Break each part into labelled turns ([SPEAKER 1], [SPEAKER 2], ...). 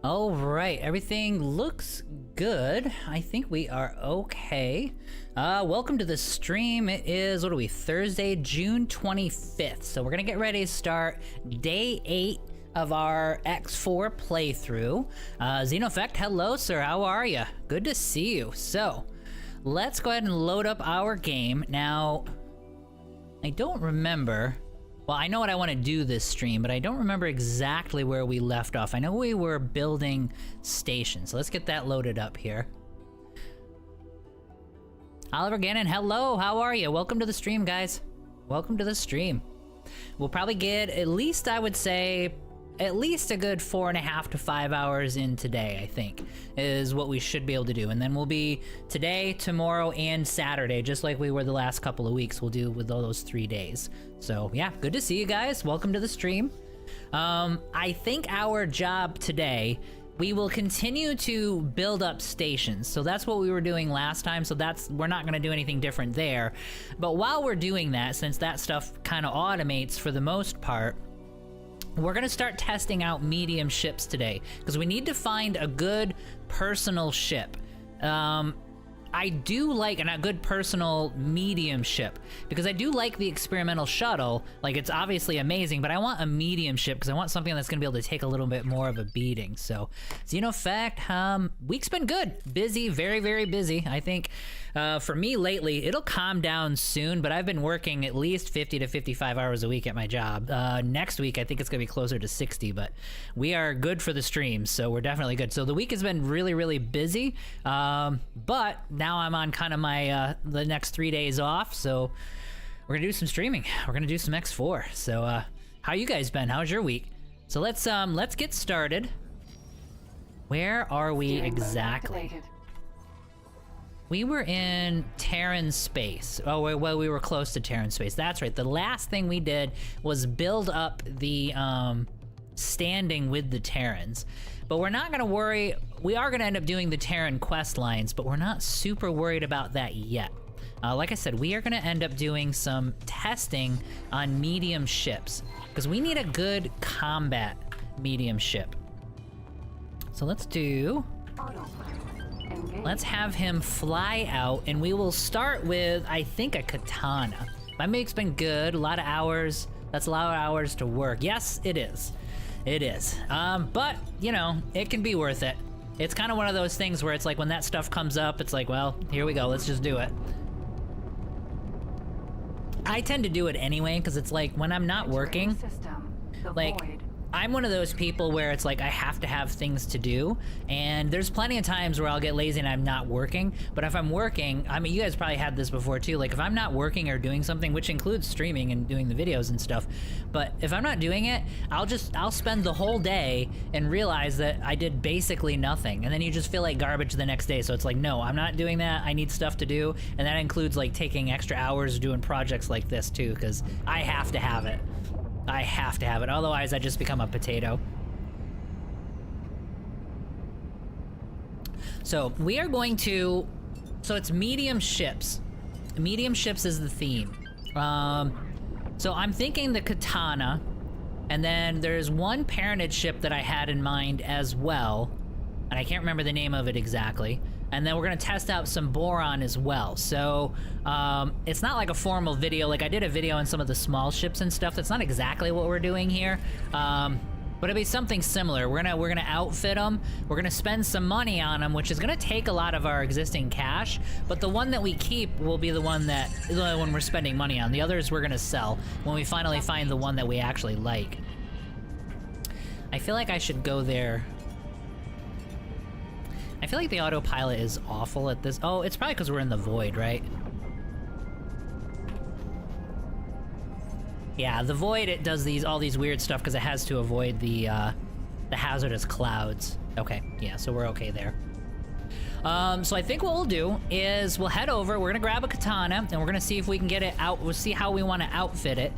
[SPEAKER 1] All right, everything looks good. I think we are okay. Welcome to the stream. It is, what are we, Thursday, June 25th. So we're gonna get ready to start day 8 of our X4 playthrough. Xenofect, hello sir, how are you? Good to see you. So, let's go ahead and load up our game. Now, I don't remember. Well, I know what I want to do this stream, but I don't remember exactly where we left off. I know we were building stations, so let's get that loaded up here. Oliver Gannon, hello, how are you? Welcome to the stream, guys. Welcome to the stream. We'll probably get at least, I would say, at least a good 4.5 to 5 hours in today, I think, is what we should be able to do. And then we'll be today, tomorrow, and Saturday, just like we were the last couple of weeks. We'll do with all those 3 days. So yeah, good to see you guys. Welcome to the stream. I think our job today, we will continue to build up stations. So that's what we were doing last time. So we're not gonna do anything different there. But while we're doing that, since that stuff kind of automates for the most part, we're gonna start testing out medium ships today, because we need to find a good personal ship. I do like a good personal medium ship, because I do like the experimental shuttle. Like, it's obviously amazing, but I want a medium ship because I want something that's gonna be able to take a little bit more of a beating. So, Xenofact, week's been good. Busy, very, very busy. I think for me lately, it'll calm down soon, but I've been working at least 50 to 55 hours a week at my job. Next week, I think it's gonna be closer to 60, but we are good for the streams, so we're definitely good. So the week has been really, really busy, but now I'm on kind of my the next 3 days off, so we're gonna do some streaming. We're gonna do some X4. So how you guys been? How's your week? So let's get started. Where are we exactly? We were in Terran space. Oh, well, we were close to Terran space. That's right. The last thing we did was build up the standing with the Terrans. But we're not gonna worry. We are gonna end up doing the Terran quest lines, but we're not super worried about that yet. Like I said, we are gonna end up doing some testing on medium ships, because we need a good combat medium ship. So let's have him fly out, and we will start with, I think, a katana. My make's been good, a lot of hours. That's a lot of hours to work. Yes, it is. It is. But, you know, it can be worth it. It's kind of one of those things where it's like when that stuff comes up, it's like, well, here we go, let's just do it. I tend to do it anyway, because it's like when I'm not working, like, I'm one of those people where it's like I have to have things to do, and there's plenty of times where I'll get lazy and I'm not working. But if I'm working, I mean, you guys probably had this before too, like if I'm not working or doing something, which includes streaming and doing the videos and stuff, but if I'm not doing it, I'll spend the whole day and realize that I did basically nothing, and then you just feel like garbage the next day. So it's like, no, I'm not doing that. I need stuff to do, and that includes like taking extra hours doing projects like this too, because I have to have it. I have to have it, otherwise I just become a potato. So we are going to, so it's medium ships. Medium ships is the theme. So I'm thinking the katana, and then there's one parentage ship that I had in mind as well, and I can't remember the name of it exactly. And then we're gonna test out some boron as well. So it's not like a formal video. Like I did a video on some of the small ships and stuff. That's not exactly what we're doing here. But it'll be something similar. We're gonna outfit them. We're gonna spend some money on them, which is gonna take a lot of our existing cash. But the one that we keep will be the one we're spending money on. The others we're gonna sell when we finally find the one that we actually like. I feel like I should go there. I feel like the autopilot is awful at this. Oh, it's probably because we're in the void, right? Yeah, the void, it does all these weird stuff because it has to avoid the hazardous clouds. Okay, yeah, so we're okay there. So I think what we'll do is we'll head over, we're gonna grab a katana, and we're gonna see if we can get it out. We'll see how we want to outfit it.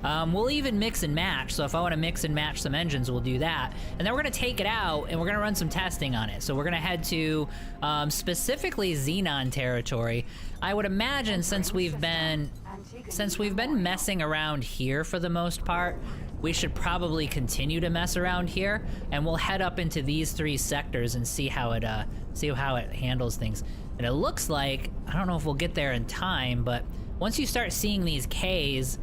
[SPEAKER 1] We'll even mix and match, so if I want to mix and match some engines, we'll do that. And then we're going to take it out, and we're going to run some testing on it. So we're going to head to, specifically Xenon territory. I would imagine since we've been messing around here for the most part, we should probably continue to mess around here, and we'll head up into these 3 sectors and see how it handles things. And it looks like, I don't know if we'll get there in time, but once you start seeing these Ks,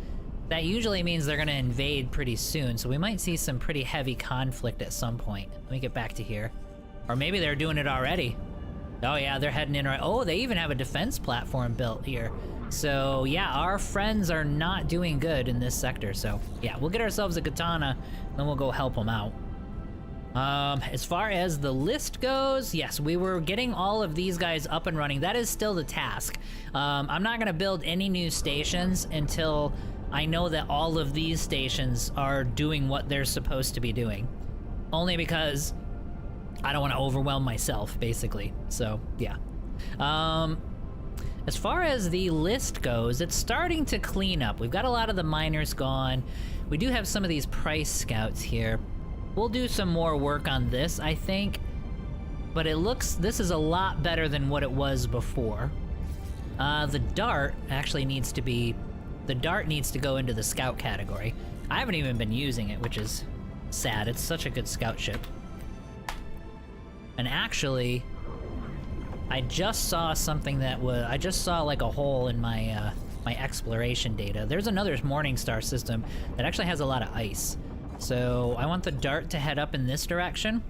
[SPEAKER 1] that usually means they're gonna invade pretty soon, so we might see some pretty heavy conflict at some point. Let me get back to here. Or maybe they're doing it already. Oh yeah, they're heading in right. Oh, they even have a defense platform built here. So yeah, our friends are not doing good in this sector. So yeah, we'll get ourselves a katana, then we'll go help them out. As far as the list goes, yes, we were getting all of these guys up and running. That is still the task. I'm not gonna build any new stations until I know that all of these stations are doing what they're supposed to be doing. Only because I don't want to overwhelm myself, basically. So, yeah. As far as the list goes, it's starting to clean up. We've got a lot of the miners gone. We do have some of these price scouts here. We'll do some more work on this, I think. But it looks, this is a lot better than what it was before. The dart actually needs to be, the dart needs to go into the scout category. I haven't even been using it, which is sad. It's such a good scout ship. And actually, I just saw something that was, I just saw like a hole in my my exploration data. There's another Morningstar system that actually has a lot of ice. So I want the dart to head up in this direction.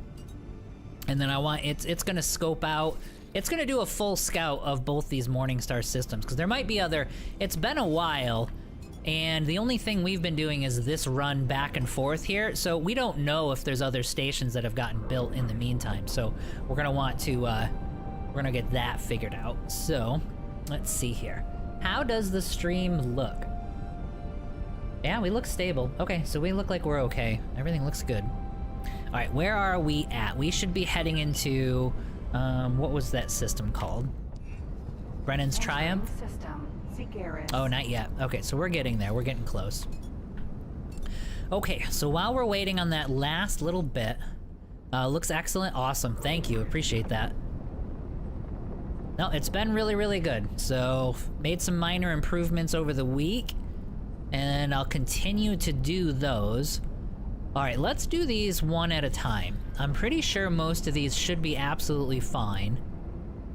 [SPEAKER 1] And then I want, it's gonna scope out, it's gonna do a full scout of both these Morningstar systems, because there might be other, it's been a while, and the only thing we've been doing is this run back and forth here, so we don't know if there's other stations that have gotten built in the meantime, so we're gonna want to, we're gonna get that figured out. So, let's see here. How does the stream look? Yeah, we look stable. Okay, so we look like we're okay. Everything looks good. Alright, where are we at? We should be heading into, what was that system called? Brennan's Triumph? Oh, not yet. Okay, so we're getting there. We're getting close. Okay, so while we're waiting on that last little bit, looks excellent. Awesome. Thank you. Appreciate that. No, it's been really, really good. So, made some minor improvements over the week, and I'll continue to do those. Alright, let's do these one at a time. I'm pretty sure most of these should be absolutely fine.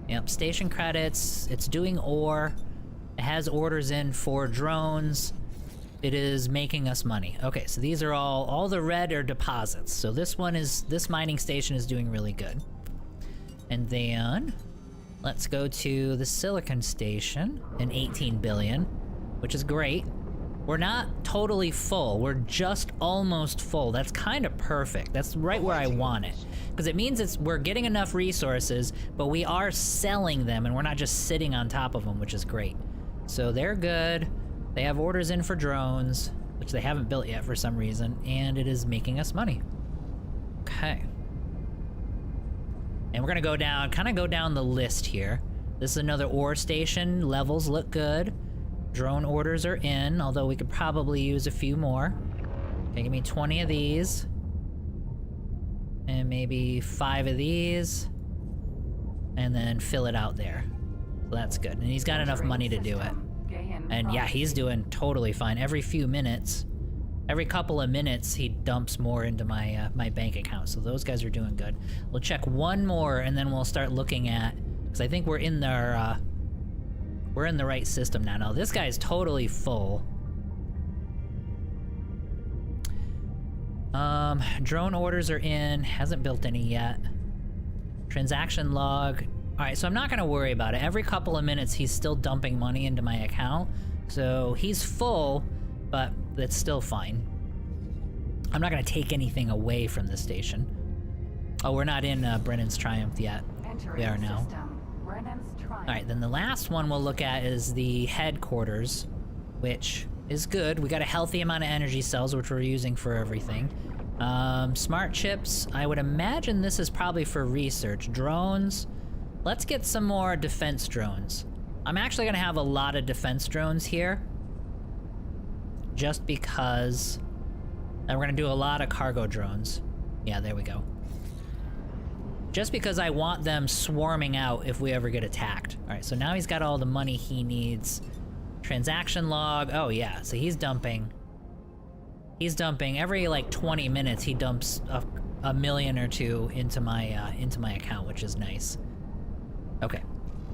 [SPEAKER 1] Yep, station credits, it's doing ore. It has orders in for drones. It is making us money. Okay, so these are all the red are deposits. So this mining station is doing really good. And then, let's go to the silicon station, an 18 billion, which is great. We're not totally full, we're just almost full. That's kind of perfect. That's right where I want it. Because it means we're getting enough resources, but we are selling them and we're not just sitting on top of them, which is great. So they're good. They have orders in for drones, which they haven't built yet for some reason, and it is making us money. Okay. And we're gonna go down, kind of go down the list here. This is another ore station. Levels look good. Drone orders are in, although we could probably use a few more. Okay, give me 20 of these. And maybe 5 of these. And then fill it out there. So that's good. And he's got enough money to do it. And yeah, he's doing totally fine. Every few minutes, every couple of minutes, he dumps more into my my bank account. So those guys are doing good. We'll check one more, and then we'll start looking at, because I think we're in the right system now. Now this guy's totally full. Drone orders are in. Hasn't built any yet. Transaction log. Alright, so I'm not gonna worry about it. Every couple of minutes he's still dumping money into my account. So he's full, but that's still fine. I'm not gonna take anything away from the station. Oh, we're not in Brennan's Triumph yet. We are now. Alright, then the last one we'll look at is the headquarters, which is good. We got a healthy amount of energy cells, which we're using for everything. Smart chips, I would imagine this is probably for research. Drones, let's get some more defense drones. I'm actually gonna have a lot of defense drones here, just because, and we're gonna do a lot of cargo drones. Yeah, there we go. Just because I want them swarming out if we ever get attacked. Alright, so now he's got all the money he needs. Transaction log, oh yeah, so he's dumping He's dumping every like 20 minutes. He dumps a million or two into my account, which is nice. Okay,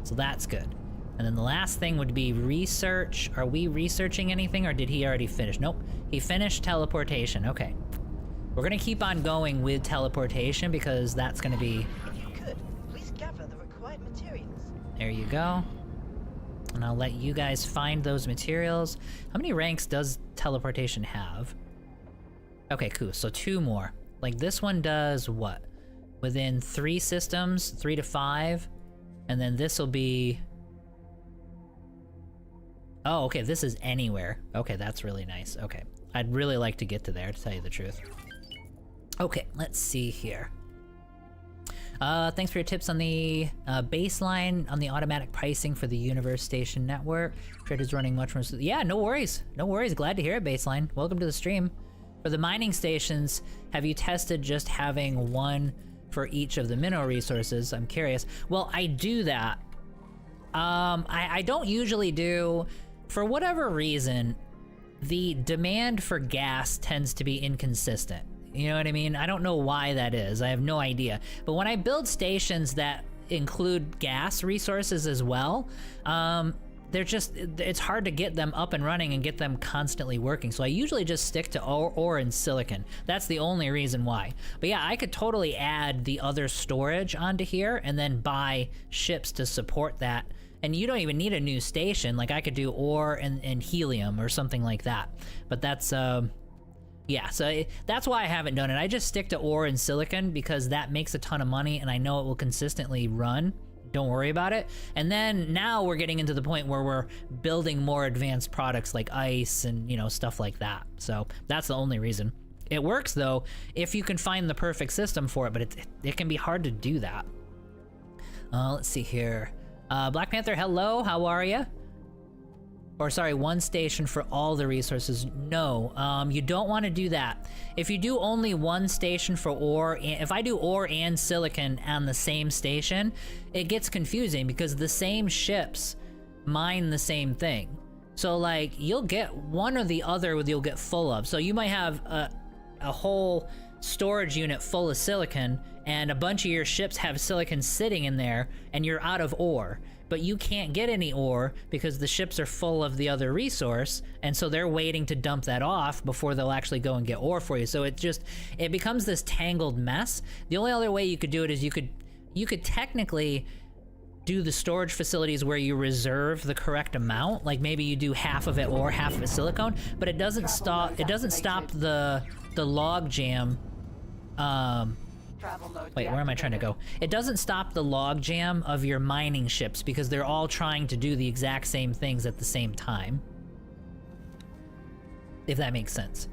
[SPEAKER 1] so that's good. And then the last thing would be research. Are we researching anything, or did he already finish? Nope, he finished teleportation. Okay, we're gonna keep on going with teleportation because that's gonna be.
[SPEAKER 2] If you could, please gather the required materials.
[SPEAKER 1] There you go. And I'll let you guys find those materials. How many ranks does teleportation have? Okay, cool. So 2 more. Like this one does what? Within 3 systems, 3 to 5. And then this will be... Oh, okay, this is anywhere. Okay, that's really nice. Okay. I'd really like to get to there, to tell you the truth. Okay, let's see here. Thanks for your tips on the baseline on the automatic pricing for the Universe Station network. Trade is running much more. Yeah, no worries. No worries. Glad to hear it, baseline. Welcome to the stream. For the mining stations, have you tested just having one for each of the mineral resources? I'm curious. Well, I do that. I don't usually do, for whatever reason, the demand for gas tends to be inconsistent. You know what I mean? I don't know why that is. I have no idea. But when I build stations that include gas resources as well, it's hard to get them up and running and get them constantly working. So I usually just stick to ore and silicon. That's the only reason why. But yeah, I could totally add the other storage onto here and then buy ships to support that. And you don't even need a new station. Like I could do ore and helium or something like that. But that's, yeah, so that's why I haven't done it. I just stick to ore and silicon because that makes a ton of money and I know it will consistently run. Don't worry about it. And then now we're getting into the point where we're building more advanced products like ice and, you know, stuff like that. So that's the only reason. It works though if you can find the perfect system for it, but it can be hard to do that. Let's see here. Black Panther, hello, how are you? Or sorry, one station for all the resources. No, you don't want to do that. If you do only one station for ore, if I do ore and silicon on the same station, it gets confusing because the same ships mine the same thing. So like, you'll get one or the other you'll get full of. So you might have a whole storage unit full of silicon and a bunch of your ships have silicon sitting in there and you're out of ore. But you can't get any ore because the ships are full of the other resource, and so they're waiting to dump that off before they'll actually go and get ore for you. So it becomes this tangled mess. The only other way you could do it is you could technically do the storage facilities where you reserve the correct amount, like maybe you do half of it ore, half of it silicone, but it doesn't stop the log jam. Wait, where am I trying to go? It doesn't stop the log jam of your mining ships because they're all trying to do the exact same things at the same time. If that makes sense.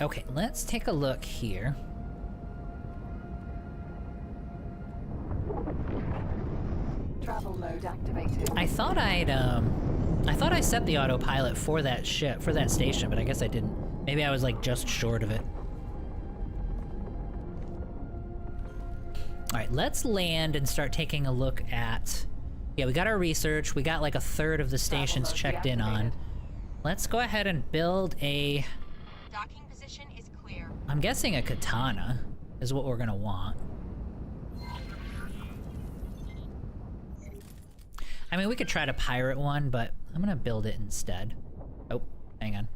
[SPEAKER 1] Okay, let's take a look here.
[SPEAKER 3] Travel mode activated.
[SPEAKER 1] I thought I set the autopilot for that ship, for that station, but I guess I didn't. Maybe I was like just short of it. All right, let's land and start taking a look at... Yeah, we got our research. We got like a third of the stations checked in on. Let's go ahead and build a...
[SPEAKER 4] Docking position is clear.
[SPEAKER 1] I'm guessing a katana is what we're gonna want. I mean, we could try to pirate one, but I'm gonna build it instead. Oh, hang on.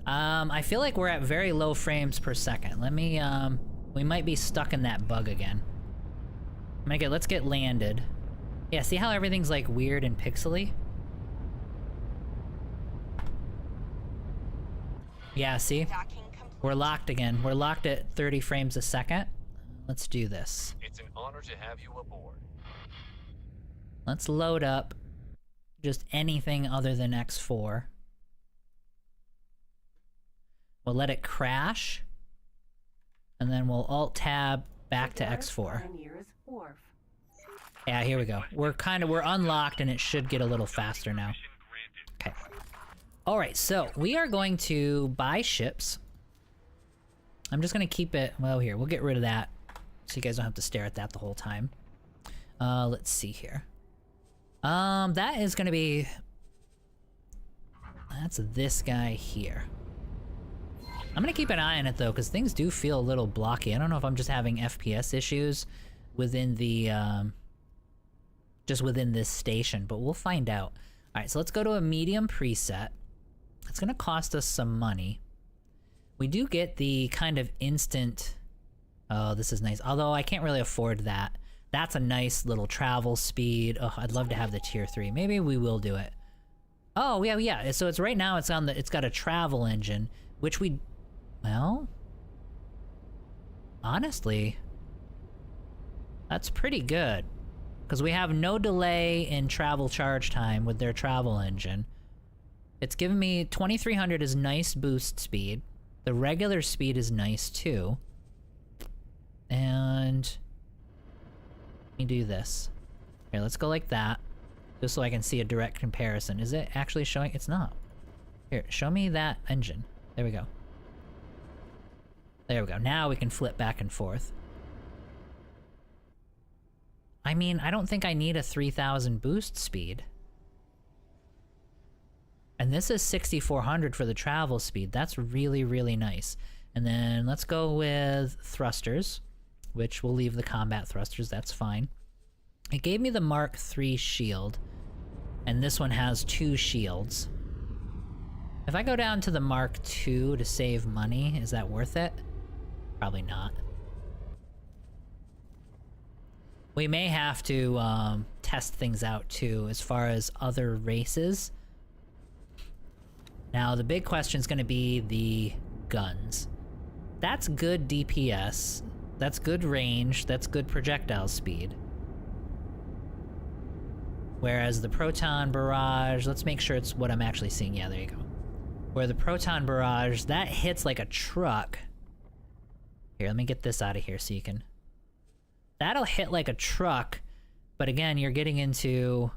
[SPEAKER 1] I feel like we're at very low frames per second. Let me, we might be stuck in that bug again. Let's get landed. Yeah, see how everything's like weird and pixely? Yeah, see? We're locked again. We're locked at 30 frames a second. Let's do this.
[SPEAKER 5] It's an honor to have you aboard.
[SPEAKER 1] Let's load up just anything other than X4. We'll let it crash, and then we'll Alt-Tab back to X4. Yeah, here we go. We're unlocked, and it should get a little faster now. Okay. Alright, so we are going to buy ships. I'm just gonna keep it, well here, we'll get rid of that, so you guys don't have to stare at that the whole time. Let's see here. That is gonna be That's this guy here. I'm gonna keep an eye on it though, because things do feel a little blocky. I don't know if I'm just having FPS issues within the, just within this station, but we'll find out. Alright, so let's go to a medium preset. It's gonna cost us some money. We do get the kind of instant... Oh, this is nice. Although I can't really afford that. That's a nice little travel speed. Oh, I'd love to have the tier 3. Maybe we will do it. Oh, yeah, yeah. So it's right now it's on the... It's got a travel engine, which we... Well... Honestly... That's pretty good. Because we have no delay in travel charge time with their travel engine. It's giving me 2300 is nice boost speed. The regular speed is nice too. And let me do this. Here, let's go like that. Just so I can see a direct comparison. Is it actually showing? It's not. Here, show me that engine. There we go. There we go. Now we can flip back and forth. I mean, I don't think I need a 3000 boost speed. And this is 6400 for the travel speed. That's really, really nice. And then let's go with thrusters, which we'll leave the combat thrusters, that's fine. It gave me the Mark III shield, and this one has 2 shields. If I go down to the Mark II to save money, is that worth it? Probably not. We may have to test things out too, as far as other races. Now, the big question is going to be the guns. That's good DPS. That's good range. That's good projectile speed. Whereas the Proton Barrage, let's make sure it's what I'm actually seeing. Yeah, there you go. Where the Proton Barrage, that hits like a truck. Here, let me get this out of here so you can... That'll hit like a truck, but again, you're getting into...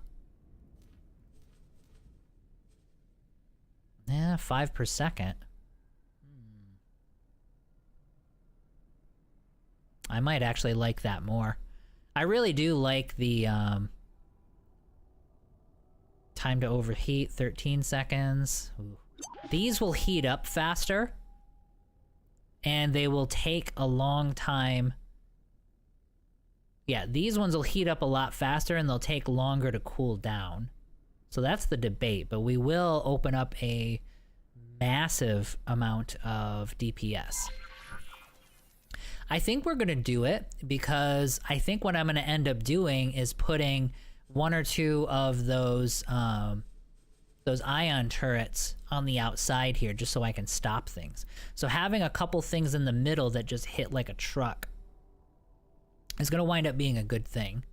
[SPEAKER 1] 5 per second. I might actually like that more. I really do like the time to overheat, 13 seconds. Ooh. These will heat up faster, and they will take a long time. Yeah, these ones will heat up a lot faster, and they'll take longer to cool down. So that's the debate, but we will open up a massive amount of DPS. I think we're going to do it because I think what I'm going to end up doing is putting 1 or 2 of those ion turrets on the outside here just so I can stop things. So having a couple things in the middle that just hit like a truck is going to wind up being a good thing.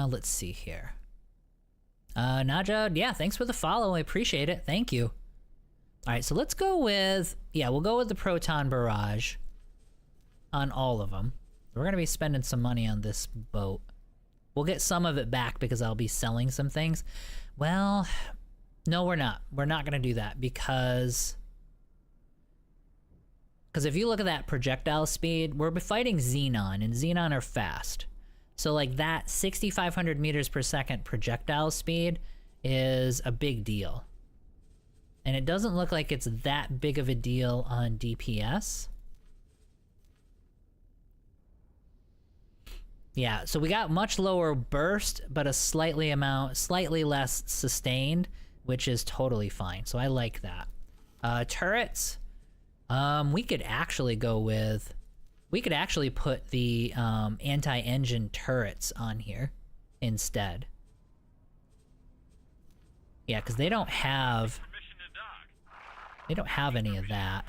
[SPEAKER 1] Let's see here. Naja, yeah, thanks for the follow. I appreciate it. Thank you. All right, so let's go with... Yeah, we'll go with the Proton Barrage on all of them. We're going to be spending some money on this boat. We'll get some of it back because I'll be selling some things. Well, no, we're not. We're not going to do that because if you look at that projectile speed, we're fighting Xenon, and Xenon are fast. So like that 6,500 meters per second projectile speed is a big deal. And it doesn't look like it's that big of a deal on DPS. Yeah, so we got much lower burst, but a slightly less sustained, which is totally fine. So I like that. Turrets, we could actually go with... We could actually put the anti-engine turrets on here instead. Yeah, because they don't have... They don't have any of that.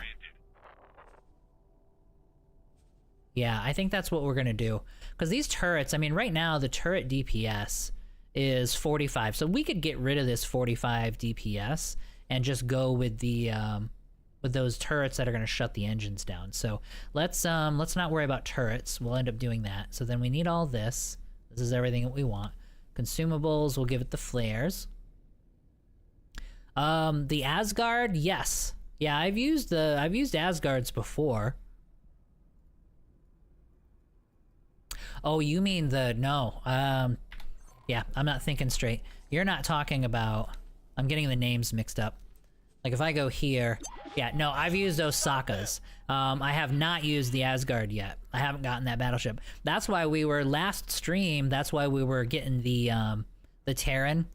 [SPEAKER 1] Yeah, I think that's what we're going to do. Because these turrets, I mean, right now the turret DPS is 45. So we could get rid of this 45 DPS and just go with the... with those turrets that are going to shut the engines down. So let's not worry about turrets. We'll end up doing that. So then we need all this. This is everything that we want. Consumables, we'll give it the flares. The Asgard, yes. Yeah, I've used Asgards before. Oh, you mean the... No. Yeah, I'm not thinking straight. You're not talking about... I'm getting the names mixed up. Like, if I go here... Yeah, no, I've used Osakas. I have not used the Asgard yet. I haven't gotten that battleship. That's why we were... Last stream, that's why we were getting the Terran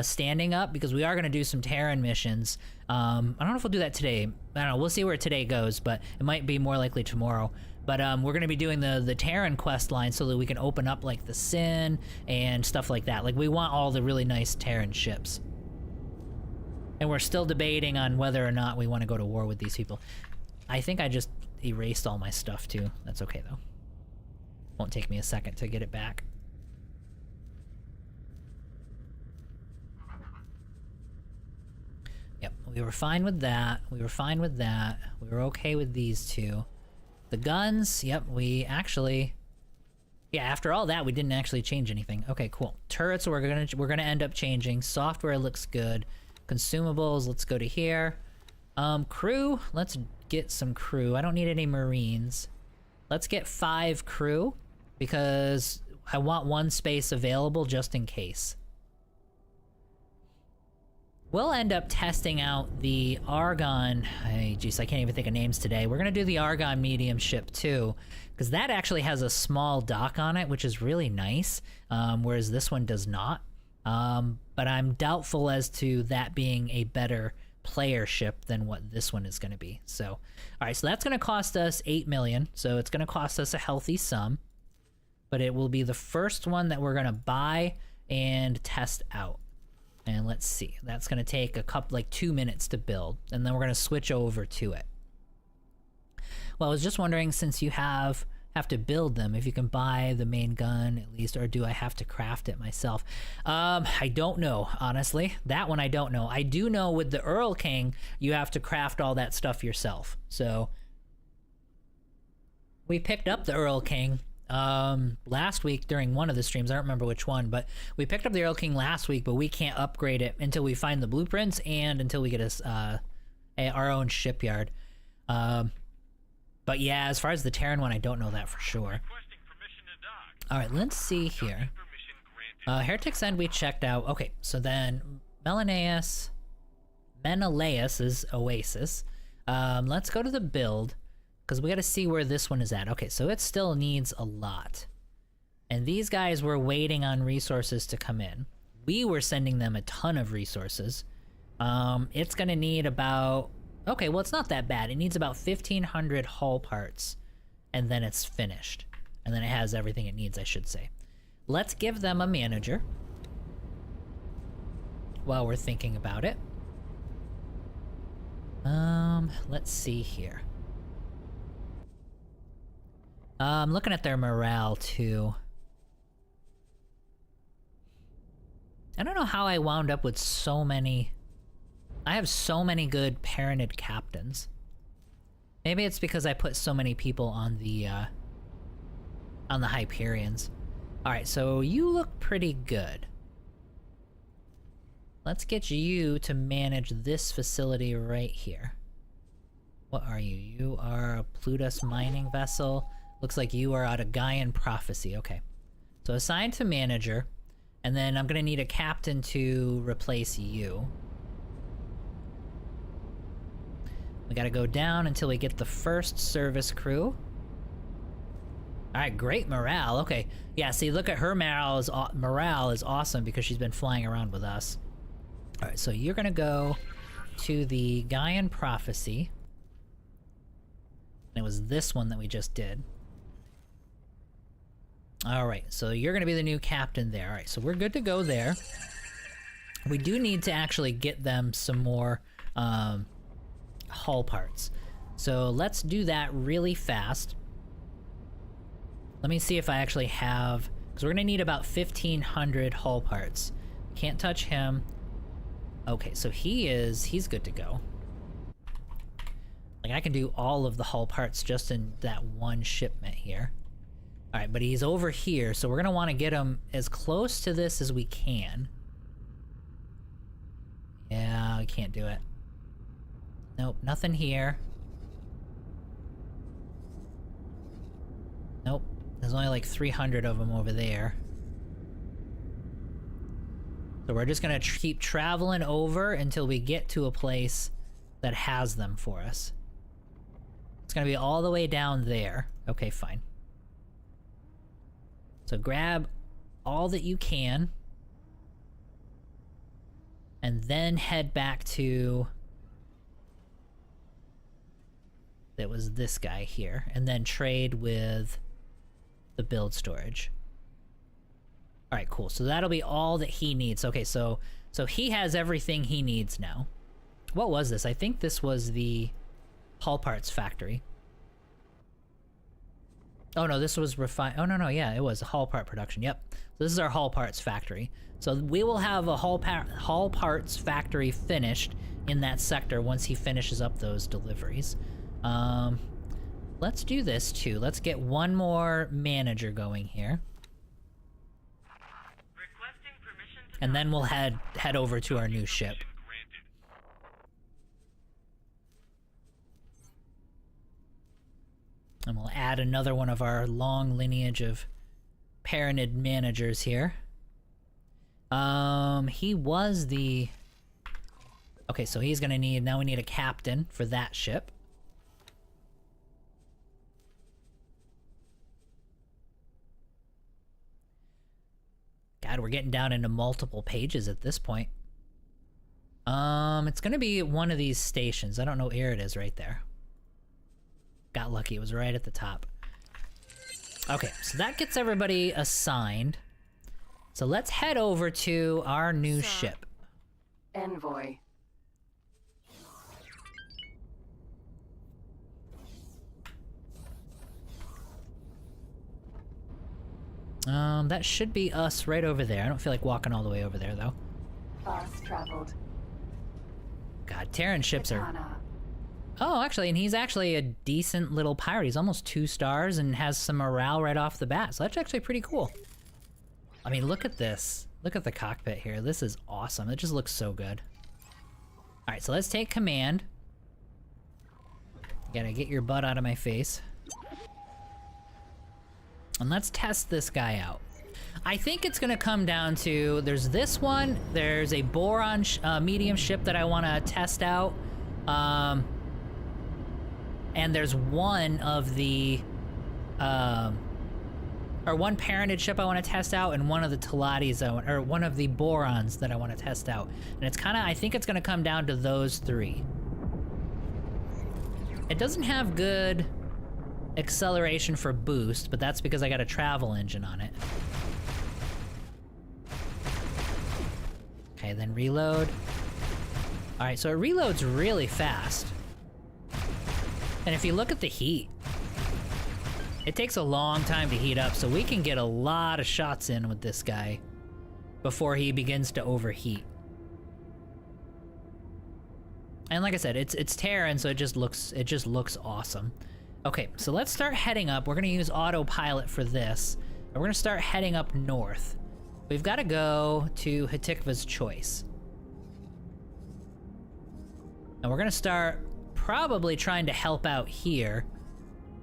[SPEAKER 1] standing up, because we are going to do some Terran missions. I don't know if we'll do that today. I don't know. We'll see where today goes, but it might be more likely tomorrow. But we're going to be doing the Terran quest line so that we can open up, like, the Sin and stuff like that. Like, we want all the really nice Terran ships. And we're still debating on whether or not we want to go to war with these people. I think I just erased all my stuff, too. That's okay, though. Won't take me a second to get it back. Yep, we were fine with that. We were fine with that. We were okay with these two. The guns, yep, we actually... Yeah, after all that, we didn't actually change anything. Okay, cool. Turrets, we're gonna end up changing. Software looks good. Consumables, let's go to here. Crew, let's get some crew. I don't need any Marines. Let's get 5 crew, because I want 1 space available just in case. We'll end up testing out the Argon... Hey, jeez, I can't even think of names today. We're gonna do the Argon medium ship too, because that actually has a small dock on it, which is really nice, whereas this one does not. But I'm doubtful as to that being a better player ship than what this one is gonna be. So, alright, so that's gonna cost us 8 million, so it's gonna cost us a healthy sum. But it will be the first one that we're gonna buy and test out. And let's see, that's gonna take a couple, like 2 minutes to build, and then we're gonna switch over to it. Well, I was just wondering, since you have to build them, if you can buy the main gun at least, or do I have to craft it myself? I don't know, honestly. That one I don't know. I do know with the Earl King, you have to craft all that stuff yourself. So we picked up the Earl King last week during one of the streams. I don't remember which one, but we picked up the Earl King last week, but we can't upgrade it until we find the blueprints and until we get our own shipyard. But yeah, as far as the Terran one, I don't know that for sure. Alright, let's see here. Heretic's End we checked out. Okay, so then Menelaus' Oasis. Let's go to the build, because we gotta see where this one is at. Okay, so it still needs a lot. And these guys were waiting on resources to come in. We were sending them a ton of resources. It's gonna need about... Okay, well, it's not that bad. It needs about 1,500 hull parts, and then it's finished. And then it has everything it needs, I should say. Let's give them a manager while we're thinking about it. Let's see here. I'm looking at their morale, too. I don't know how I wound up with so many... I have so many good parented captains. Maybe it's because I put so many people on the Hyperions. Alright, so you look pretty good. Let's get you to manage this facility right here. What are you? You are a Plutus mining vessel. Looks like you are out of Gaian Prophecy. Okay. So assigned to manager, and then I'm gonna need a captain to replace you. We gotta go down until we get the first service crew. Alright, great morale. Okay. Yeah, see, look at her morale is awesome because she's been flying around with us. Alright, so you're gonna go to the Gaian Prophecy. And it was this one that we just did. Alright, so you're gonna be the new captain there. Alright, so we're good to go there. We do need to actually get them some more, hull parts. So let's do that really fast. Let me see if I actually have... Because we're gonna need about 1,500 hull parts. Can't touch him. Okay, so he's good to go. Like, I can do all of the hull parts just in that one shipment here. Alright, but he's over here, so we're gonna want to get him as close to this as we can. Yeah, we can't do it. Nope, nothing here. Nope, there's only like 300 of them over there. So we're just gonna keep traveling over until we get to a place that has them for us. It's gonna be all the way down there. Okay, fine. So grab all that you can. And then head back to... That was this guy here. And then trade with the build storage. Alright, cool. So that'll be all that he needs. Okay, so he has everything he needs now. What was this? I think this was the Hull Parts factory. Oh no, this was refine. Oh no, yeah, it was a Hull part production. Yep. So this is our Hull Parts factory. So we will have a Hull Parts factory finished in that sector once he finishes up those deliveries. Let's do this too. Let's get one more manager going here. And then we'll head over to our new ship. And we'll add another one of our long lineage of parented managers here. He was the... Okay, so he's gonna need... Now we need a captain for that ship. God, we're getting down into multiple pages at this point. It's gonna be one of these stations. I don't know where it is right there. Got lucky, it was right at the top. Okay, so that gets everybody assigned. So let's head over to our new ship.
[SPEAKER 3] Envoy.
[SPEAKER 1] That should be us right over there. I don't feel like walking all the way over there, though.
[SPEAKER 3] Fast traveled.
[SPEAKER 1] God, Terran ships are...
[SPEAKER 3] Katana.
[SPEAKER 1] Oh, actually, and he's actually a decent little pirate. He's almost 2 stars and has some morale right off the bat, so that's actually pretty cool. I mean, look at this. Look at the cockpit here. This is awesome. It just looks so good. Alright, so let's take command. You gotta get your butt out of my face. And let's test this guy out. I think it's gonna come down to, there's this one, there's a Boron medium ship that I wanna test out. And there's one of the, or one parented ship I want to test out, and one of the Talatis, or one of the Borons that I want to test out. And it's kind of, I think it's going to come down to those 3. It doesn't have good acceleration for boost, but that's because I got a travel engine on it. Okay, then reload. Alright, so it reloads really fast. And if you look at the heat, it takes a long time to heat up, so we can get a lot of shots in with this guy before he begins to overheat. And like I said, it's Terran, so it just looks awesome. Okay, so let's start heading up. We're gonna use autopilot for this. And we're gonna start heading up north. We've gotta go to Hatikva's Choice. And we're gonna start probably trying to help out here.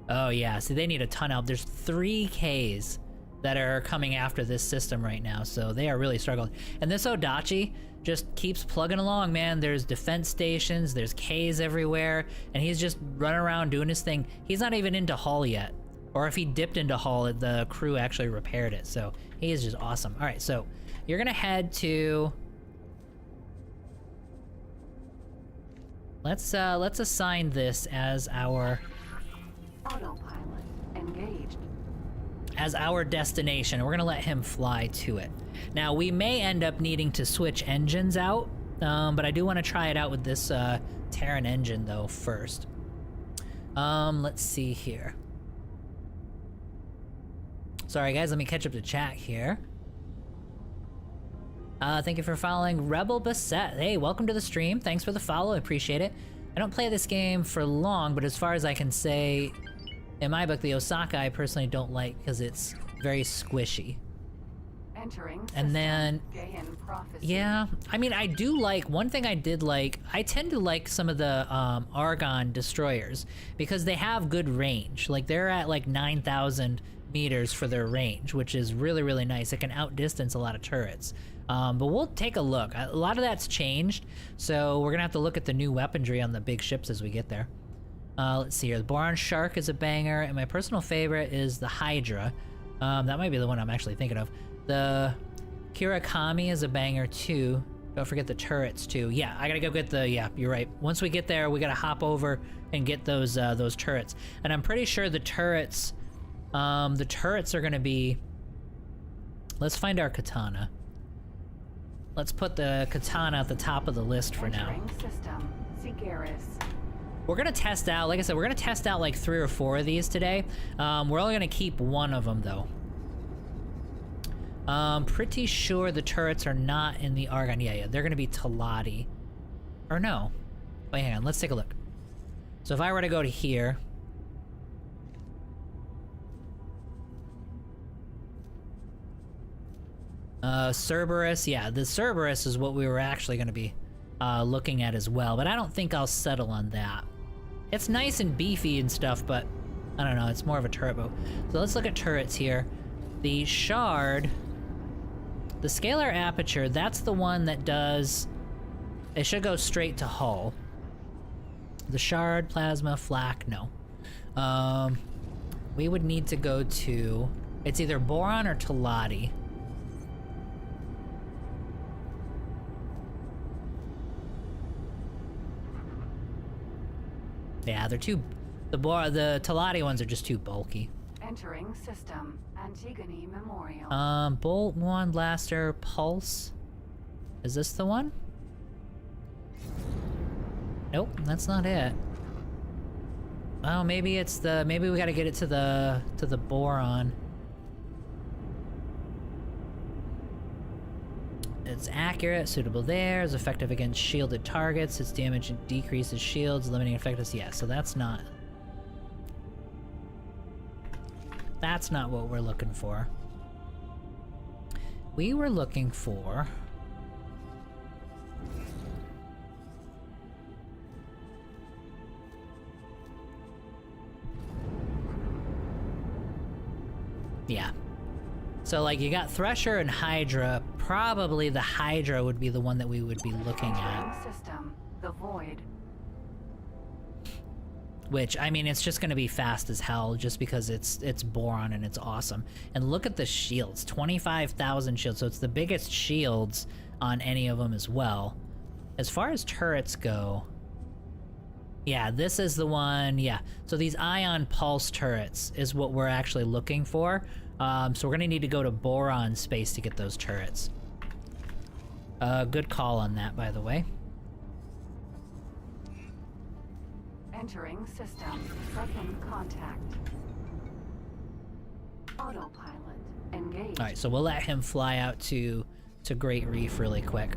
[SPEAKER 1] Oh yeah, see they need a ton of help. There's 3 Ks that are coming after this system right now, so they are really struggling. And this Odachi just keeps plugging along, man. There's defense stations, there's Ks everywhere, and he's just running around doing his thing. He's not even into Hull yet. Or if he dipped into Hull, the crew actually repaired it, so he is just awesome. Alright, so you're gonna head to... Let's assign this as our...
[SPEAKER 3] Autopilot engaged.
[SPEAKER 1] As our destination. We're gonna let him fly to it. Now, we may end up needing to switch engines out, but I do want to try it out with this Terran engine, though, first. Let's see here. Sorry, guys, let me catch up to chat here. Thank you for following Rebel Beset. Hey, welcome to the stream. Thanks for the follow, I appreciate it. I don't play this game for long, but as far as I can say, in my book, the Osaka I personally don't like because it's very squishy.
[SPEAKER 3] Entering
[SPEAKER 1] And then,
[SPEAKER 3] Gaian prophecy.
[SPEAKER 1] yeah, I mean, I do like, one thing I did like, I tend to like some of the Argon destroyers because they have good range. Like, they're at like 9,000 meters for their range, which is really, really nice. It can outdistance a lot of turrets. But we'll take a look. A lot of that's changed, so we're gonna have to look at the new weaponry on the big ships as we get there. Let's see here. The Boron Shark is a banger, and my personal favorite is the Hydra. That might be the one I'm actually thinking of. The Kirakami is a banger too. Don't forget the turrets too. Yeah, I gotta go get the, yeah, you're right. Once we get there, we gotta hop over and get those turrets. And I'm pretty sure the turrets are gonna be, let's find our katana. Let's put the katana at the top of the list for now.
[SPEAKER 3] Entering system. Sigeris.
[SPEAKER 1] We're gonna test out, like I said, we're gonna test out like 3 or 4 of these today. We're only gonna keep one of them though. Pretty sure the turrets are not in the Argon. Yeah, they're gonna be Talati. Or no. Wait, hang on, let's take a look. So if I were to go to here. Cerberus, yeah, the Cerberus is what we were actually gonna be looking at as well, but I don't think I'll settle on that. It's nice and beefy and stuff, but I don't know, it's more of a turret boat. So let's look at turrets here. The Shard, the Scalar Aperture, that's the one that does, it should go straight to hull. The Shard, Plasma, Flak, no. We would need to go to, it's either Boron or Talati. Yeah, they're too, the Talati ones are just too bulky.
[SPEAKER 3] Entering system. Antigone Memorial.
[SPEAKER 1] Bolt, Wand, Blaster, Pulse. Is this the one? Nope, that's not it. Oh, maybe it's the, maybe we gotta get it to the Boron. It's accurate, suitable there, is effective against shielded targets, its damage decreases shields, limiting effectiveness. Yeah, so that's not what we're looking for. We were looking for... Yeah. So, like, you got Thresher and Hydra. Probably the Hydra would be the one that we would be looking at.
[SPEAKER 3] System. The Void.
[SPEAKER 1] Which, I mean, it's just gonna be fast as hell just because it's Boron and it's awesome. And look at the shields. 25,000 shields. So it's the biggest shields on any of them as well. As far as turrets go... Yeah, this is the one, yeah. So these Ion Pulse turrets is what we're actually looking for. So we're gonna need to go to Boron space to get those turrets. Good call on that, by the way.
[SPEAKER 3] Entering system. Second contact. Autopilot. Engaged.
[SPEAKER 1] Alright, so we'll let him fly out to Great Reef really quick.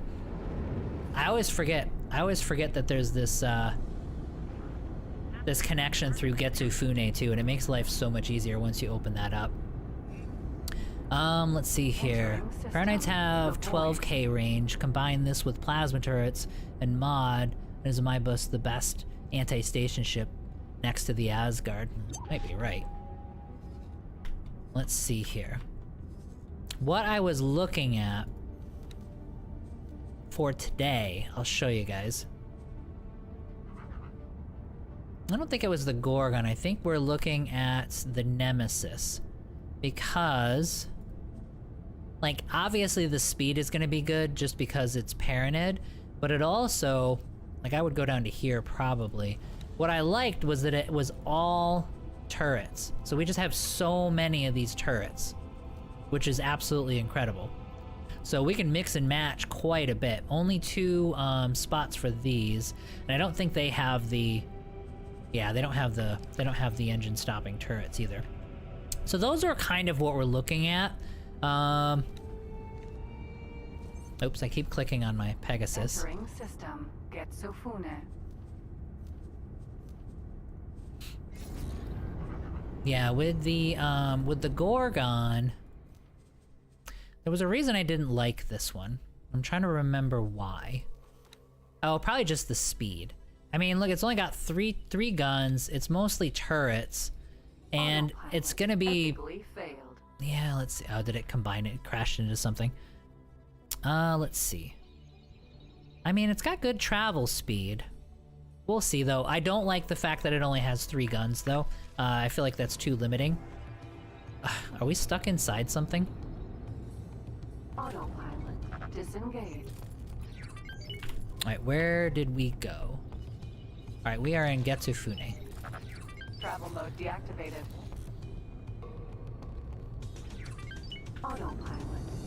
[SPEAKER 1] I always forget that there's this, this connection through Getsu Fune too, and it makes life so much easier once you open that up. Let's see here. Power Knights have 12k range. Combine this with plasma turrets and mod, is my bus the best anti-station ship next to the Asgard? Might be right. Let's see here. What I was looking at for today, I'll show you guys. I don't think it was the Gorgon. I think we're looking at the Nemesis. Because... like, obviously the speed is gonna be good just because it's Paranid, but it also, like, I would go down to here probably. What I liked was that it was all turrets. So we just have so many of these turrets, which is absolutely incredible. So we can mix and match quite a bit. Only 2 spots for these, and I don't think they have the, yeah, they don't have the engine stopping turrets either. So those are kind of what we're looking at. Oops, I keep clicking on my Pegasus.
[SPEAKER 3] Entering system. Getsu Fune.
[SPEAKER 1] Yeah, with the Gorgon, there was a reason I didn't like this one. I'm trying to remember why. Oh, probably just the speed. I mean, look, it's only got three guns. It's mostly turrets, and it's gonna be...
[SPEAKER 3] Epically failed.
[SPEAKER 1] Yeah, let's see. Oh, did it combine it? It crashed into something. Let's see. I mean, it's got good travel speed. We'll see, though. I don't like the fact that it only has 3 guns, though. I feel like that's too limiting. Are we stuck inside something?
[SPEAKER 3] Autopilot disengaged.
[SPEAKER 1] Alright, where did we go? Alright, we are in Getsufune.
[SPEAKER 3] Travel mode deactivated. Autopilot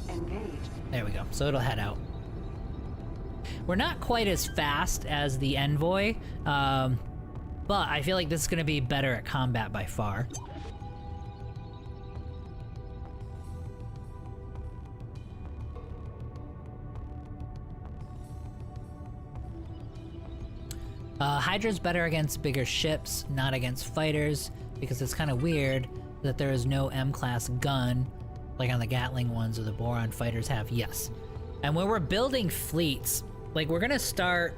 [SPEAKER 3] engaged.
[SPEAKER 1] There we go. So it'll head out. We're not quite as fast as the Envoy, but I feel like this is going to be better at combat by far. Hydra's better against bigger ships, not against fighters, because it's kind of weird that there is no M-class gun, like on the Gatling ones or the Boron fighters have. Yes. And when we're building fleets, like we're gonna start,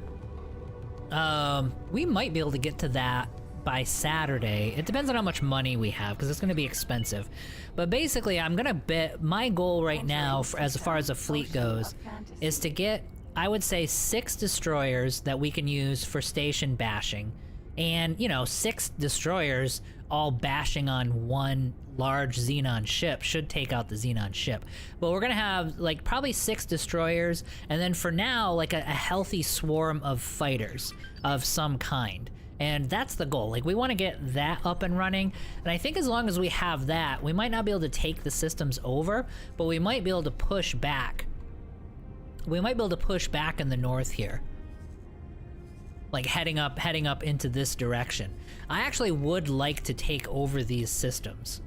[SPEAKER 1] we might be able to get to that by Saturday. It depends on how much money we have, because it's gonna be expensive. But basically, I'm gonna bet, my goal right now, as far as a fleet goes, is to get, I would say, 6 destroyers that we can use for station bashing. And, you know, 6 destroyers all bashing on one large Xenon ship should take out the Xenon ship. But we're gonna have, like, probably 6 destroyers, and then for now, like, a healthy swarm of fighters of some kind. And that's the goal. Like, we want to get that up and running. And I think as long as we have that, we might not be able to take the systems over, but we might be able to push back. We might be able to push back in the north here. Like heading up into this direction. I actually would like to take over these systems.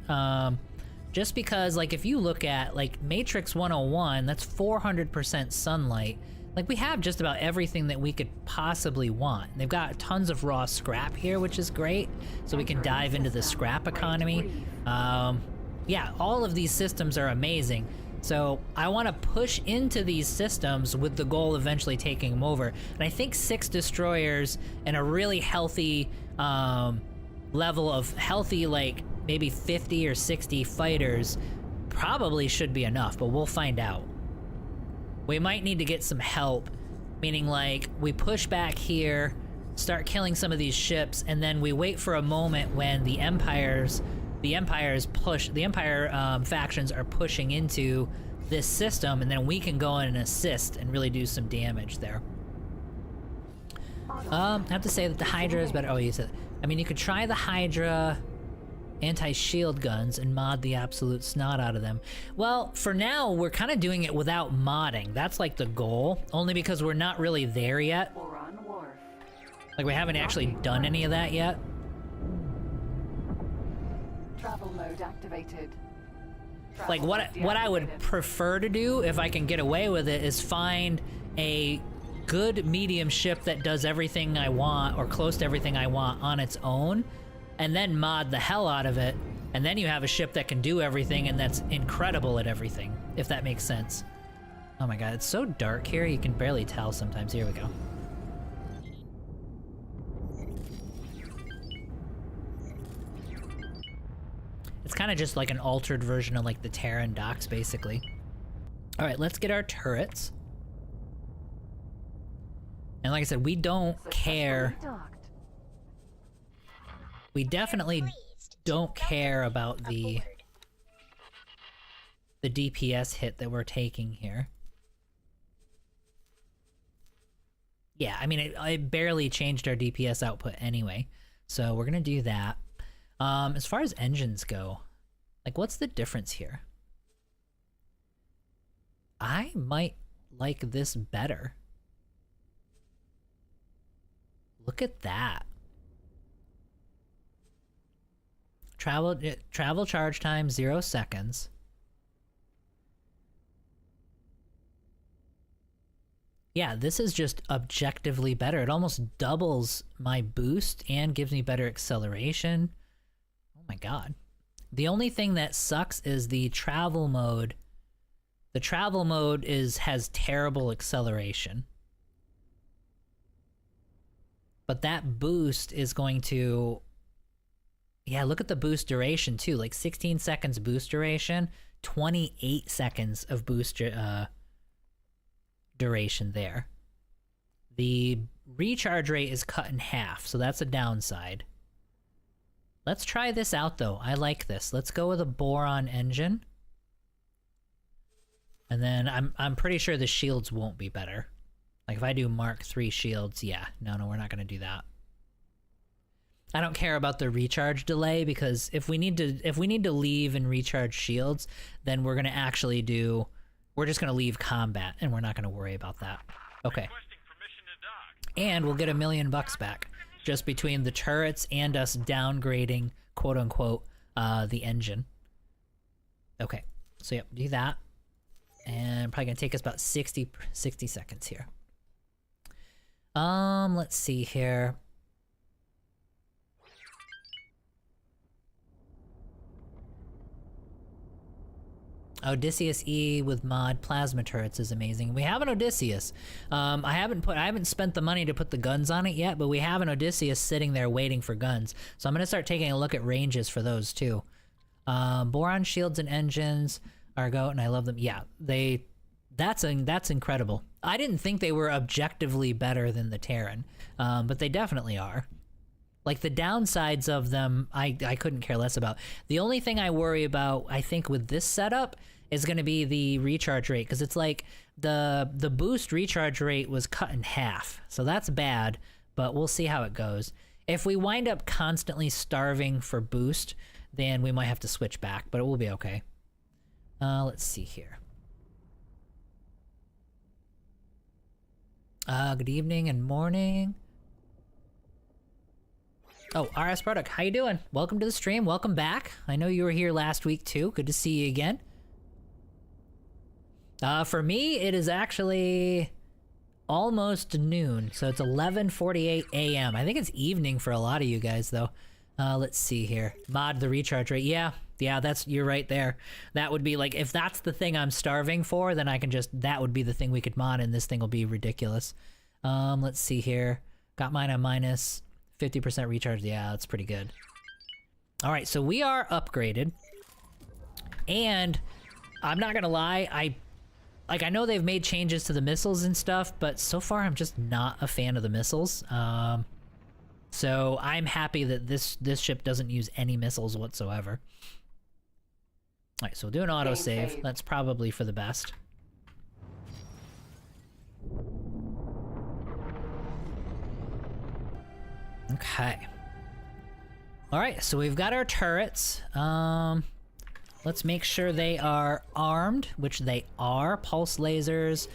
[SPEAKER 1] Just because, like, if you look at, like, Matrix 101, that's 400% sunlight. Like, we have just about everything that we could possibly want. They've got tons of raw scrap here, which is great. So we can dive into the scrap economy. Yeah, all of these systems are amazing. So I want to push into these systems with the goal of eventually taking them over. And I think 6 destroyers and a really healthy level of healthy, like maybe 50 or 60 fighters probably should be enough, but we'll find out. We might need to get some help, meaning like we push back here, start killing some of these ships, and then we wait for a moment when the Empire factions are pushing into this system, and then we can go in and assist and really do some damage there. I have to say that the Hydra is better. Oh, you said, I mean, you could try the Hydra anti-shield guns and mod the absolute snot out of them. Well, for now, we're kind of doing it without modding. That's like the goal, only because we're not really there yet. Like, we haven't actually done any of that yet.
[SPEAKER 3] Travel mode activated.
[SPEAKER 1] Like, what I would prefer to do, if I can get away with it, is find a good medium ship that does everything I want, or close to everything I want on its own, and then mod the hell out of it, and then you have a ship that can do everything and that's incredible at everything, if that makes sense. Oh my god, it's so dark here, you can barely tell sometimes. Here we go. It's kind of just like an altered version of like the Terran docks, basically. All right, let's get our turrets. And like I said, we don't care. We definitely don't care about the DPS hit that we're taking here. Yeah, I mean, it barely changed our DPS output anyway, so we're gonna do that. As far as engines go, like, what's the difference here? I might like this better. Look at that. Travel charge time 0 seconds. Yeah, this is just objectively better. It almost doubles my boost and gives me better acceleration. Oh my god. The only thing that sucks is the travel mode. The travel mode has terrible acceleration. But that boost is going to... Yeah, look at the boost duration too. Like 16 seconds boost duration, 28 seconds of boost duration there. The recharge rate is cut in half, so that's a downside. Let's try this out though. I like this. Let's go with a boron engine. And then I'm pretty sure the shields won't be better. Like if I do Mark III shields, yeah. No, we're not gonna do that. I don't care about the recharge delay because if we need to leave and recharge shields, then we're just gonna leave combat and we're not gonna worry about that. Okay. And we'll get $1 million back just between the turrets and us downgrading, quote unquote, the engine. Okay, so yep, do that. And probably gonna take us about 60 seconds here. Let's see here. Odysseus E with mod plasma turrets is amazing. We have an Odysseus. I haven't spent the money to put the guns on it yet, but we have an Odysseus sitting there waiting for guns. So I'm gonna start taking a look at ranges for those too. Boron shields and engines are go, and I love them. Yeah, that's incredible. I didn't think they were objectively better than the Terran, but they definitely are. Like the downsides of them, I couldn't care less about. The only thing I worry about, I think, with this setup is going to be the recharge rate, because it's like the boost recharge rate was cut in half, so that's bad. But we'll see how it goes. If we wind up constantly starving for boost, then we might have to switch back, but it will be okay. Let's see here. Good evening and morning. Oh, RS Product, how you doing? Welcome to the stream, welcome back. I know you were here last week too, good to see you again. For me, it is actually almost noon, so it's 11:48 a.m. I think it's evening for a lot of you guys though. Let's see here. Mod the recharge rate, yeah, you're right there. That would be like, if that's the thing I'm starving for, then I can that would be the thing we could mod and this thing will be ridiculous. Let's see here. Got mine on minus 50% recharge. Yeah, that's pretty good. All right, so we are upgraded. And I'm not gonna lie, I know they've made changes to the missiles and stuff, but so far I'm just not a fan of the missiles. So I'm happy that this ship doesn't use any missiles whatsoever. All right, so we'll do an autosave. That's probably for the best. Okay. All right, so we've got our turrets. Let's make sure they are armed, which they are. Pulse lasers,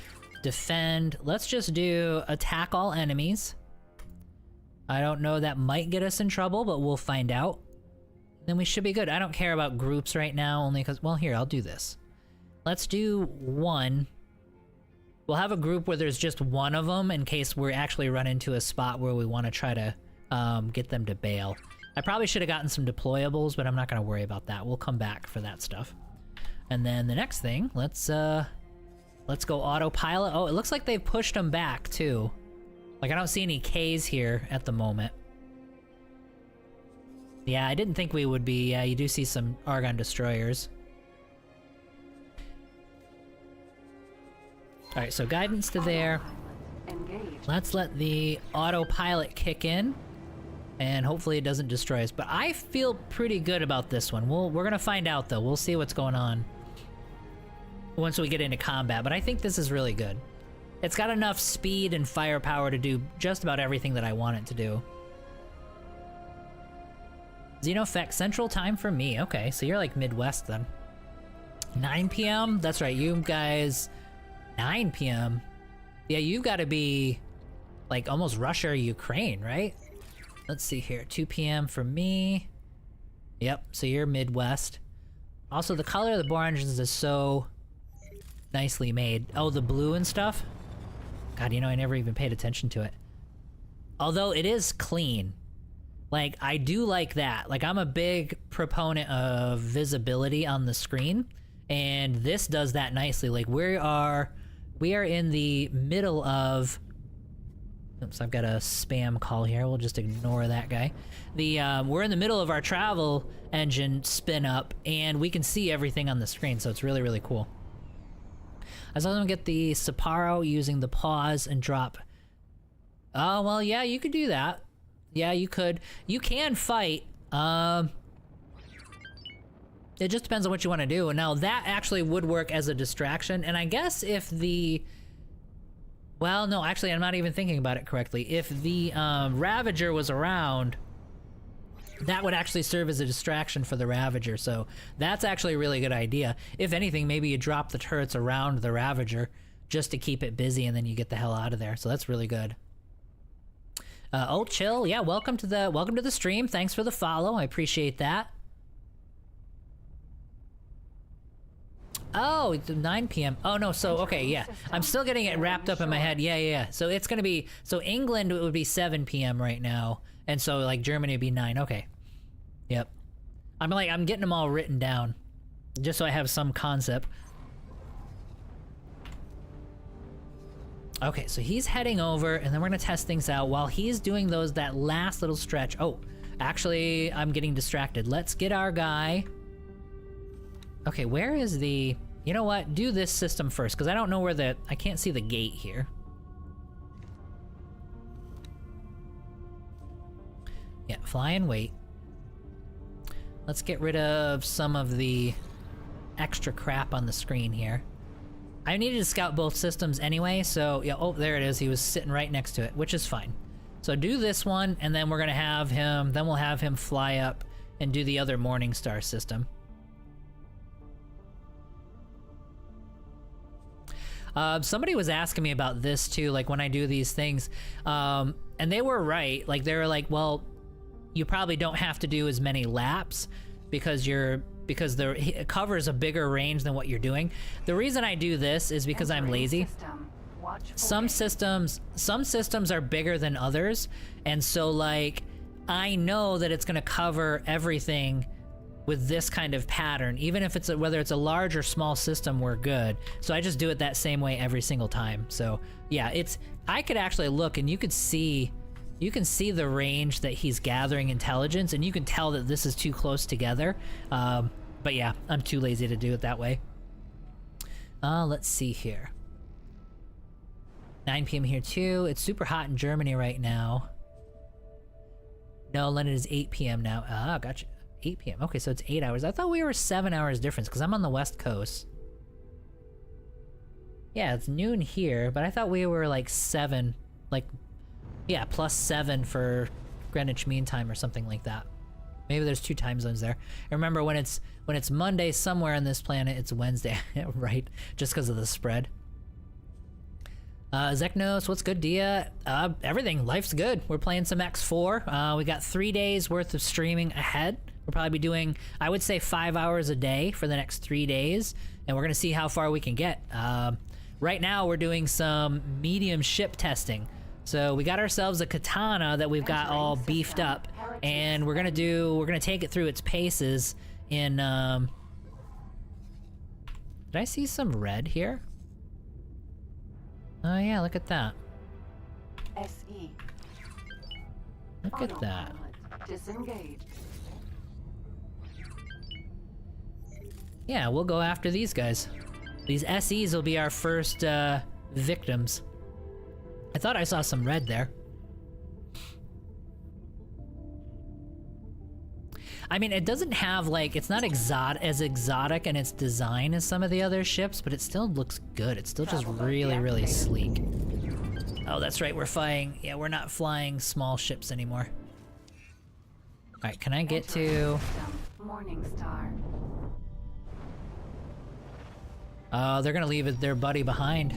[SPEAKER 1] defend. Let's just do attack all enemies. I don't know, that might get us in trouble, but we'll find out. Then we should be good. I don't care about groups right now, only because, well, here, I'll do this. Let's do one. We'll have a group where there's just one of them in case we actually run into a spot where we want to try to get them to bail. I probably should have gotten some deployables, but I'm not going to worry about that. We'll come back for that stuff. And then the next thing, let's go autopilot. Oh, it looks like they've pushed them back too. Like, I don't see any Ks here at the moment. Yeah, I didn't think we would be. Yeah, you do see some Argon destroyers. Alright, so guidance to there. Let's let the autopilot kick in. And hopefully it doesn't destroy us. But I feel pretty good about this one. We're gonna find out though. We'll see what's going on once we get into combat. But I think this is really good. It's got enough speed and firepower to do just about everything that I want it to do. Xenofect, Central Time for me. Okay, so you're like Midwest then. 9 p.m.? That's right, you guys... 9 p.m.? Yeah, you've got to be like almost Russia or Ukraine, right? Let's see here, 2 p.m. for me. Yep, so you're Midwest. Also, the color of the boron engines is so nicely made. Oh, the blue and stuff? God, you know, I never even paid attention to it. Although it is clean. Like, I do like that. Like, I'm a big proponent of visibility on the screen, and this does that nicely. Like, we are in the middle of Oops, I've got a spam call here. We'll just ignore that guy. We're in the middle of our travel engine spin up, and we can see everything on the screen, so it's really, really cool. I was also gonna get the Sapporo using the pause and drop. Oh, well, yeah, you could do that. Yeah, you could. You can fight. It just depends on what you want to do. Now, that actually would work as a distraction, and I guess if the... Well, no, actually, I'm not even thinking about it correctly. If the Ravager was around, that would actually serve as a distraction for the Ravager, so that's actually a really good idea. If anything, maybe you drop the turrets around the Ravager just to keep it busy, and then you get the hell out of there, so that's really good. Oh, Chill, yeah, welcome to the stream. Thanks for the follow, I appreciate that. Oh, it's 9 p.m. Oh, no, so, okay, yeah. I'm still getting it wrapped up in my head. Yeah. So it's gonna be, so England would be 7 p.m. right now, and so, like, Germany would be 9. Okay. Yep. I'm getting them all written down, just so I have some concept. Okay, so he's heading over, and then we're gonna test things out while he's doing that last little stretch. Oh, actually, I'm getting distracted. Let's get our guy. Okay, where is the... You know what? Do this system first, because I don't know where I can't see the gate here. Yeah, fly and wait. Let's get rid of some of the extra crap on the screen here. I needed to scout both systems anyway, so... Yeah, oh, there it is. He was sitting right next to it, which is fine. So do this one, and then we're gonna have him... Then we'll have him fly up and do the other Morningstar system. Somebody was asking me about this too, like when I do these things, and they were right. Like they were like, well, you probably don't have to do as many laps because it covers a bigger range than what you're doing. The reason I do this is because I'm lazy. Some systems are bigger than others, and so like I know that it's gonna cover everything with this kind of pattern, even if whether it's a large or small system, we're good. So I just do it that same way every single time. So yeah, I could actually look and you can see the range that he's gathering intelligence, and you can tell that this is too close together. But yeah, I'm too lazy to do it that way. Let's see here. 9 p.m. here too. It's super hot in Germany right now. No, London is 8 p.m. now. Ah, gotcha. 8 p.m. Okay, so it's 8 hours. I thought we were 7 hours difference because I'm on the West Coast. Yeah, it's noon here, but I thought we were like 7, like, yeah, +7 for Greenwich Mean Time or something like that. Maybe there's 2 time zones there. And remember, when it's Monday somewhere on this planet, it's Wednesday, right? Just because of the spread. Zeknos, what's good, Dia? Everything, life's good. We're playing some X4. We got 3 days worth of streaming ahead. We'll probably be doing, I would say, 5 hours a day for the next 3 days, and we're gonna see how far we can get. Right now, we're doing some medium ship testing. So we got ourselves a Katana that we've got all beefed up, and we're gonna take it through its paces in, Did I see some red here? Oh yeah, look at that.
[SPEAKER 3] SE.
[SPEAKER 1] Look at that.
[SPEAKER 3] Disengage.
[SPEAKER 1] Yeah, we'll go after these guys. These SEs will be our first victims. I thought I saw some red there. I mean, it doesn't have like, it's not as exotic in its design as some of the other ships, but it still looks good. It's still just really, really sleek. Oh, that's right, we're not flying small ships anymore. Alright, can I get to...
[SPEAKER 3] Morningstar.
[SPEAKER 1] They're gonna leave their buddy behind.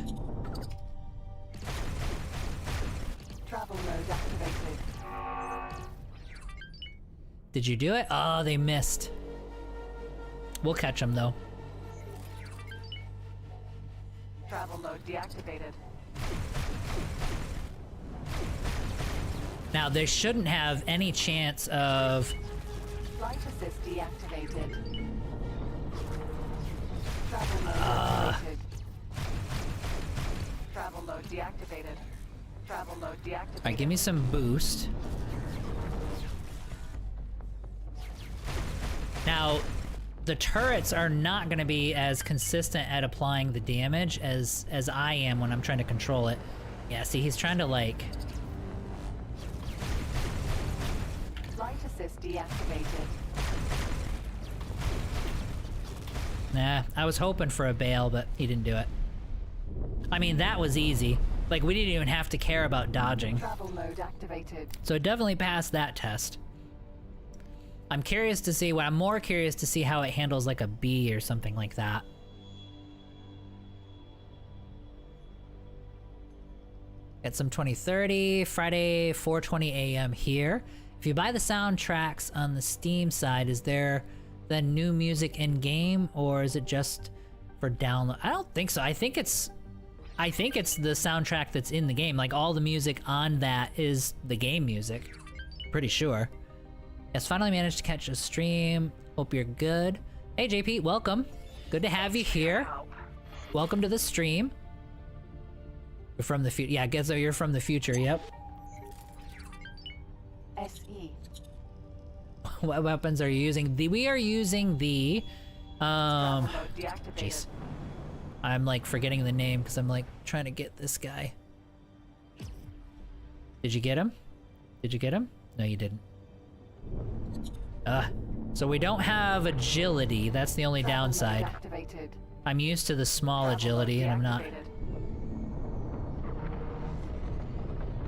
[SPEAKER 3] Travel mode activated.
[SPEAKER 1] Did you do it? Oh, they missed. We'll catch them though.
[SPEAKER 3] Travel mode deactivated.
[SPEAKER 1] Now, they shouldn't have any chance of...
[SPEAKER 3] Flight assist deactivated. Travel mode activated. Travel mode deactivated. Travel mode deactivated.
[SPEAKER 1] Alright, give me some boost. Now, the turrets are not going to be as consistent at applying the damage as I am when I'm trying to control it. Yeah, see, he's trying to, like...
[SPEAKER 3] Flight assist deactivated.
[SPEAKER 1] Nah, I was hoping for a bail, but he didn't do it. I mean, that was easy. Like, we didn't even have to care about dodging.
[SPEAKER 3] Travel mode activated.
[SPEAKER 1] So it definitely passed that test. I'm curious to see, I'm more curious to see how it handles like a bee or something like that. Get some 2030, Friday 4:20 a.m. here. If you buy the soundtracks on the Steam side, is there then new music in game, or is it just for download? I don't think so. I think it's the soundtrack that's in the game. Like, all the music on that is the game music. Pretty sure. Yes, finally managed to catch a stream. Hope you're good. Hey JP, welcome. Good to have you here. Welcome to the stream. You're from the future. Yeah, I guess you're from the future, yep.
[SPEAKER 3] SE.
[SPEAKER 1] What weapons are you using? We are using the...
[SPEAKER 3] Travel mode deactivated.
[SPEAKER 1] Jeez. I'm like forgetting the name because I'm like trying to get this guy. Did you get him? Did you get him? No, you didn't. So we don't have agility. That's the only
[SPEAKER 3] Travel mode
[SPEAKER 1] downside.
[SPEAKER 3] activated.
[SPEAKER 1] I'm used to the small
[SPEAKER 3] Travel
[SPEAKER 1] agility,
[SPEAKER 3] mode
[SPEAKER 1] and I'm not.
[SPEAKER 3] deactivated.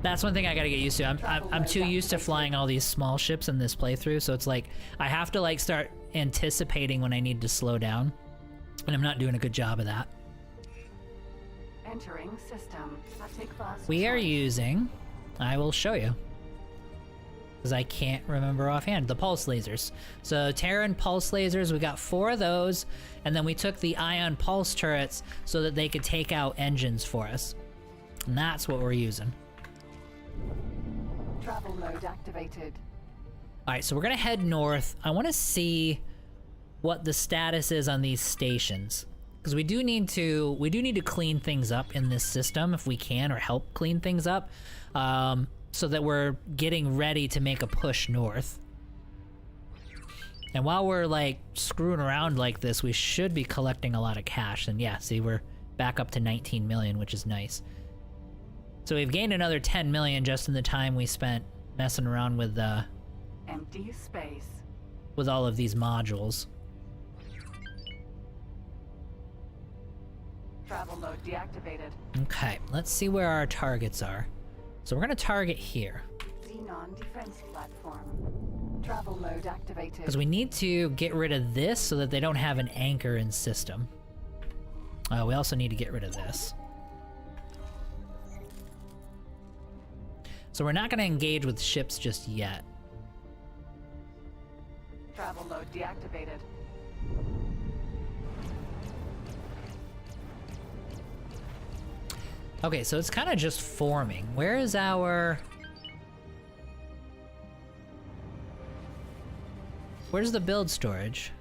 [SPEAKER 1] That's one thing I gotta get used to. I'm too used to flying all these small ships in this playthrough, so it's like I have to like start anticipating when I need to slow down, and I'm not doing a good job of that.
[SPEAKER 3] Entering system. Take class.
[SPEAKER 1] We are
[SPEAKER 3] choice.
[SPEAKER 1] using, I will show you, because I can't remember offhand, the pulse lasers. So Terran pulse lasers, we got 4 of those, and then we took the ion pulse turrets so that they could take out engines for us. And that's what we're using.
[SPEAKER 3] Travel mode activated.
[SPEAKER 1] Alright, so we're gonna head north. I wanna see what the status is on these stations. Because we do need to clean things up in this system if we can, or help clean things up. So that we're getting ready to make a push north. And while we're like screwing around like this, we should be collecting a lot of cash. And yeah, see, we're back up to 19 million, which is nice. So we've gained another 10 million just in the time we spent messing around with
[SPEAKER 3] Empty space.
[SPEAKER 1] with all of these modules.
[SPEAKER 3] Travel mode deactivated.
[SPEAKER 1] Okay, let's see where our targets are. So we're gonna target here.
[SPEAKER 3] Xenon defense platform. Travel mode activated.
[SPEAKER 1] Because we need to get rid of this so that they don't have an anchor in system. We also need to get rid of this. So we're not gonna engage with ships just yet.
[SPEAKER 3] Travel mode deactivated.
[SPEAKER 1] Okay, so it's kind of just forming. Where is our... Where's the build storage?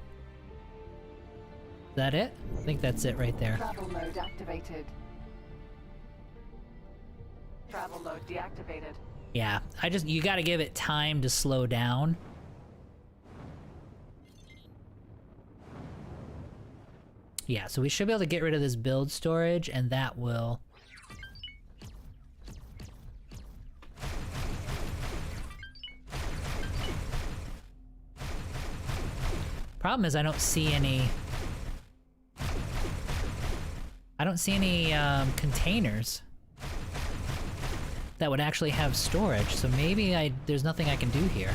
[SPEAKER 1] Is that it? I think that's it right there.
[SPEAKER 3] Travel mode activated. Travel mode deactivated.
[SPEAKER 1] Yeah, you gotta give it time to slow down. Yeah, so we should be able to get rid of this build storage, and that will... Problem is I don't see any containers that would actually have storage, so maybe there's nothing I can do here.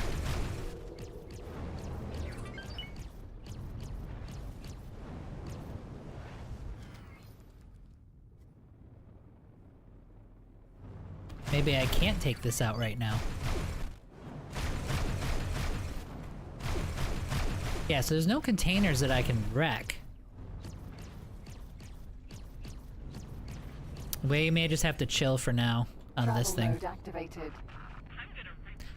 [SPEAKER 1] Maybe I can't take this out right now. Yeah, so there's no containers that I can wreck. We may just have to chill for now on this
[SPEAKER 3] Travel
[SPEAKER 1] thing.
[SPEAKER 3] mode activated.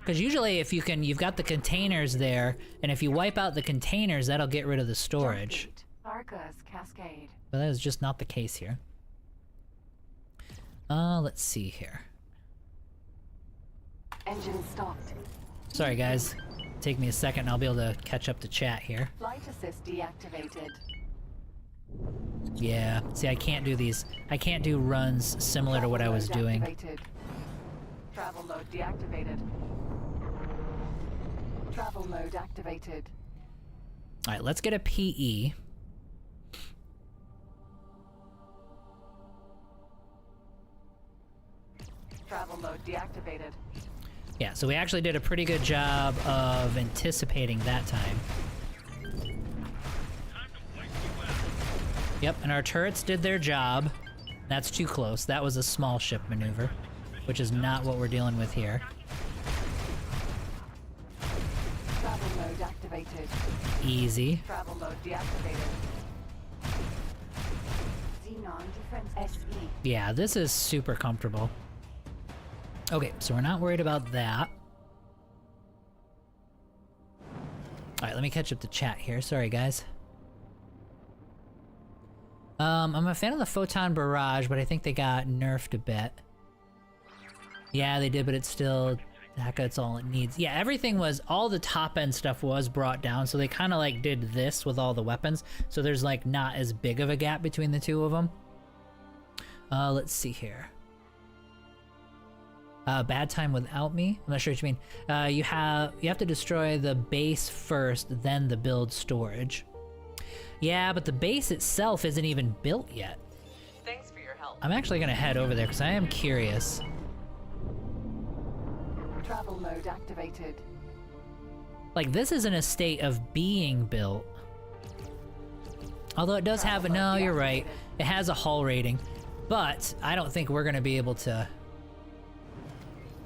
[SPEAKER 1] Because usually if you've got the containers there, and if you wipe out the containers, that'll get rid of the storage.
[SPEAKER 3] Jump gate. Arcus Cascade.
[SPEAKER 1] But that is just not the case here. Let's see here.
[SPEAKER 3] Engine stopped.
[SPEAKER 1] Sorry guys, take me a second and I'll be able to catch up to chat here.
[SPEAKER 3] Flight assist deactivated.
[SPEAKER 1] Yeah, see I can't do these. I can't do runs similar to what I was doing.
[SPEAKER 3] Activated. Travel mode deactivated. Travel mode activated.
[SPEAKER 1] Alright, let's get a PE.
[SPEAKER 3] Travel mode deactivated.
[SPEAKER 1] Yeah, so we actually did a pretty good job of anticipating that time. Yep, and our turrets did their job. That's too close. That was a small ship maneuver, which is not what we're dealing with here.
[SPEAKER 3] Travel mode activated.
[SPEAKER 1] Easy.
[SPEAKER 3] Travel mode deactivated. Xenon defense SE.
[SPEAKER 1] Yeah, this is super comfortable. Okay, so we're not worried about that. Alright, let me catch up the chat here. Sorry, guys. I'm a fan of the Photon Barrage, but I think they got nerfed a bit. Yeah, they did, but it's still... That's all it needs. Yeah, everything was... All the top-end stuff was brought down, so they kind of, like, did this with all the weapons. So there's, like, not as big of a gap between the two of them. Let's see here. Bad time without me? I'm not sure what you mean. You have to destroy the base first, then the build storage. Yeah, but the base itself isn't even built yet.
[SPEAKER 2] Thanks for your help.
[SPEAKER 1] I'm actually gonna head over there because I am curious.
[SPEAKER 3] Travel mode activated.
[SPEAKER 1] Like, this is in a state of being built. Although it does have... No, you're right. It has a hull rating. But I don't think we're gonna be able to...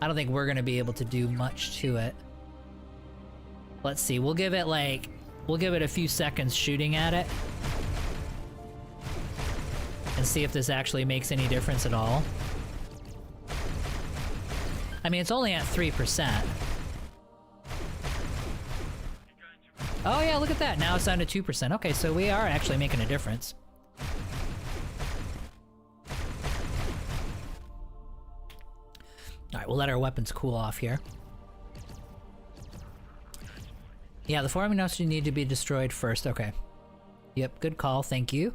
[SPEAKER 1] I don't think we're gonna be able to do much to it. Let's see, we'll give it like... We'll give it a few seconds shooting at it. And see if this actually makes any difference at all. I mean, it's only at 3%. Oh yeah, look at that. Now it's down to 2%. Okay, so we are actually making a difference. Alright, we'll let our weapons cool off here. Yeah, the forming notes need to be destroyed first. Okay. Yep, good call. Thank you.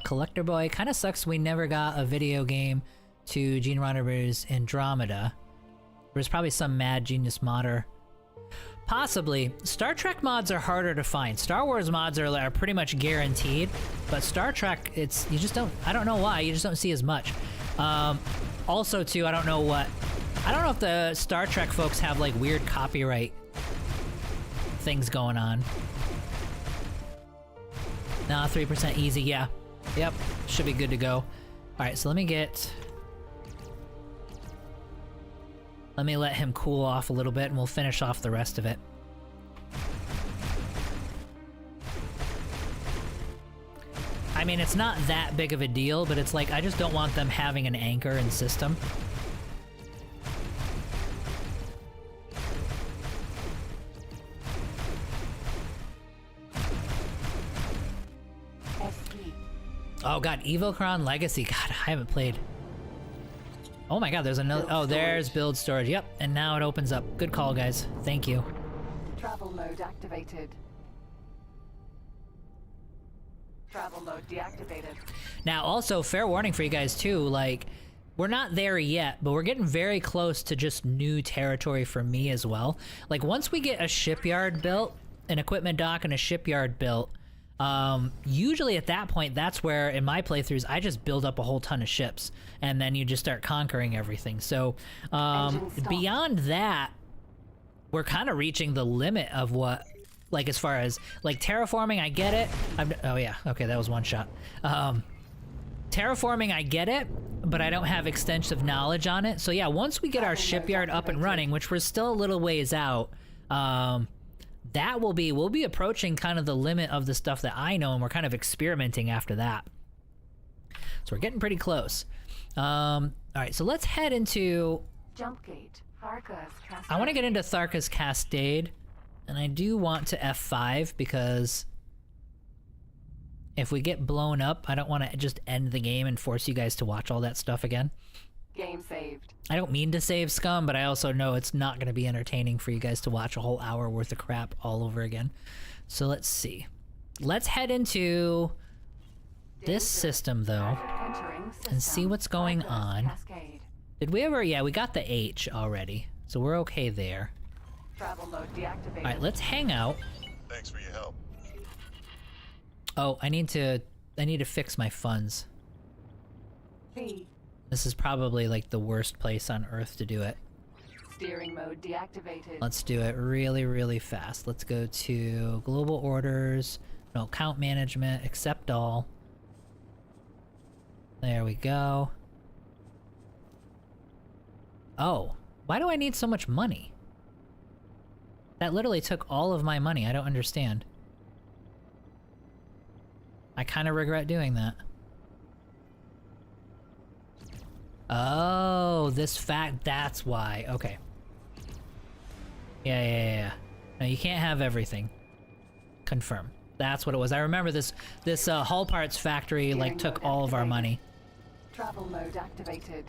[SPEAKER 1] Collector Boy. Kind of sucks we never got a video game to Gene Roddenberry's Andromeda. There's probably some mad genius modder. Possibly. Star Trek mods are harder to find. Star Wars mods are pretty much guaranteed, but Star Trek, it's... You just don't... I don't know why. You just don't see as much. Also, too, I don't know what... I don't know if the Star Trek folks have, like, weird copyright things going on. Nah, 3% easy, yeah. Yep, should be good to go. Alright, so let me get... Let me let him cool off a little bit and we'll finish off the rest of it. I mean, it's not that big of a deal, but it's like, I just don't want them having an anchor in system. Oh god, Evocron Legacy. God, I haven't played. Oh my god, there's another... Oh, there's build storage. Yep, and now it opens up. Good call, guys. Thank you.
[SPEAKER 3] Travel mode activated. Travel mode deactivated.
[SPEAKER 1] Now, also, fair warning for you guys, too, like, we're not there yet, but we're getting very close to just new territory for me as well. Like, once we get a shipyard built, an equipment dock and a shipyard built, usually at that point, that's where, in my playthroughs, I just build up a whole ton of ships, and then you just start conquering everything. So, beyond that, we're kind of reaching the limit of what, like, as far as, like, terraforming, I get it. Oh yeah, okay, that was one shot. Terraforming, I get it, but I don't have extensive knowledge on it. So yeah, once we get our shipyard up and running, which we're still a little ways out, that will be, we'll be approaching kind of the limit of the stuff that I know, and we're kind of experimenting after that. So we're getting pretty close. All right, so let's head into...
[SPEAKER 3] Jump gate. Tharka's Cascade.
[SPEAKER 1] I want to get into Tharka's Cascade, and I do want to F5 because if we get blown up, I don't want to just end the game and force you guys to watch all that stuff again.
[SPEAKER 3] Game saved.
[SPEAKER 1] I don't mean to save scum, but I also know it's not going to be entertaining for you guys to watch a whole hour worth of crap all over again. So let's see. Let's head into this system, though,
[SPEAKER 3] Entering system.
[SPEAKER 1] and see what's going
[SPEAKER 3] Progress
[SPEAKER 1] on.
[SPEAKER 3] Cascade.
[SPEAKER 1] Did we ever? Yeah, we got the H already, so we're okay there.
[SPEAKER 3] Travel mode deactivated.
[SPEAKER 1] All right, let's hang out.
[SPEAKER 5] Thanks for your help.
[SPEAKER 1] Oh, I need to fix my funds.
[SPEAKER 3] B.
[SPEAKER 1] This is probably like the worst place on Earth to do it.
[SPEAKER 3] Steering mode deactivated.
[SPEAKER 1] Let's do it really, really fast. Let's go to global orders, no account management, accept all. There we go. Oh, why do I need so much money? That literally took all of my money. I don't understand. I kind of regret doing that. Oh, this fact, that's why. Okay. Yeah. No, you can't have everything. Confirm. That's what it was. I remember this Hull Parts factory like took all of our money.
[SPEAKER 3] Travel mode activated.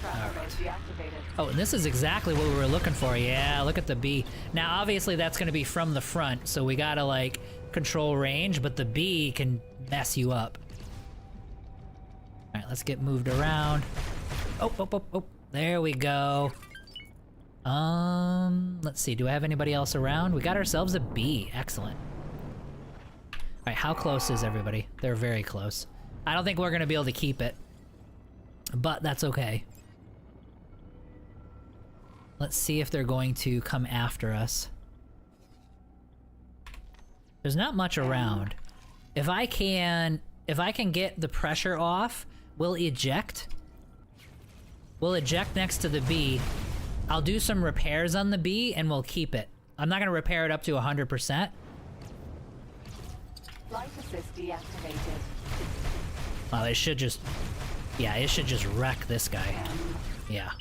[SPEAKER 3] Travel mode deactivated.
[SPEAKER 1] Oh, and this is exactly what we were looking for. Yeah, look at the B. Now, obviously, that's going to be from the front, so we gotta, like, control range, but the B can mess you up. Alright, let's get moved around. Oh. There we go. Let's see. Do I have anybody else around? We got ourselves a B. Excellent. Alright, how close is everybody? They're very close. I don't think we're going to be able to keep it, but that's okay. Let's see if they're going to come after us. There's not much around. If I can get the pressure off, we'll eject. We'll eject next to the B. I'll do some repairs on the B and we'll keep it. I'm not gonna repair it up to 100%.
[SPEAKER 3] Flight assist deactivated.
[SPEAKER 1] Well, it should just wreck this guy. Yeah.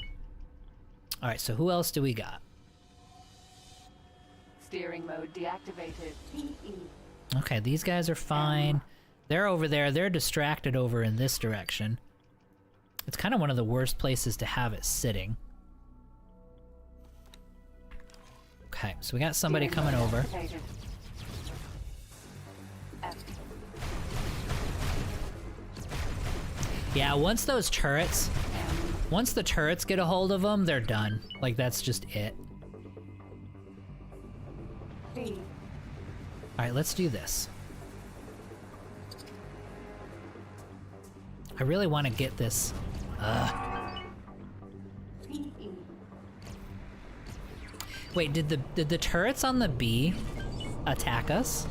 [SPEAKER 1] Alright, so who else do we got?
[SPEAKER 3] Steering mode deactivated. PE.
[SPEAKER 1] Okay, these guys are fine. They're over there. They're distracted over in this direction. It's kind of one of the worst places to have it sitting. Okay, so we got somebody coming over.
[SPEAKER 3] Activated. F.
[SPEAKER 1] Yeah, once the turrets get a hold of them, they're done. Like, that's just it.
[SPEAKER 3] B.
[SPEAKER 1] Alright, let's do this. I really want to get this.
[SPEAKER 3] PE.
[SPEAKER 1] Wait, did the turrets on the B attack us?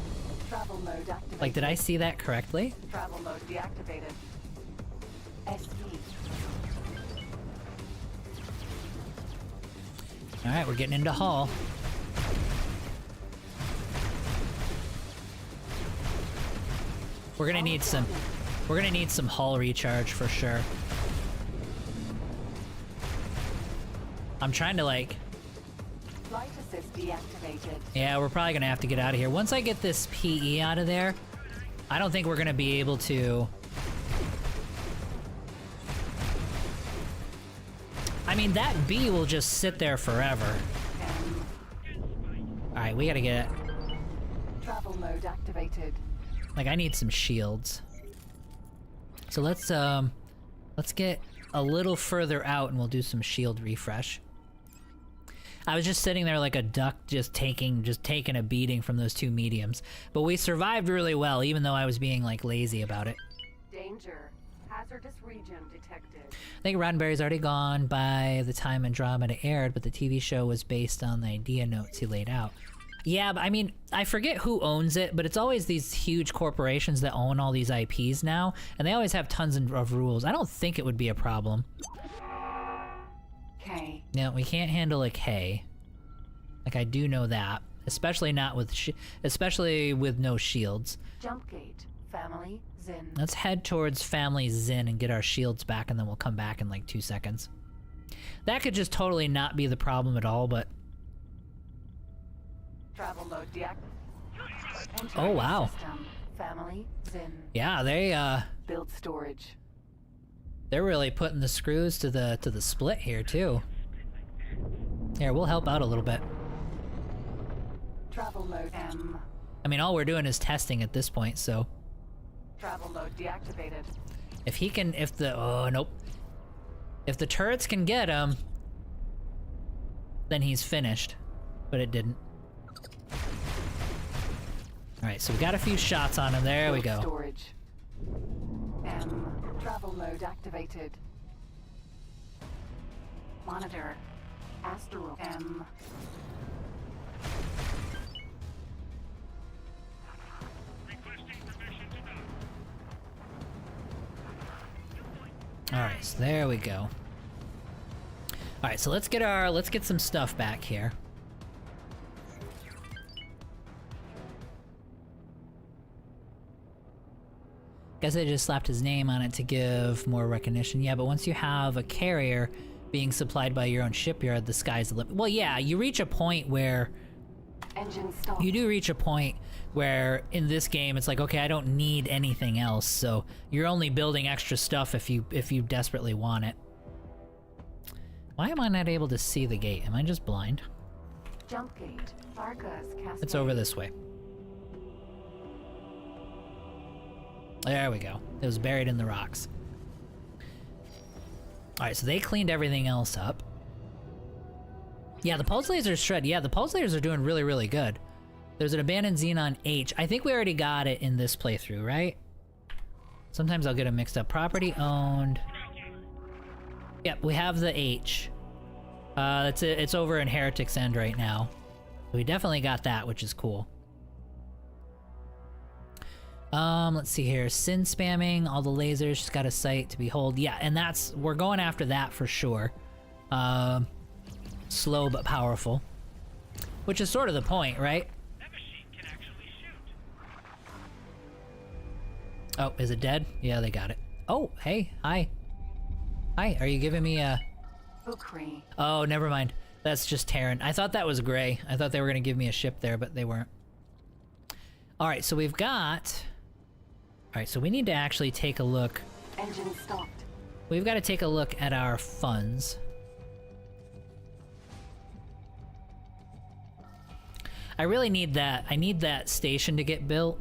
[SPEAKER 3] Travel mode activated.
[SPEAKER 1] Like, did I see that correctly?
[SPEAKER 3] Travel mode deactivated. SE.
[SPEAKER 1] Alright, we're getting into Hull. We're gonna need some hull recharge for sure. I'm trying to like...
[SPEAKER 3] Flight assist deactivated.
[SPEAKER 1] Yeah, we're probably gonna have to get out of here. Once I get this PE out of there, I don't think we're gonna be able to... I mean, that B will just sit there forever. Alright, we gotta get it.
[SPEAKER 3] Travel mode activated.
[SPEAKER 1] Like, I need some shields. So let's get a little further out and we'll do some shield refresh. I was just sitting there like a duck, just taking a beating from those two mediums. But we survived really well, even though I was being, like, lazy about it.
[SPEAKER 3] Danger. Hazardous region detected.
[SPEAKER 1] I think Roddenberry's already gone by the time Andromeda aired, but the TV show was based on the idea notes he laid out. Yeah, but I mean, I forget who owns it, but it's always these huge corporations that own all these IPs now, and they always have tons of rules. I don't think it would be a problem.
[SPEAKER 3] K.
[SPEAKER 1] No, we can't handle a K. Like, I do know that. Especially not with especially with no shields.
[SPEAKER 3] Jump gate. Family. Zin.
[SPEAKER 1] Let's head towards Family Zin and get our shields back, and then we'll come back in like 2 seconds. That could just totally not be the problem at all, but...
[SPEAKER 3] Travel mode deactivated.
[SPEAKER 1] Oh, wow.
[SPEAKER 3] Family. Zin.
[SPEAKER 1] Yeah, they,
[SPEAKER 3] Build storage.
[SPEAKER 1] They're really putting the screws to the split here too. Here, we'll help out a little bit.
[SPEAKER 3] Travel mode M.
[SPEAKER 1] I mean, all we're doing is testing at this point, so
[SPEAKER 3] Travel mode deactivated.
[SPEAKER 1] if he can, if the nope, if the turrets can get him, then he's finished. But it didn't. All right, so we got a few shots on him. There we go.
[SPEAKER 3] Storage. M. Travel mode activated. Monitor. Astral M.
[SPEAKER 1] All right, so there we go. All right, so let's get some stuff back here. Guess I just slapped his name on it to give more recognition. Yeah, but once you have a carrier being supplied by your own shipyard, the sky's the limit. Well, yeah, you reach a point where
[SPEAKER 3] Engine stop.
[SPEAKER 1] you do reach a point where in this game it's like, okay, I don't need anything else, so you're only building extra stuff if you desperately want it. Why am I not able to see the gate? Am I just blind?
[SPEAKER 3] Jump gate. Vargas Cascade.
[SPEAKER 1] It's over this way. There we go. It was buried in the rocks. Alright, so they cleaned everything else up. Yeah, the pulse lasers shred. Yeah, the pulse lasers are doing really, really good. There's an abandoned Xenon H. I think we already got it in this playthrough, right? Sometimes I'll get them mixed up. Property owned. Yep, we have the H. It's over in Heretic's End right now. We definitely got that, which is cool. Let's see here. Sin spamming, all the lasers, she's got a sight to behold. Yeah, and we're going after that for sure. Slow but powerful. Which is sort of the point, right?
[SPEAKER 6] That machine can actually shoot.
[SPEAKER 1] Oh, is it dead? Yeah, they got it. Oh, hey, hi. Hi, are you giving me a...
[SPEAKER 3] Ukri.
[SPEAKER 1] Oh, never mind. That's just Terran. I thought that was Gray. I thought they were gonna give me a ship there, but they weren't. Alright, so we've got... Alright, so we need to actually take a look.
[SPEAKER 3] Engine stopped.
[SPEAKER 1] We've got to take a look at our funds. I really need that. I need that station to get built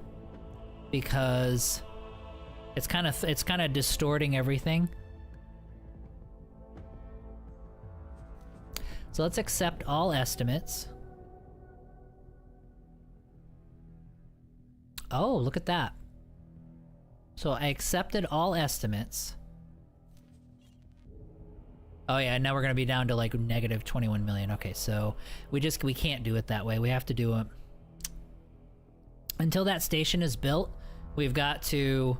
[SPEAKER 1] because it's kind of distorting everything. So let's accept all estimates. Oh, look at that. So I accepted all estimates. Oh yeah, now we're gonna be down to like negative 21 million. Okay, so we can't do it that way. We have to do it until that station is built. We've got to.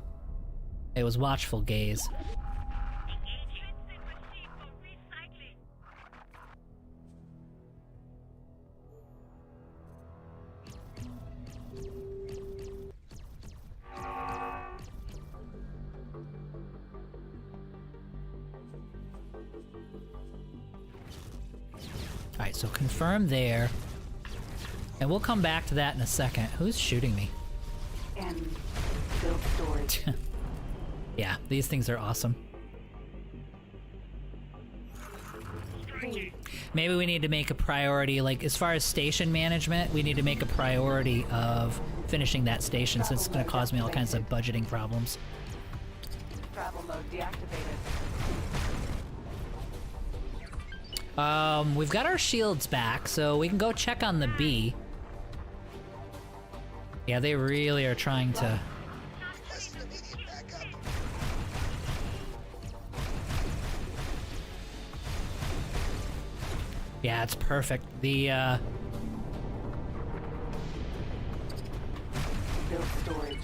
[SPEAKER 1] It was watchful gaze. Alright, so confirm there. And we'll come back to that in a second. Who's shooting me?
[SPEAKER 3] N. Build storage.
[SPEAKER 1] Yeah, these things are awesome.
[SPEAKER 3] V.
[SPEAKER 1] Maybe we need to make a priority, like as far as station management, we need to make a priority of finishing that station since it's going to cause me all kinds of budgeting problems.
[SPEAKER 3] Travel mode deactivated.
[SPEAKER 1] We've got our shields back, so we can go check on the B. Yeah, they really are trying to... Yeah, it's perfect. The,
[SPEAKER 3] Build storage.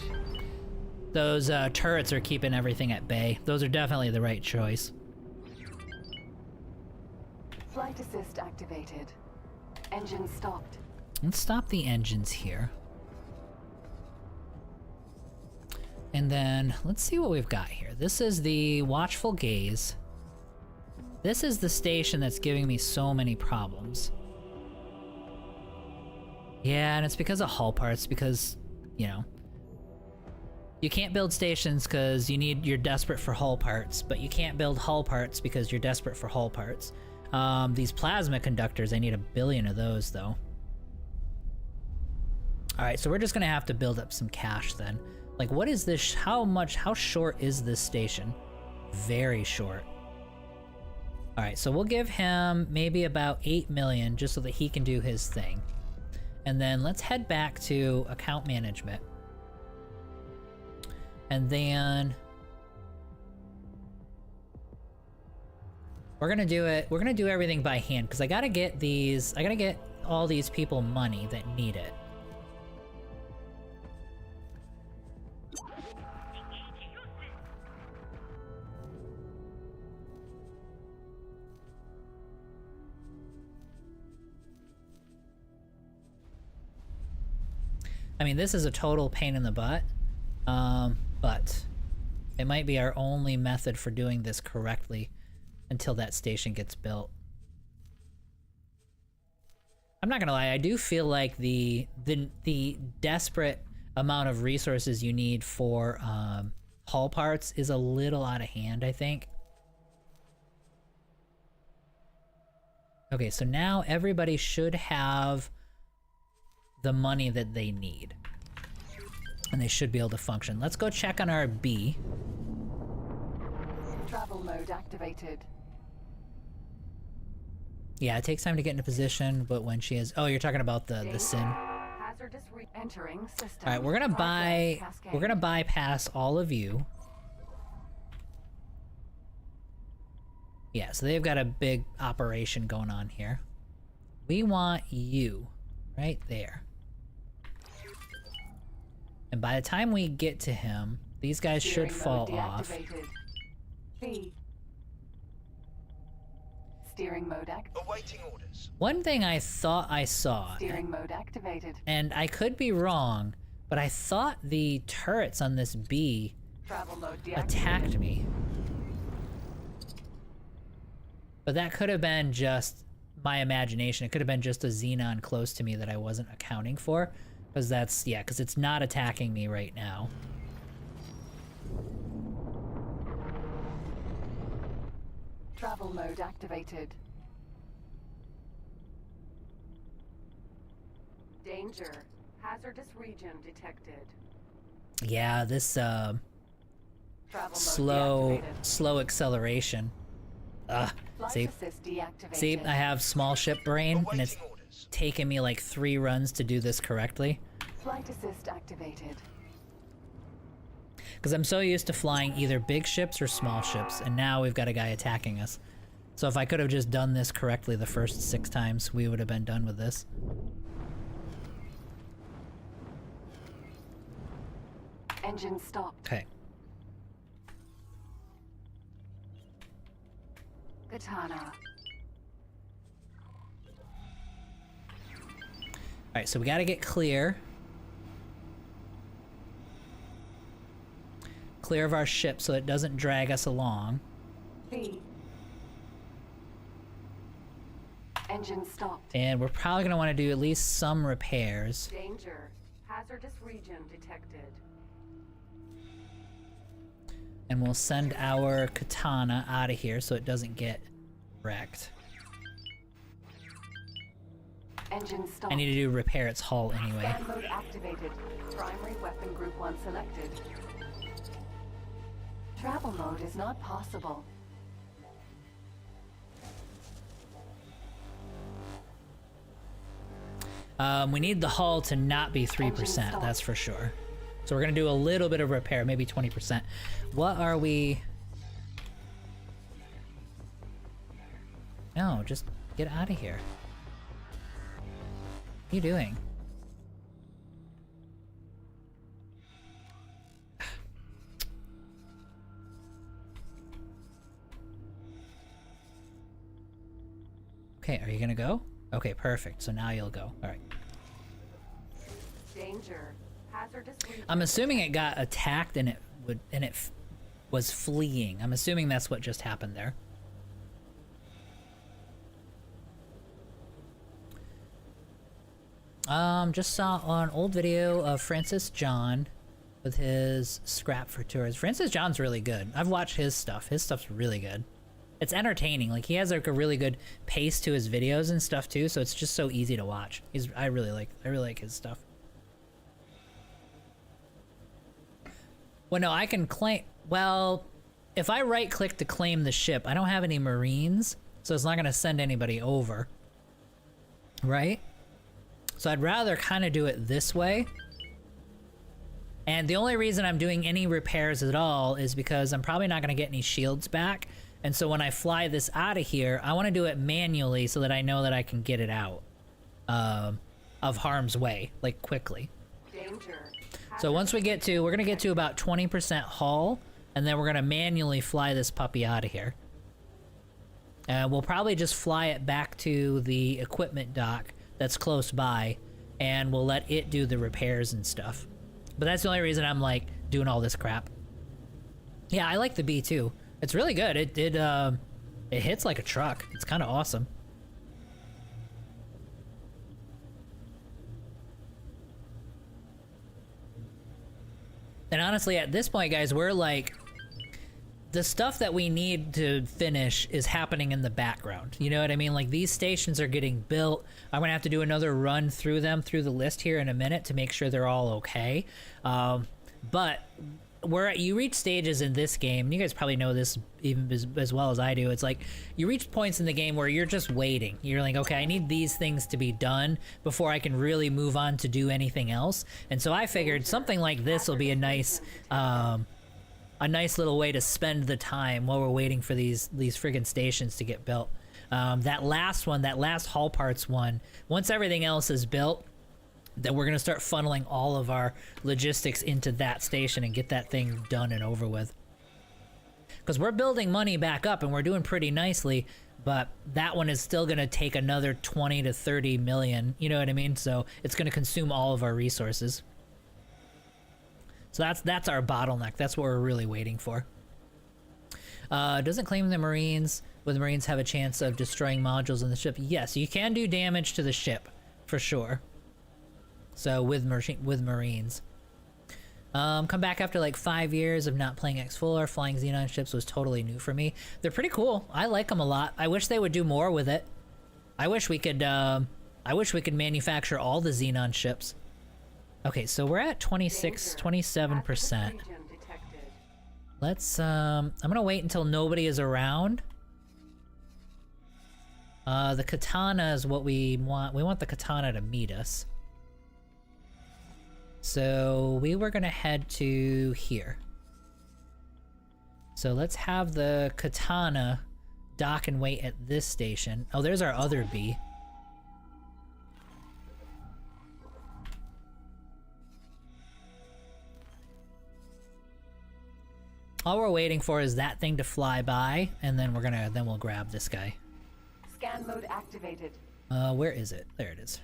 [SPEAKER 1] those, turrets are keeping everything at bay. Those are definitely the right choice.
[SPEAKER 3] Flight assist activated. Engine stopped.
[SPEAKER 1] Let's stop the engines here. And then, let's see what we've got here. This is the Watchful Gaze. This is the station that's giving me so many problems. Yeah, and it's because of hull parts, because, you know, You can't build stations because you're desperate for hull parts, but you can't build hull parts because you're desperate for hull parts. These plasma conductors, I need 1 billion of those though. All right, so we're just gonna have to build up some cash then. Like, what is this? How short is this station? Very short. All right, so we'll give him maybe about 8 million just so that he can do his thing. And then let's head back to account management. And then we're gonna do everything by hand because I gotta get all these people money that need it. I mean, this is a total pain in the butt, but it might be our only method for doing this correctly until that station gets built. I'm not gonna lie, I do feel like the desperate amount of resources you need for hull parts is a little out of hand, I think. Okay, so now everybody should have the money that they need. And they should be able to function. Let's go check on our B.
[SPEAKER 3] Travel mode activated.
[SPEAKER 1] Yeah, it takes time to get into position, but when she is... Oh, you're talking about the sim.
[SPEAKER 3] Hazardous entering system.
[SPEAKER 1] Alright, we're gonna bypass all of you. Yeah, so they've got a big operation going on here. We want you right there. And by the time we get to him, these guys should fall off.
[SPEAKER 3] B. Steering mode activated.
[SPEAKER 5] Awaiting orders.
[SPEAKER 1] One thing I thought I saw,
[SPEAKER 3] Steering mode activated.
[SPEAKER 1] and I could be wrong, but I thought the turrets on this B
[SPEAKER 3] Travel mode deactivated.
[SPEAKER 1] attacked me. But that could have been just my imagination. It could have been just a Xenon close to me that I wasn't accounting for. Because that's, yeah, because it's not attacking me right now.
[SPEAKER 3] Travel mode activated. Danger. Hazardous region detected.
[SPEAKER 1] Yeah, this
[SPEAKER 3] Travel mode
[SPEAKER 1] slow
[SPEAKER 3] deactivated.
[SPEAKER 1] acceleration.
[SPEAKER 3] Flight
[SPEAKER 1] see,
[SPEAKER 3] assist deactivated.
[SPEAKER 1] see, I have small ship brain, and it's
[SPEAKER 5] Awaiting orders.
[SPEAKER 1] taken me like 3 runs to do this correctly.
[SPEAKER 3] Flight assist activated.
[SPEAKER 1] Because I'm so used to flying either big ships or small ships, and now we've got a guy attacking us. So if I could have just done this correctly the first 6 times, we would have been done with this.
[SPEAKER 3] Engine stopped.
[SPEAKER 1] Okay.
[SPEAKER 3] Katana.
[SPEAKER 1] Alright, so we gotta get clear. Clear of our ship so it doesn't drag us along.
[SPEAKER 3] B. Engine stopped.
[SPEAKER 1] And we're probably gonna want to do at least some repairs.
[SPEAKER 3] Danger. Hazardous region detected.
[SPEAKER 1] And we'll send our katana out of here so it doesn't get wrecked.
[SPEAKER 3] Engine stopped.
[SPEAKER 1] I need to repair its hull anyway.
[SPEAKER 3] Scan mode activated. Primary weapon group 1 selected. Travel mode is not possible.
[SPEAKER 1] We need the hull to not be 3%, that's for sure. So we're gonna do a little bit of repair, maybe 20%. What are we... No, just get out of here. What are you doing? Okay, are you gonna go? Okay, perfect. So now you'll go. All right.
[SPEAKER 3] Danger. Hazardous region.
[SPEAKER 1] I'm assuming it got attacked and it was fleeing. I'm assuming that's what just happened there. Just saw an old video of Francis John with his scrap for tours. Francis John's really good. I've watched his stuff. His stuff's really good. It's entertaining. Like, he has like a really good pace to his videos and stuff too, so it's just so easy to watch. I really like his stuff. Well, no, I can claim, well, if I right click to claim the ship, I don't have any Marines, so it's not gonna send anybody over. Right? So I'd rather kind of do it this way. And the only reason I'm doing any repairs at all is because I'm probably not gonna get any shields back. And so when I fly this out of here, I want to do it manually so that I know that I can get it out of harm's way, like, quickly.
[SPEAKER 3] Danger.
[SPEAKER 1] So once we're gonna get to about 20% hull, and then we're gonna manually fly this puppy out of here. We'll probably just fly it back to the equipment dock that's close by, and we'll let it do the repairs and stuff. But that's the only reason I'm, like, doing all this crap. Yeah, I like the B2. It's really good. It hits like a truck. It's kind of awesome. And honestly, at this point, guys, we're like, the stuff that we need to finish is happening in the background. You know what I mean? Like, these stations are getting built. I'm gonna have to do another run through them, through the list here in a minute to make sure they're all okay. But you reach stages in this game, and you guys probably know this even as well as I do. It's like, you reach points in the game where you're just waiting. You're like, okay, I need these things to be done before I can really move on to do anything else. And so I figured something like this will be a nice little way to spend the time while we're waiting for these friggin' stations to get built. That last hull parts one, once everything else is built, then we're gonna start funneling all of our logistics into that station and get that thing done and over with. Because we're building money back up and we're doing pretty nicely, but that one is still gonna take another 20 to 30 million, you know what I mean? So it's gonna consume all of our resources. So that's our bottleneck. That's what we're really waiting for. Doesn't claim the Marines. Will the Marines have a chance of destroying modules in the ship? Yes, you can do damage to the ship, for sure. So with Marines. Come back after like 5 years of not playing X4. Flying Xenon ships was totally new for me. They're pretty cool. I like them a lot. I wish they would do more with it. I wish we could manufacture all the Xenon ships. Okay, so we're at 27%. Let's, I'm gonna wait until nobody is around. The Katana is what we want. We want the Katana to meet us. So we were gonna head to here. So let's have the Katana dock and wait at this station. Oh, there's our other B. All we're waiting for is that thing to fly by, and then we'll grab this guy.
[SPEAKER 3] Scan mode activated.
[SPEAKER 1] Where is it? There it is.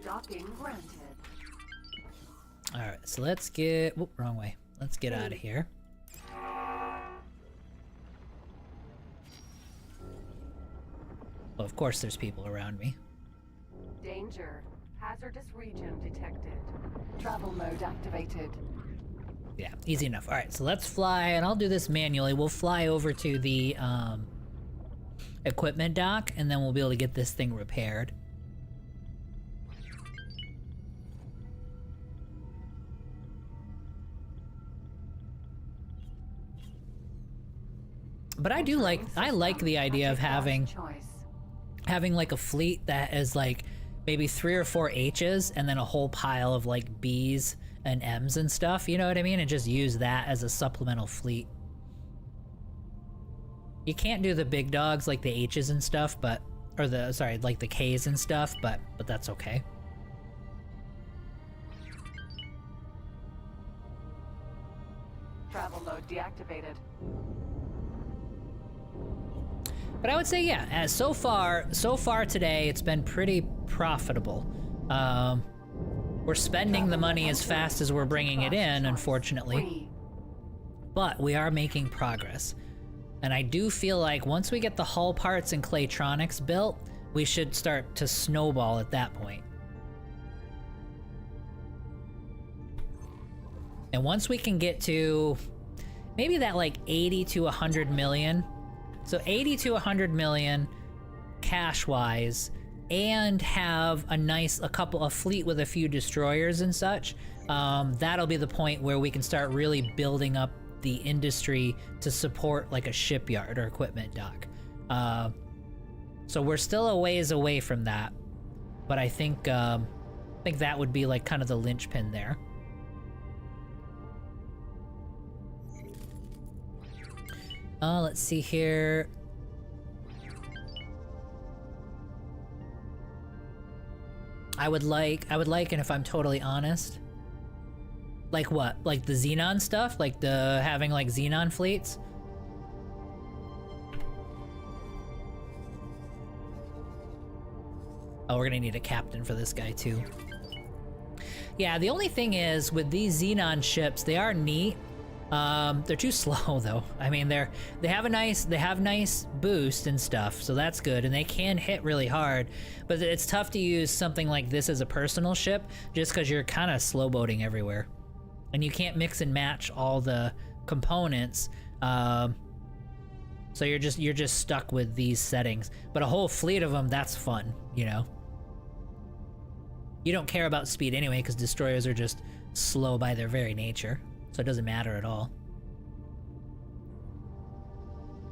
[SPEAKER 3] Docking granted.
[SPEAKER 1] Alright, so let's get... Whoop, wrong way. Let's get out of here. Well, of course there's people around me.
[SPEAKER 3] Danger. Hazardous region detected. Travel mode activated.
[SPEAKER 1] Yeah, easy enough. Alright, so let's fly, and I'll do this manually. We'll fly over to the equipment dock, and then we'll be able to get this thing repaired. But I like the idea of having like a fleet that is like maybe 3 or 4 H's and then a whole pile of like B's and M's and stuff, you know what I mean? And just use that as a supplemental fleet. You can't do the big dogs like the H's and stuff, like the K's and stuff, but that's okay.
[SPEAKER 3] Travel mode deactivated.
[SPEAKER 1] But I would say, yeah, as so far today, it's been pretty profitable. We're spending the money as fast as we're bringing it in, unfortunately. But we are making progress. And I do feel like once we get the hull parts and Claytronics built, we should start to snowball at that point. And once we can get to maybe that like 80 to 100 million, so 80 to 100 million cash-wise, and have a fleet with a few destroyers and such, that'll be the point where we can start really building up the industry to support like a shipyard or equipment dock. So we're still a ways away from that, but I think that would be like kind of the linchpin there. Let's see here. I would like, and if I'm totally honest, like what? Like the Xenon stuff? Like the having like Xenon fleets? Oh, we're gonna need a captain for this guy too. Yeah, the only thing is with these Xenon ships, they are neat. They're too slow though. I mean, they have nice boost and stuff, so that's good, and they can hit really hard. But it's tough to use something like this as a personal ship, just because you're kind of slow boating everywhere, and you can't mix and match all the components. So you're just stuck with these settings. But a whole fleet of them, that's fun, you know. You don't care about speed anyway, because destroyers are just slow by their very nature. So it doesn't matter at all.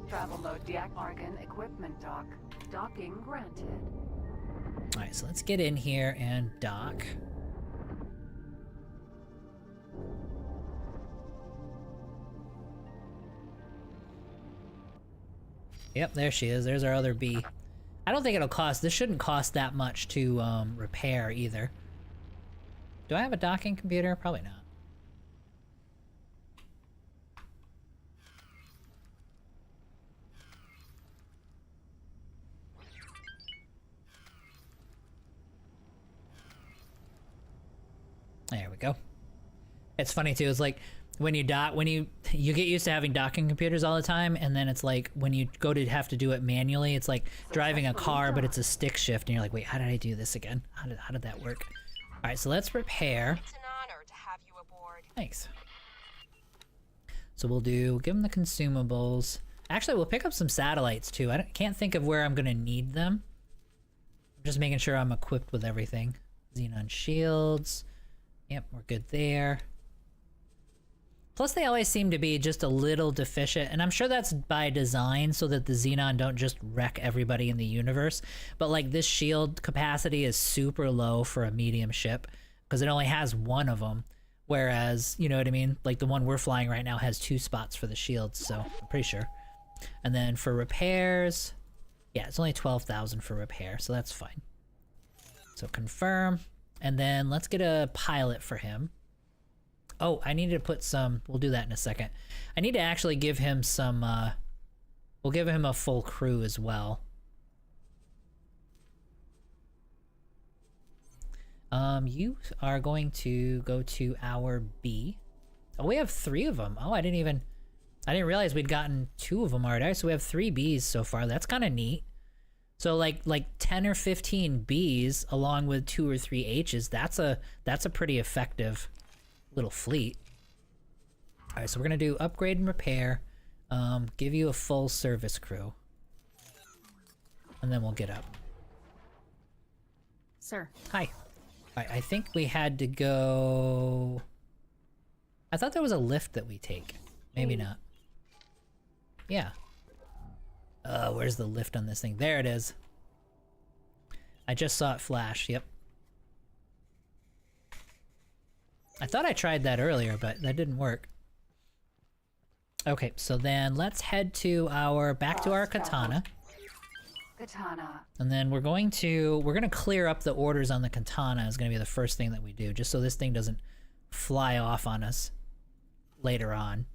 [SPEAKER 3] Travel mode Diak-Margan equipment dock. Docking granted.
[SPEAKER 1] Alright, so let's get in here and dock. Yep, there she is. There's our other B. I don't think it'll cost... This shouldn't cost that much to repair either. Do I have a docking computer? Probably not. There we go. It's funny too, it's like when you dock, you get used to having docking computers all the time, and then it's like when you go to have to do it manually, it's like driving a car, but it's a stick shift, and you're like, wait, how did I do this again? How did that work? All right, so let's repair.
[SPEAKER 4] It's an honor to have you aboard.
[SPEAKER 1] Thanks. So we'll give them the consumables. Actually, we'll pick up some satellites too. I can't think of where I'm gonna need them. I'm just making sure I'm equipped with everything. Xenon shields. Yep, we're good there. Plus, they always seem to be just a little deficient, and I'm sure that's by design so that the Xenon don't just wreck everybody in the universe. But like this shield capacity is super low for a medium ship because it only has one of them, whereas, you know what I mean? Like the one we're flying right now has 2 spots for the shields, so I'm pretty sure. And then for repairs, yeah, it's only 12,000 for repair, so that's fine. So confirm. And then let's get a pilot for him. Oh, I needed to put some... We'll do that in a second. I need to actually give him some... we'll give him a full crew as well. You are going to go to our B. Oh, we have 3 of them. Oh, I didn't realize we'd gotten 2 of them already. So we have 3 Bs so far. That's kind of neat. So like 10 or 15 Bs along with 2 or 3 Hs, that's a pretty effective little fleet. All right, so we're gonna do upgrade and repair, give you a full service crew, and then we'll get up.
[SPEAKER 3] Sir.
[SPEAKER 1] Hi. All right, I think we had to go... I thought there was a lift that we take. Maybe not. Yeah. Where's the lift on this thing? There it is. I just saw it flash, yep. I thought I tried that earlier, but that didn't work. Okay, so then let's head to back to our Katana.
[SPEAKER 3] Katana.
[SPEAKER 1] And then we're gonna clear up the orders on the Katana is gonna be the first thing that we do, just so this thing doesn't fly off on us later on.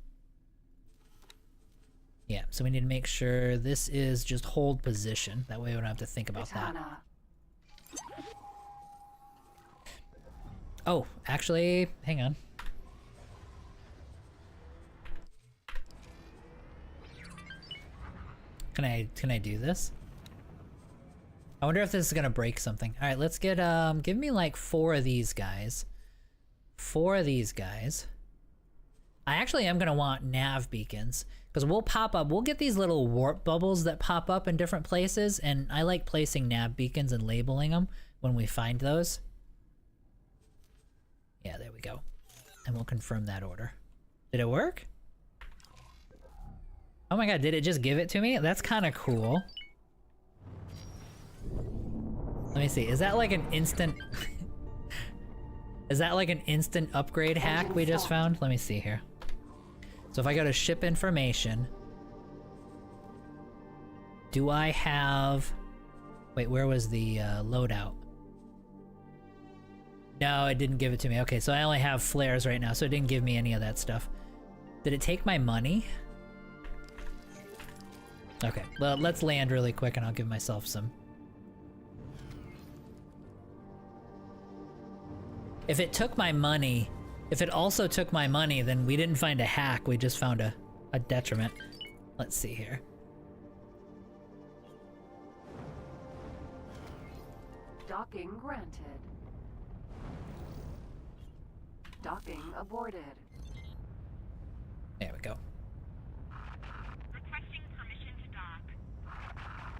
[SPEAKER 1] Yeah, so we need to make sure this is just hold position. That way we don't have to think about
[SPEAKER 3] Katana.
[SPEAKER 1] that. Oh, actually, hang on. Can I do this? I wonder if this is gonna break something. All right, let's get give me like 4 of these guys. 4 of these guys. I actually am gonna want nav beacons because we'll pop up. We'll get these little warp bubbles that pop up in different places, and I like placing nav beacons and labeling them when we find those. Yeah, there we go. And we'll confirm that order. Did it work? Oh my god, did it just give it to me? That's kind of cool. Let me see. Is that like an instant... Is that like an instant upgrade hack we just found? Let me see here. So if I go to ship information... Do I have... Wait, where was the loadout? No, it didn't give it to me. Okay, so I only have flares right now, so it didn't give me any of that stuff. Did it take my money? Okay, well, let's land really quick and I'll give myself some. If it took my money, if it also took my money, then we didn't find a hack, we just found a detriment. Let's see here.
[SPEAKER 3] Docking granted. Docking aborted.
[SPEAKER 1] There we go.
[SPEAKER 6] Requesting permission to dock.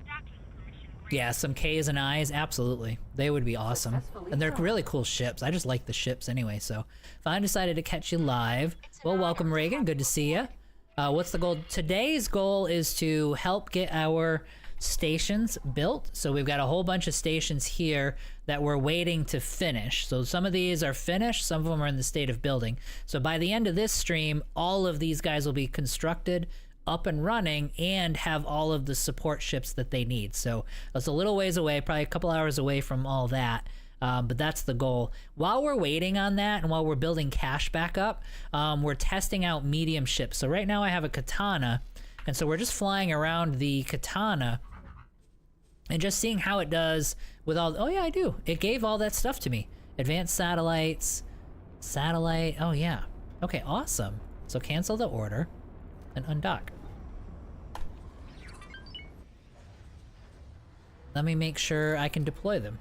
[SPEAKER 6] Docking permission granted.
[SPEAKER 1] Yeah, some K's and I's, absolutely. They would be awesome.
[SPEAKER 3] Successfully
[SPEAKER 1] And they're
[SPEAKER 3] done.
[SPEAKER 1] really cool ships. I just like the ships anyway, so if I decided to catch you live, well, welcome Reagan, good to see you. What's the goal? Today's goal is to help get our stations built. So we've got a whole bunch of stations here that we're waiting to finish. So some of these are finished, some of them are in the state of building. So by the end of this stream, all of these guys will be constructed, up and running, and have all of the support ships that they need. So that's a little ways away, probably a couple hours away from all that. But that's the goal. While we're waiting on that and while we're building cash back up, we're testing out medium ships. So right now I have a Katana, and so we're just flying around the Katana and just seeing how it does with all... Oh yeah, I do. It gave all that stuff to me. Advanced satellites, satellite... Oh yeah. Okay, awesome. So cancel the order and undock. Let me make sure I can deploy them.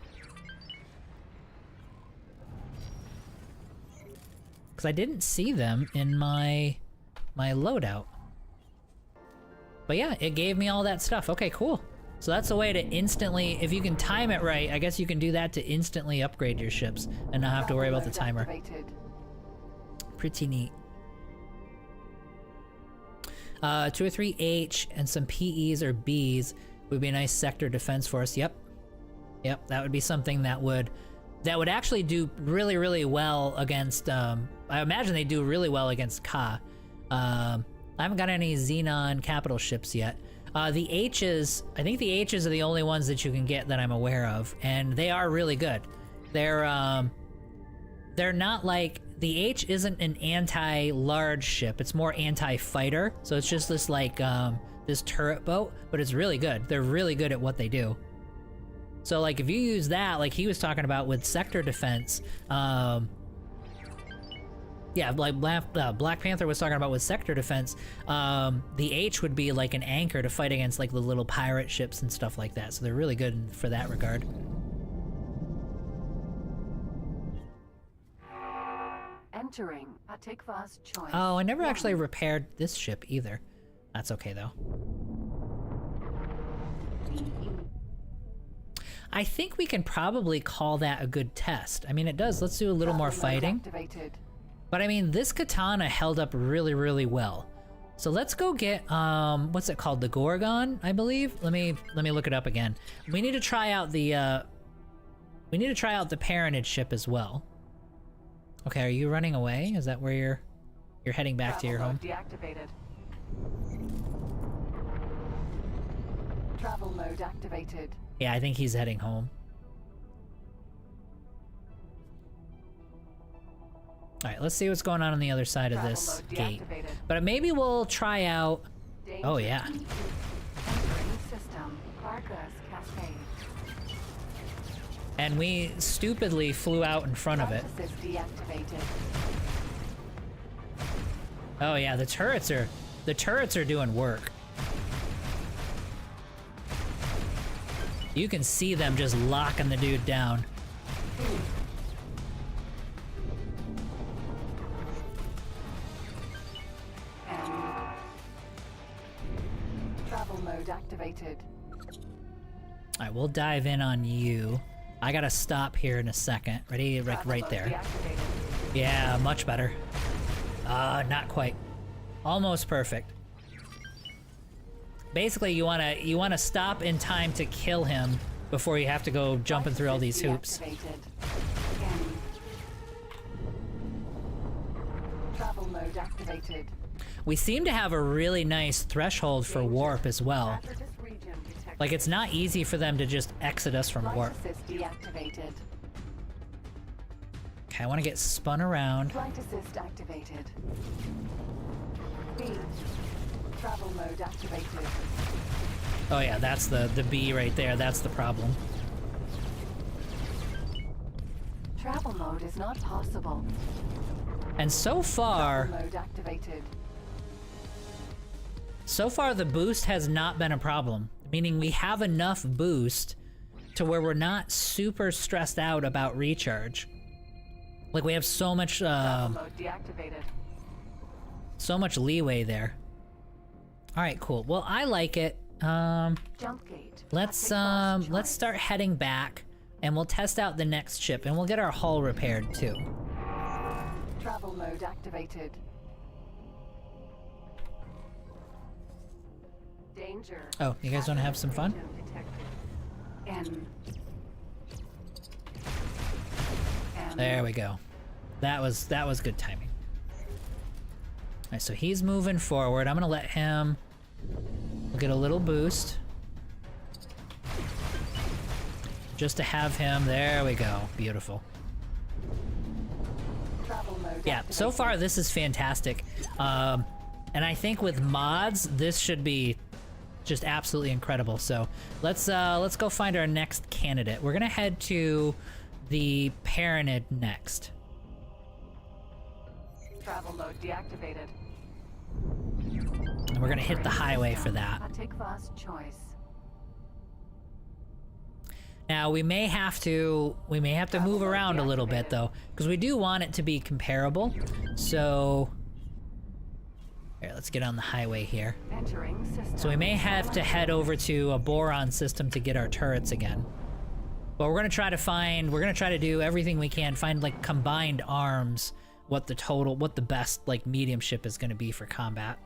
[SPEAKER 1] Because I didn't see them in my loadout. But yeah, it gave me all that stuff. Okay, cool. So that's a way to instantly, if you can time it right, I guess you can do that to instantly upgrade your ships and not have to worry about the timer.
[SPEAKER 3] Activated.
[SPEAKER 1] Pretty neat. 2 or 3 H and some PEs or Bs would be a nice sector defense for us. Yep. Yep, that would be something that would actually do really, really well against, I imagine they do really well against Ka. I haven't got any Xenon capital ships yet. The H's, I think the H's are the only ones that you can get that I'm aware of, and they are really good. They're not like, the H isn't an anti-large ship, it's more anti-fighter, so it's just this like, this turret boat, but it's really good. They're really good at what they do. So like if you use that, like he was talking about with sector defense, yeah, like Black Panther was talking about with sector defense, the H would be like an anchor to fight against like the little pirate ships and stuff like that. So they're really good for that regard.
[SPEAKER 3] Entering Atikva's choice.
[SPEAKER 1] Oh, I never actually repaired this ship either. That's okay though. I think we can probably call that a good test. I mean, it does. Let's do a little more fighting.
[SPEAKER 3] Activated.
[SPEAKER 1] But I mean, this Katana held up really, really well. So let's go get, what's it called? The Gorgon, I believe? Let me look it up again. We need to try out the, Paranid ship as well. Okay, are you running away? Is that where you're heading back to your home?
[SPEAKER 3] Deactivated. Travel mode activated.
[SPEAKER 1] Yeah, I think he's heading home. Alright, let's see what's going on the other side of this gate. But maybe we'll try out... Oh, yeah.
[SPEAKER 3] Entering system. Argus Cascade.
[SPEAKER 1] And we stupidly flew out in front of it.
[SPEAKER 3] Processes deactivated.
[SPEAKER 1] Oh yeah, the turrets are doing work. You can see them just locking the dude down.
[SPEAKER 3] mode activated.
[SPEAKER 1] Alright, we'll dive in on you. I gotta stop here in a second. Ready? Like
[SPEAKER 3] Travel
[SPEAKER 1] right
[SPEAKER 3] mode
[SPEAKER 1] there.
[SPEAKER 3] deactivated.
[SPEAKER 1] Yeah, much better. Not quite. Almost perfect. Basically, you wanna stop in time to kill him before you have to go jumping through all these hoops.
[SPEAKER 3] Deactivated. Scanning. Travel mode activated.
[SPEAKER 1] We seem to have a really nice threshold for warp as well.
[SPEAKER 3] Hazardous region detected.
[SPEAKER 1] Like, it's not easy for them to just exit us from
[SPEAKER 3] Flight
[SPEAKER 1] warp.
[SPEAKER 3] assist deactivated.
[SPEAKER 1] Okay, I want to get spun around.
[SPEAKER 3] Flight assist activated. B. Travel mode activated.
[SPEAKER 1] Oh yeah, that's the B right there. That's the problem.
[SPEAKER 3] Travel mode is not possible.
[SPEAKER 1] And so far,
[SPEAKER 3] Travel mode activated.
[SPEAKER 1] the boost has not been a problem. Meaning we have enough boost to where we're not super stressed out about recharge. Like, we have so much
[SPEAKER 3] Travel mode deactivated.
[SPEAKER 1] so much leeway there. All right, cool. Well, I like it.
[SPEAKER 3] Jump gate.
[SPEAKER 1] Let's
[SPEAKER 3] Tactic fast
[SPEAKER 1] let's
[SPEAKER 3] choice.
[SPEAKER 1] start heading back, and we'll test out the next ship, and we'll get our hull repaired too.
[SPEAKER 3] Travel mode activated. Danger.
[SPEAKER 1] Oh, you guys want to have some fun?
[SPEAKER 3] Region detected. N.
[SPEAKER 1] There we go. That was good timing. All right, so he's moving forward. I'm gonna let him. We'll get a little boost. Just to have him. There we go. Beautiful.
[SPEAKER 3] Travel mode
[SPEAKER 1] Yeah, so far this is fantastic. And I think with mods, this should be just absolutely incredible. So let's go find our next candidate. We're gonna head to the Paranid next.
[SPEAKER 3] Travel mode deactivated.
[SPEAKER 1] And we're gonna hit the highway for that.
[SPEAKER 3] Tactic fast choice.
[SPEAKER 1] Now we may have to move around a little bit though, because we do want it to be comparable. So here, let's get on the highway here.
[SPEAKER 3] Entering system.
[SPEAKER 1] So we may have to head over to a boron system to get our turrets again. But we're gonna try to do everything we can, find like combined arms, what the best like medium ship is gonna be for combat.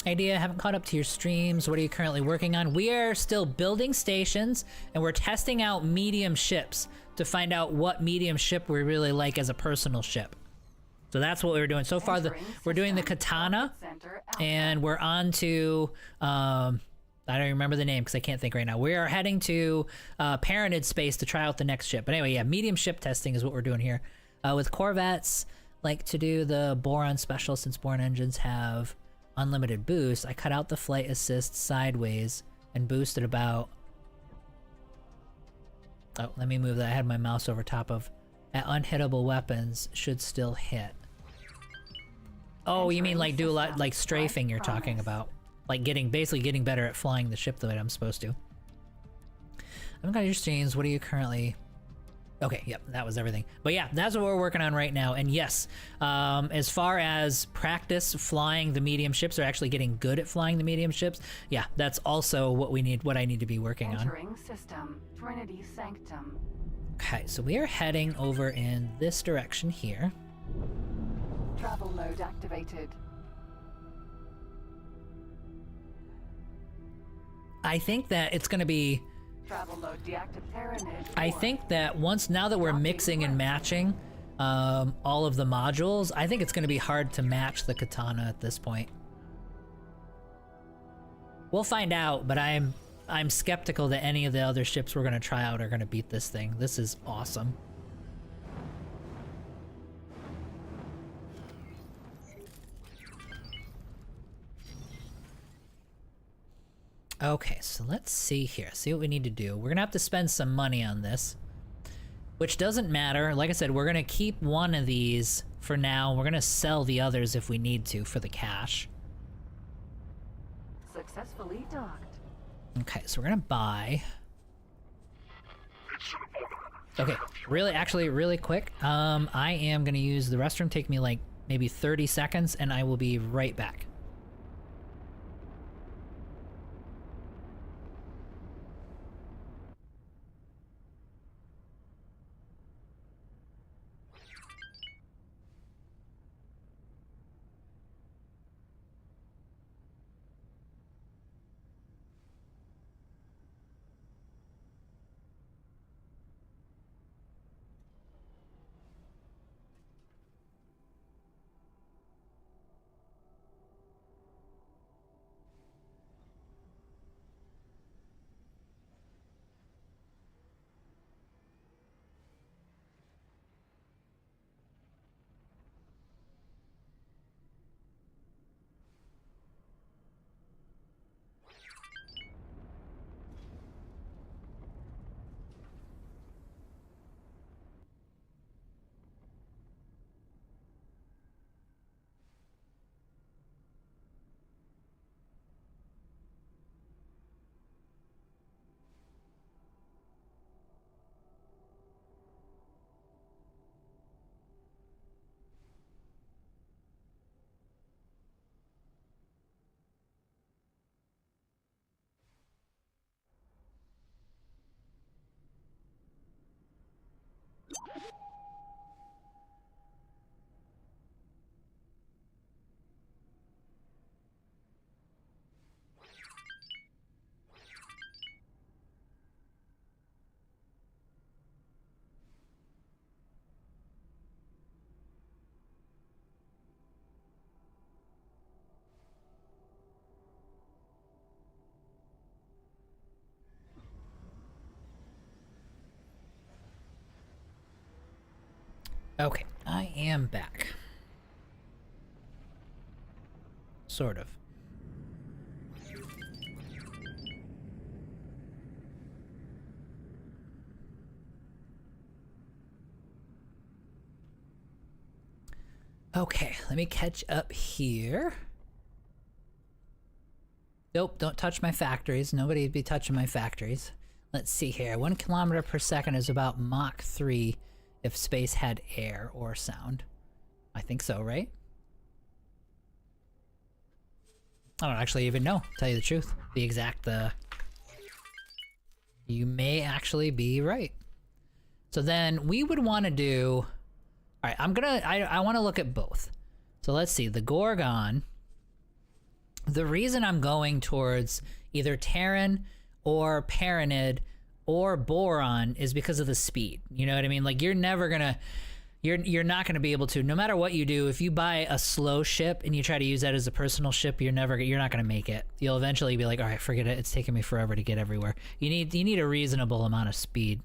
[SPEAKER 1] Idea, haven't caught up to your streams. What are you currently working on? We are still building stations, and we're testing out medium ships to find out what medium ship we really like as a personal ship. So that's what we're doing. So far, we're doing the Katana,
[SPEAKER 3] Center.
[SPEAKER 1] and we're on to, I don't remember the name because I can't think right now. We are heading to Paranid space to try out the next ship. But anyway, yeah, medium ship testing is what we're doing here. With Corvettes, like to do the Boron special since Boron engines have unlimited boost. I cut out the flight assist sideways and boosted about... Oh, let me move that. I had my mouse over top of... At unhittable weapons should still hit. Oh, you mean like do a lot like strafing you're talking about. Like basically getting better at flying the ship the way I'm supposed to. I've got your streams. What are you currently... Okay, yep, that was everything. But yeah, that's what we're working on right now. And yes, as far as practice flying the medium ships or actually getting good at flying the medium ships, yeah, that's also what I need to be working on.
[SPEAKER 3] Entering system. Trinity Sanctum.
[SPEAKER 1] Okay, so we are heading over in this direction here.
[SPEAKER 3] Travel mode activated.
[SPEAKER 1] I think that it's going to be...
[SPEAKER 3] Travel mode deactivated. Paranid.
[SPEAKER 1] I think that now that we're mixing and matching all of the modules, I think it's going to be hard to match the Katana at this point. We'll find out, but I'm skeptical that any of the other ships we're going to try out are going to beat this thing. This is awesome. Okay, so let's see here. See what we need to do. We're gonna have to spend some money on this, which doesn't matter. Like I said, we're gonna keep one of these for now. We're gonna sell the others if we need to for the cash.
[SPEAKER 3] Successfully docked.
[SPEAKER 1] Okay, so we're gonna buy. Okay, really quick. I am gonna use the restroom. Take me like maybe 30 seconds, and I will be right back. Okay, I am back. Sort of. Okay, let me catch up here. Nope, don't touch my factories. Nobody'd be touching my factories. Let's see here. 1 kilometer per second is about Mach 3 if space had air or sound. I think so, right? I don't actually even know, tell you the truth. The exact, you may actually be right. So then we would want to do... Alright, I want to look at both. So let's see, the Gorgon. The reason I'm going towards either Terran or Paranid or Boron is because of the speed. You know what I mean? Like, you're never gonna... You're not gonna be able to, no matter what you do, if you buy a slow ship and you try to use that as a personal ship, you're not gonna make it. You'll eventually be like, alright, forget it, it's taking me forever to get everywhere. You need a reasonable amount of speed.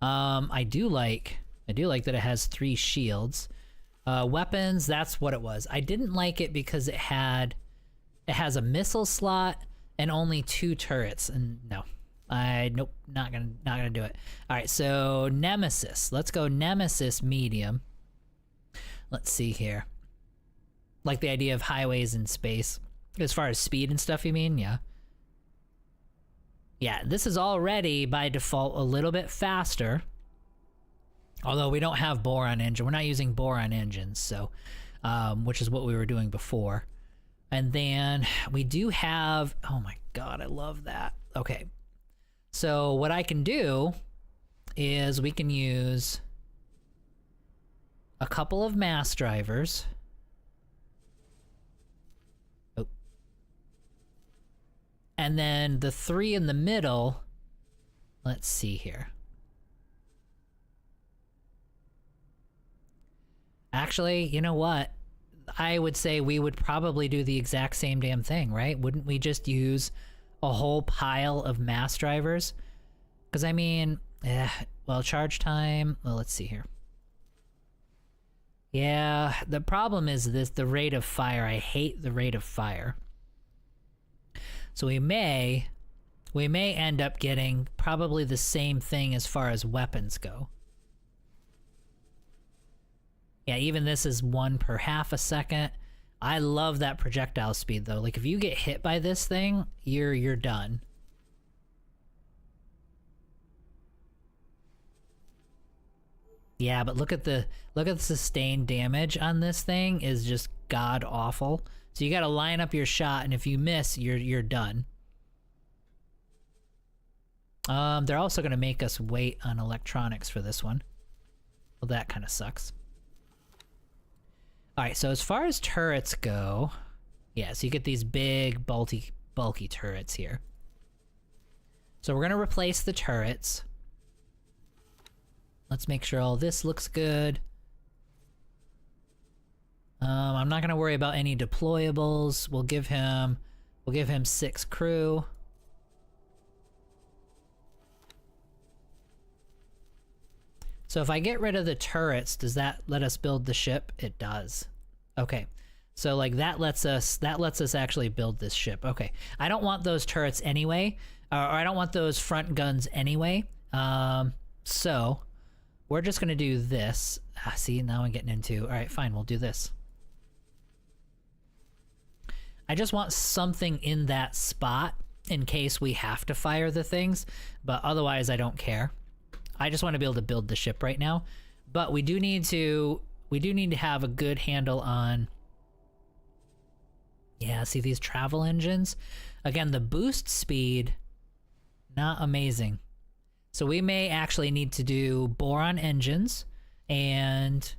[SPEAKER 1] I do like that it has 3 shields. Weapons, that's what it was. I didn't like it because it has a missile slot and only 2 turrets, and no. Nope, not gonna do it. Alright, so Nemesis. Let's go Nemesis medium. Let's see here. Like the idea of highways in space. As far as speed and stuff, you mean? Yeah. Yeah, this is already by default a little bit faster. Although we don't have boron engine. We're not using boron engines, so which is what we were doing before. And then we do have, oh my god, I love that. Okay. So what I can do is we can use a couple of mass drivers. Oh. And then the 3 in the middle, let's see here. Actually, you know what? I would say we would probably do the exact same damn thing, right? Wouldn't we just use a whole pile of mass drivers? Because I mean, well, charge time, well, let's see here. Yeah, the problem is the rate of fire. I hate the rate of fire. So we may end up getting probably the same thing as far as weapons go. Yeah, even this is 1 per half a second. I love that projectile speed though. Like if you get hit by this thing, you're done. Yeah, but look at the sustained damage on this thing is just god awful. So you got to line up your shot, and if you miss, you're done. They're also going to make us wait on electronics for this one. Well, that kind of sucks. All right, so as far as turrets go, yeah, so you get these big, bulky turrets here. So we're going to replace the turrets. Let's make sure all this looks good. I'm not going to worry about any deployables. We'll give him 6 crew. So if I get rid of the turrets, does that let us build the ship? It does. Okay. So like that lets us actually build this ship. Okay. I don't want those turrets anyway, or I don't want those front guns anyway. So we're just gonna do this. See, now I'm getting into, all right, fine, we'll do this. I just want something in that spot in case we have to fire the things, but otherwise I don't care. I just want to be able to build the ship right now, but we do need to have a good handle on, yeah, see these travel engines? Again, the boost speed, not amazing. So we may actually need to do boron engines, and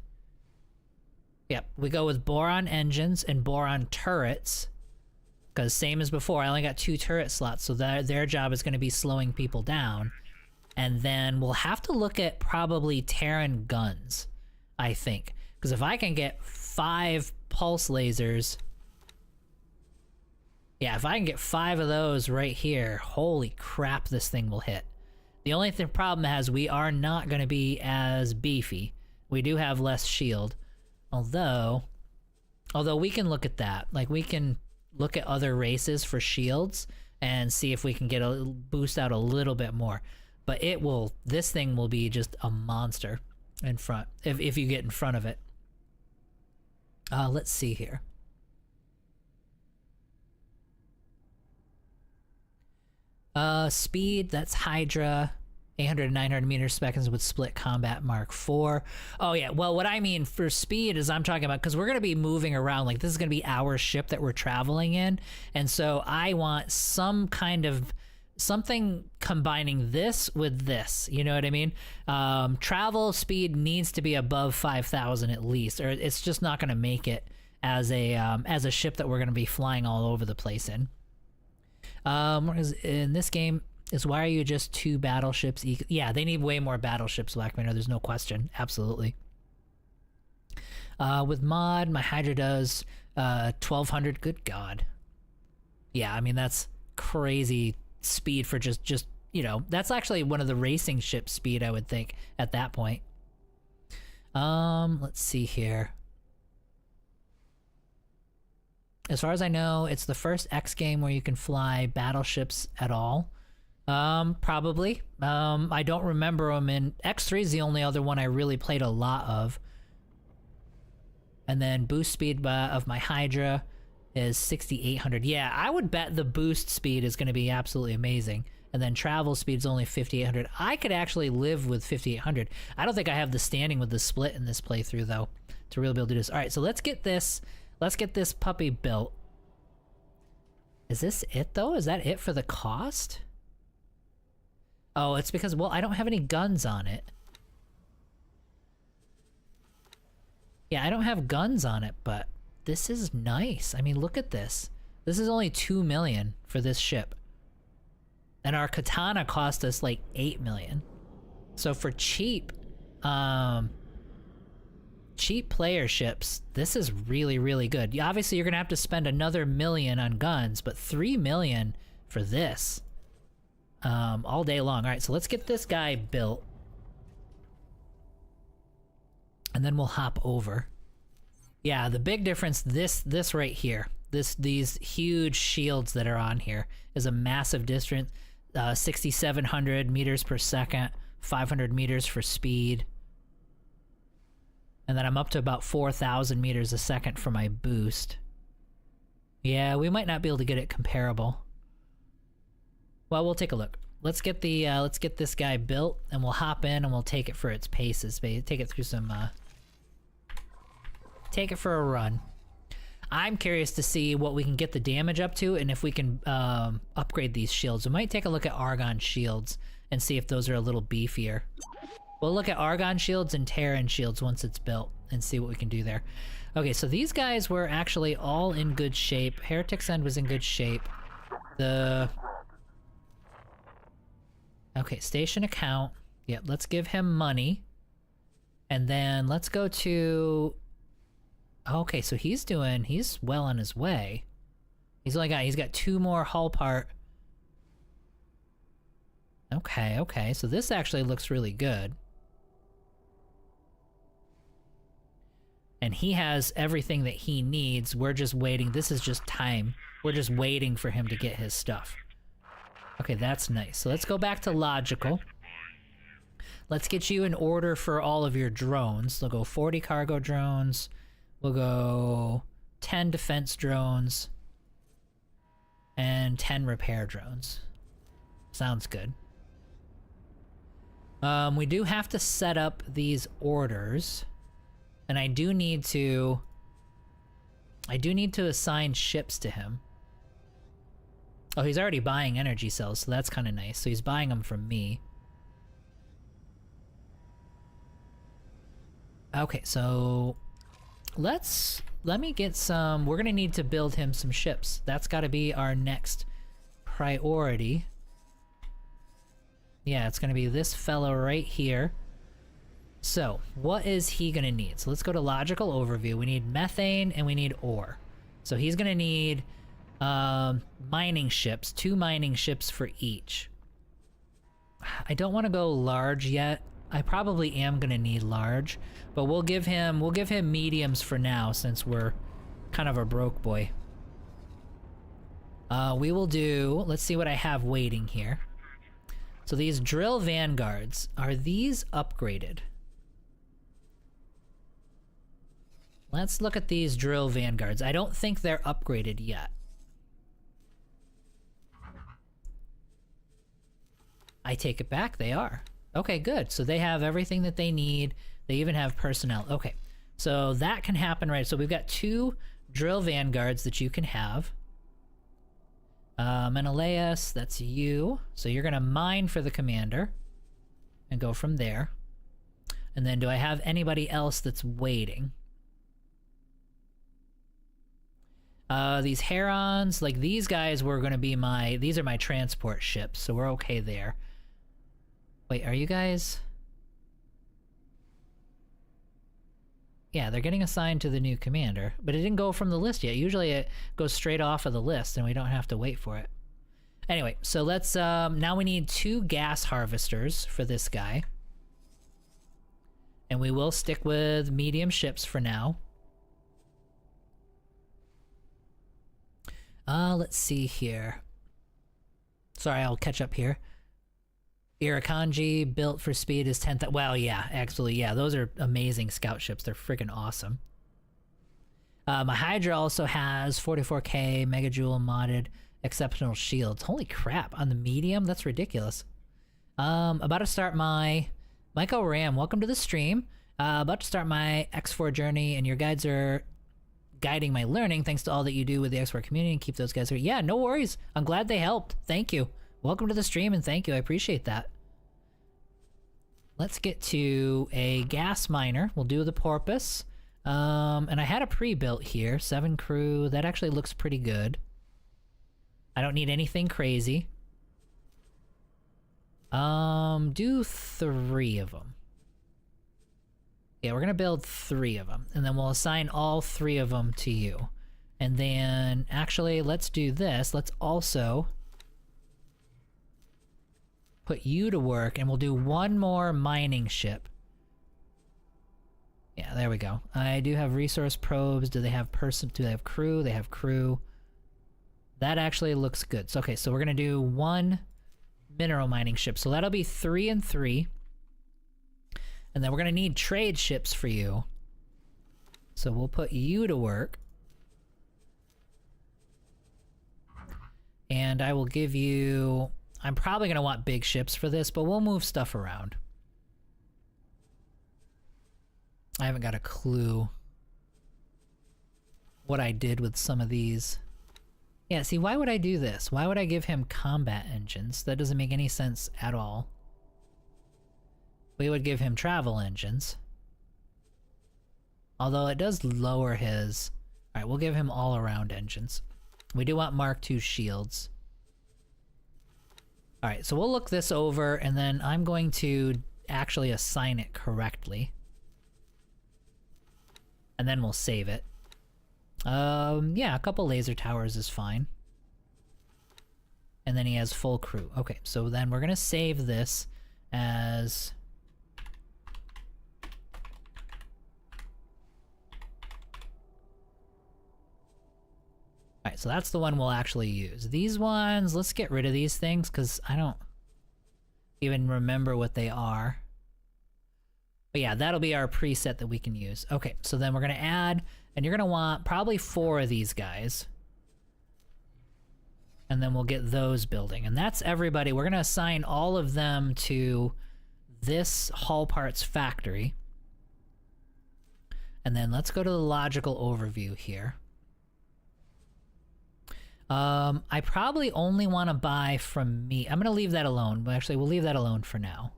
[SPEAKER 1] yep, we go with boron engines and boron turrets, because same as before, I only got 2 turret slots, so their job is going to be slowing people down. And then we'll have to look at probably Terran guns, I think. Because if I can get 5 pulse lasers... Yeah, if I can get 5 of those right here, holy crap, this thing will hit. The only problem is we are not going to be as beefy. We do have less shield. Although we can look at that. Like, we can look at other races for shields and see if we can get a boost out a little bit more. But this thing will be just a monster in front, if you get in front of it. Let's see here. Speed, that's Hydra. 800 and 900 meters per second with split combat Mark IV. Oh yeah, well what I mean for speed is I'm talking about, because we're going to be moving around, like this is going to be our ship that we're traveling in, and so I want some kind of something combining this with this, you know what I mean? Travel speed needs to be above 5,000 at least, or it's just not going to make it as a ship that we're going to be flying all over the place in. In this game, why are you just 2 battleships? Yeah, they need way more battleships, Black Mirror, there's no question. Absolutely. With mod, my Hydra does 1,200. Good God. Yeah, I mean, that's crazy speed for just you know, that's actually one of the racing ship speed, I would think, at that point. Let's see here. As far as I know, it's the first X game where you can fly battleships at all. Probably. I don't remember them in... X3 is the only other one I really played a lot of. And then boost speed of my Hydra is 6,800. Yeah, I would bet the boost speed is going to be absolutely amazing. And then travel speed is only 5,800. I could actually live with 5,800. I don't think I have the standing with the split in this playthrough, though, to really be able to do this. All right, so let's get this puppy built. Is this it, though? Is that it for the cost? Oh, it's because, well, I don't have any guns on it. Yeah, I don't have guns on it, but this is nice. I mean, look at this. This is only 2 million for this ship. And our Katana cost us like 8 million. So for cheap player ships, this is really, really good. Obviously, you're going to have to spend another $1 million on guns, but 3 million for this. All day long. All right, so let's get this guy built. And then we'll hop over. Yeah, the big difference, this right here, these huge shields that are on here is a massive difference. 6,700 meters per second, 500 meters for speed. And then I'm up to about 4,000 meters a second for my boost. Yeah, we might not be able to get it comparable. Well, we'll take a look. let's get this guy built, and we'll hop in and we'll take it for its paces. Take it through some take it for a run. I'm curious to see what we can get the damage up to, and if we can upgrade these shields. We might take a look at Argon shields and see if those are a little beefier. We'll look at Argon shields and Terran shields once it's built and see what we can do there. Okay, so these guys were actually all in good shape. Heretic's End was in good shape. Okay, station account. Yep, let's give him money. And then let's go to... Okay, so he's well on his way. He's got 2 more hull part. Okay, so this actually looks really good. And he has everything that he needs. We're just waiting. This is just time. We're just waiting for him to get his stuff. Okay, that's nice. So let's go back to logical. Let's get you an order for all of your drones. We'll go 40 cargo drones. We'll go 10 defense drones. And 10 repair drones. Sounds good. We do have to set up these orders. And I do need to assign ships to him. Oh, he's already buying energy cells, so that's kind of nice. So he's buying them from me. Okay, so let me get some... We're gonna need to build him some ships. That's gotta be our next priority. Yeah, it's gonna be this fellow right here. So, what is he gonna need? So let's go to logical overview. We need methane and we need ore. So he's gonna need mining ships, 2 mining ships for each. I don't want to go large yet. I probably am gonna need large, but we'll give him mediums for now since we're kind of a broke boy. We will do, let's see what I have waiting here. So these drill vanguards, are these upgraded? Let's look at these drill vanguards. I don't think they're upgraded yet. I take it back, they are. Okay, good. So they have everything that they need. They even have personnel. Okay, so that can happen, right? So we've got 2 drill vanguards that you can have. Menelaus, that's you. So you're gonna mine for the commander and go from there. And then do I have anybody else that's waiting? These Herons, like these guys were gonna be these are my transport ships, so we're okay there. Wait, are you guys? Yeah, they're getting assigned to the new commander, but it didn't go from the list yet. Usually it goes straight off of the list and we don't have to wait for it. Anyway, so let's, now we need 2 gas harvesters for this guy. And we will stick with medium ships for now. Let's see here. Sorry, I'll catch up here. Irukandji, built for speed, is 10,000. Well, yeah, absolutely, yeah. Those are amazing scout ships. They're freaking awesome. My Hydra also has 44k, Megajoule modded, exceptional shields. Holy crap, on the medium? That's ridiculous. About to start my... Michael Ram, welcome to the stream. About to start my X4 journey, and your guides are guiding my learning. Thanks to all that you do with the X4 community, and keep those guys here. Yeah, no worries. I'm glad they helped. Thank you. Welcome to the stream, and thank you. I appreciate that. Let's get to a gas miner. We'll do the Porpoise. And I had a pre-built here. 7 crew. That actually looks pretty good. I don't need anything crazy. Do 3 of them. Yeah, we're gonna build 3 of them. And then we'll assign all 3 of them to you. And then, actually, let's do this. Let's also... put you to work, and we'll do 1 more mining ship. Yeah, there we go. I do have resource probes. Do they have do they have crew? They have crew. That actually looks good. So, okay, so we're gonna do 1 mineral mining ship. So that'll be 3 and 3. And then we're gonna need trade ships for you. So we'll put you to work. And I will give you... I'm probably going to want big ships for this, but we'll move stuff around. I haven't got a clue what I did with some of these. Yeah, see, why would I do this? Why would I give him combat engines? That doesn't make any sense at all. We would give him travel engines. Although it does lower his... Alright, we'll give him all-around engines. We do want Mark II shields. Alright, so we'll look this over, and then I'm going to actually assign it correctly. And then we'll save it. Yeah, a couple laser towers is fine. And then he has full crew. Okay, so then we're gonna save this as... Alright, so that's the one we'll actually use. These ones, let's get rid of these things, because I don't even remember what they are. But yeah, that'll be our preset that we can use. Okay, so then we're gonna add, and you're gonna want probably 4 of these guys. And then we'll get those building. And that's everybody. We're gonna assign all of them to this Hull Parts factory. And then let's go to the logical overview here. I probably only want to buy from me. I'm gonna leave that alone, but actually we'll leave that alone for now.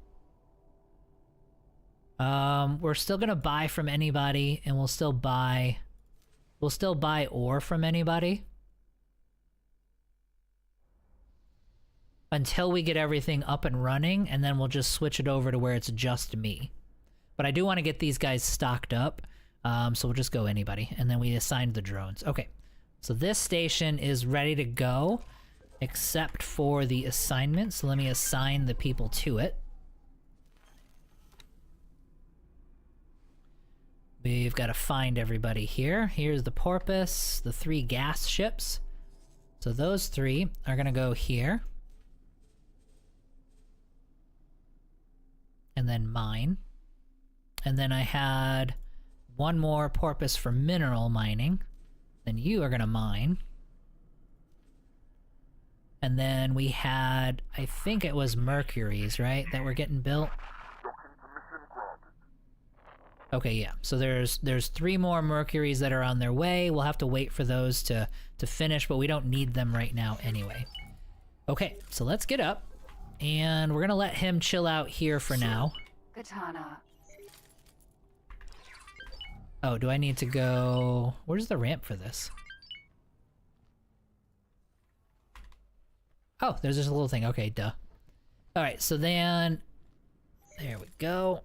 [SPEAKER 1] We're still gonna buy from anybody, and we'll still buy ore from anybody. Until we get everything up and running, and then we'll just switch it over to where it's just me. But I do want to get these guys stocked up, so we'll just go anybody, and then we assigned the drones. Okay, so this station is ready to go, except for the assignment, so let me assign the people to it. We've got to find everybody here. Here's the Porpoise, the 3 gas ships. So those 3 are gonna go here. And then mine. And then I had 1 more Porpoise for mineral mining. Then you are gonna mine. And then we had, I think it was Mercuries, right, that were getting built? Okay, yeah. So there's 3 more Mercuries that are on their way. We'll have to wait for those to finish, but we don't need them right now anyway. Okay, so let's get up. And we're gonna let him chill out here for now.
[SPEAKER 3] Katana.
[SPEAKER 1] Oh, do I need to go... Where's the ramp for this? Oh, there's just a little thing. Okay, duh. Alright, so then... There we go.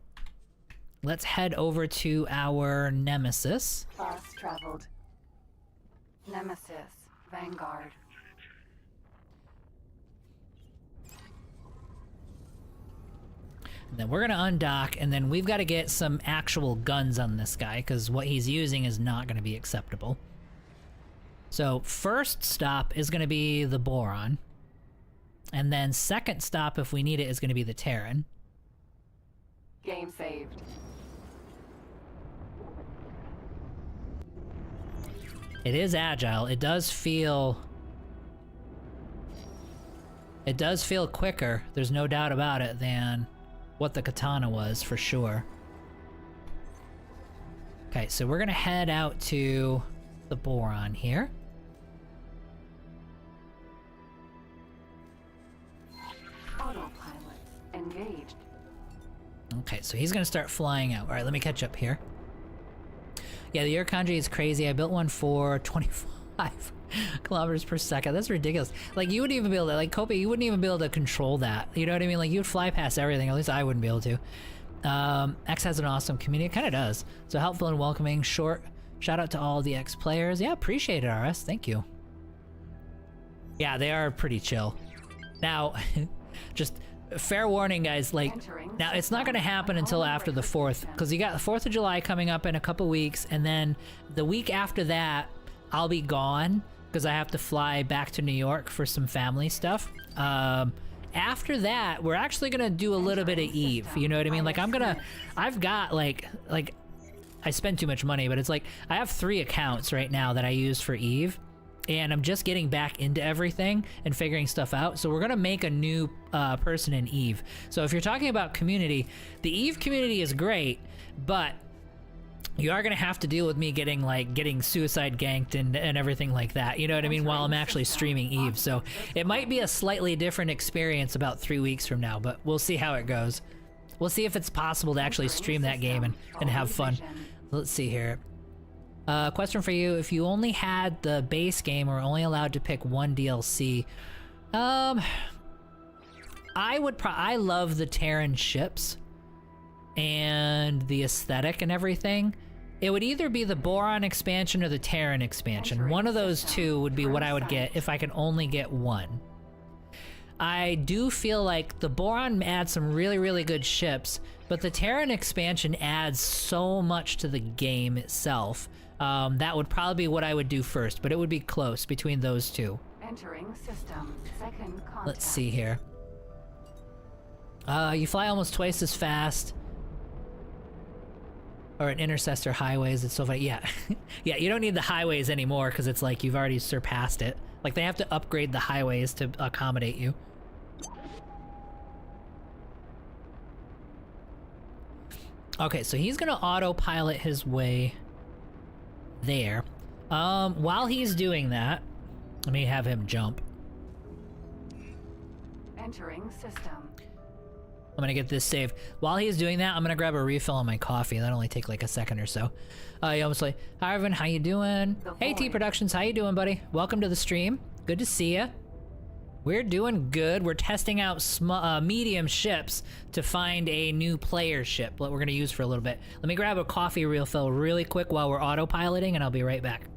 [SPEAKER 1] Let's head over to our Nemesis.
[SPEAKER 3] Fast traveled. Nemesis. Vanguard.
[SPEAKER 1] And then we're gonna undock, and then we've got to get some actual guns on this guy, because what he's using is not gonna be acceptable. So first stop is gonna be the Boron. And then second stop, if we need it, is gonna be the Terran.
[SPEAKER 3] Game saved.
[SPEAKER 1] It is agile. It does feel quicker, there's no doubt about it, than what the Katana was, for sure. Okay, so we're gonna head out to the Boron here.
[SPEAKER 3] Autopilot engaged.
[SPEAKER 1] Okay, so he's gonna start flying out. Alright, let me catch up here. Yeah, the Urkonji is crazy. I built one for 25 kilometers per second. That's ridiculous. Like, you wouldn't even be able to, like, Kopi, you wouldn't even be able to control that. You know what I mean? Like, you'd fly past everything. At least I wouldn't be able to. X has an awesome community. It kind of does. So helpful and welcoming. Short shout out to all the X players. Yeah, appreciate it, RS. Thank you. Yeah, they are pretty chill. Now, just fair warning, guys. Like, now it's not going to happen until after the 4th, because you got the 4th of July coming up in a couple weeks, and then the week after that, I'll be gone because I have to fly back to New York for some family stuff. After that, we're actually gonna do a little bit of Eve. You know what I mean? Like, I've got like I spend too much money, but it's like I have 3 accounts right now that I use for Eve. and I'm just getting back into everything and figuring stuff out. So we're gonna make a new person in Eve. So if you're talking about community, the Eve community is great, but you are gonna have to deal with me getting suicide ganked and everything like that. You know what I mean? While I'm actually streaming Eve, so it might be a slightly different experience about 3 weeks from now. But we'll see how it goes. We'll see if it's possible to actually stream that game and have fun. Let's see here. Question for you: if you only had the base game or only allowed to pick one DLC, I love the Terran ships and the aesthetic and everything. It would either be the Boron expansion or the Terran expansion. One of those two would be what I would get if I can only get one. I do feel like the Boron adds some really, really good ships, but the Terran expansion adds so much to the game itself. That would probably be what I would do first, but it would be close between those two.
[SPEAKER 3] Entering system. Second contact.
[SPEAKER 1] Let's see here. You fly almost twice as fast. Or an intercessor highways. It's so funny. Yeah. Yeah, you don't need the highways anymore because it's like you've already surpassed it. Like they have to upgrade the highways to accommodate you. Okay, so he's gonna autopilot his way there. While he's doing that, let me have him jump.
[SPEAKER 3] Entering system.
[SPEAKER 1] I'm gonna get this saved. While he's doing that, I'm gonna grab a refill on my coffee. That'll only take like a second or so. You almost like, hi Irvin, how you doing? Hey T Productions, how you doing, buddy? Welcome to the stream. Good to see ya. We're doing good. We're testing out medium ships to find a new player ship that we're gonna use for a little bit. Let me grab a coffee refill really quick while we're autopiloting, and I'll be right back.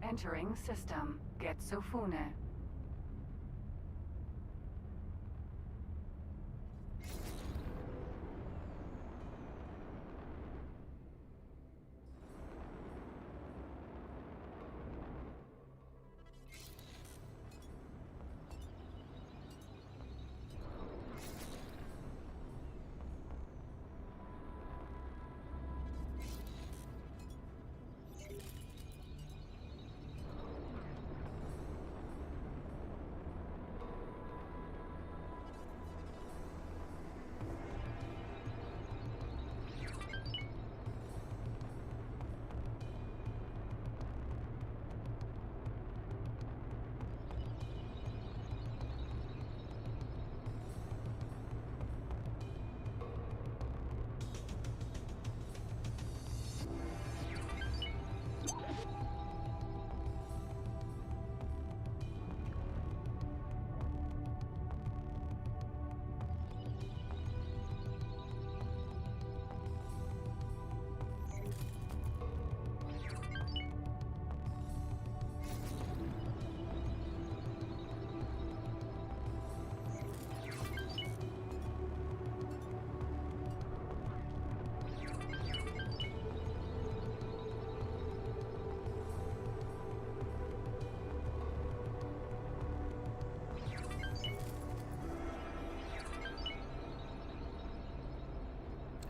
[SPEAKER 3] Entering system. Getsufune.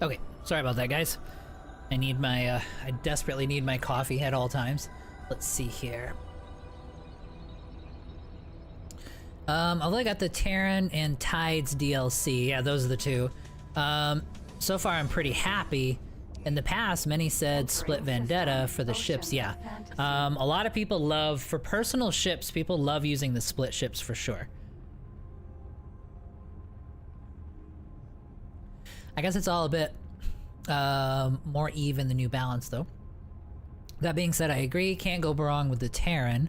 [SPEAKER 1] Okay, sorry about that, guys. I need my, I desperately need my coffee at all times. Let's see here. Although I got the Terran and Tides DLC, yeah, those are the two. So far I'm pretty happy. In the past, many said Split Vendetta for the ships, yeah. A lot of people love, for personal ships, people love using the split ships for sure. I guess it's all a bit more even, the New Balance, though. That being said, I agree. Can't go wrong with the Terran.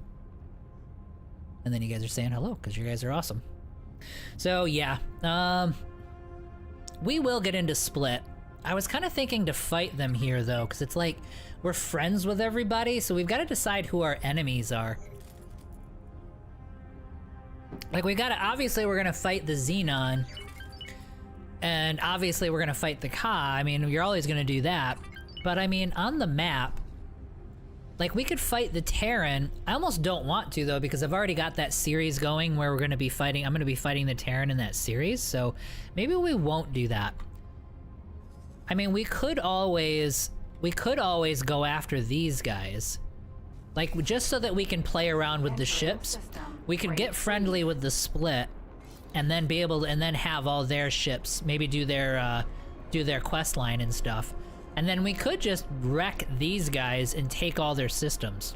[SPEAKER 1] And then you guys are saying hello, because you guys are awesome. So, yeah. We will get into Split. I was kind of thinking to fight them here, though, because it's like we're friends with everybody, so we've got to decide who our enemies are. Like, we gotta, obviously we're gonna fight the Xenon, and obviously we're gonna fight the Ka. I mean, you're always gonna do that. But I mean, on the map, like, we could fight the Terran. I almost don't want to, though, because I've already got that series going where we're gonna be fighting, I'm gonna be fighting the Terran in that series, so maybe we won't do that. I mean, we could always go after these guys. Like, just so that we can play around with the ships. We could get friendly with the Split, and then be able to, and then have all their ships, maybe do their quest line and stuff. And then we could just wreck these guys and take all their systems.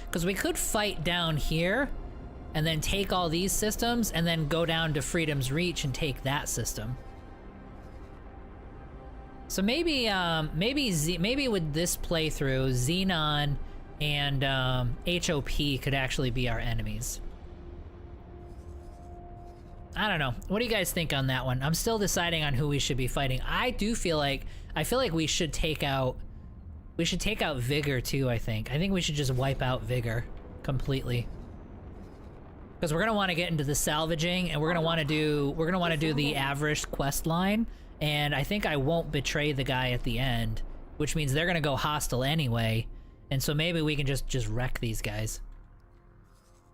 [SPEAKER 1] Because we could fight down here, and then take all these systems, and then go down to Freedom's Reach and take that system. So maybe, maybe with this playthrough, Xenon and HOP could actually be our enemies. I don't know. What do you guys think on that one? I'm still deciding on who we should be fighting. I feel like we should take out Vigor too, I think. I think we should just wipe out Vigor completely. Because we're gonna want to get into the salvaging, and we're gonna want to do the Avarice quest line, and I think I won't betray the guy at the end, which means they're gonna go hostile anyway. And so maybe we can just wreck these guys.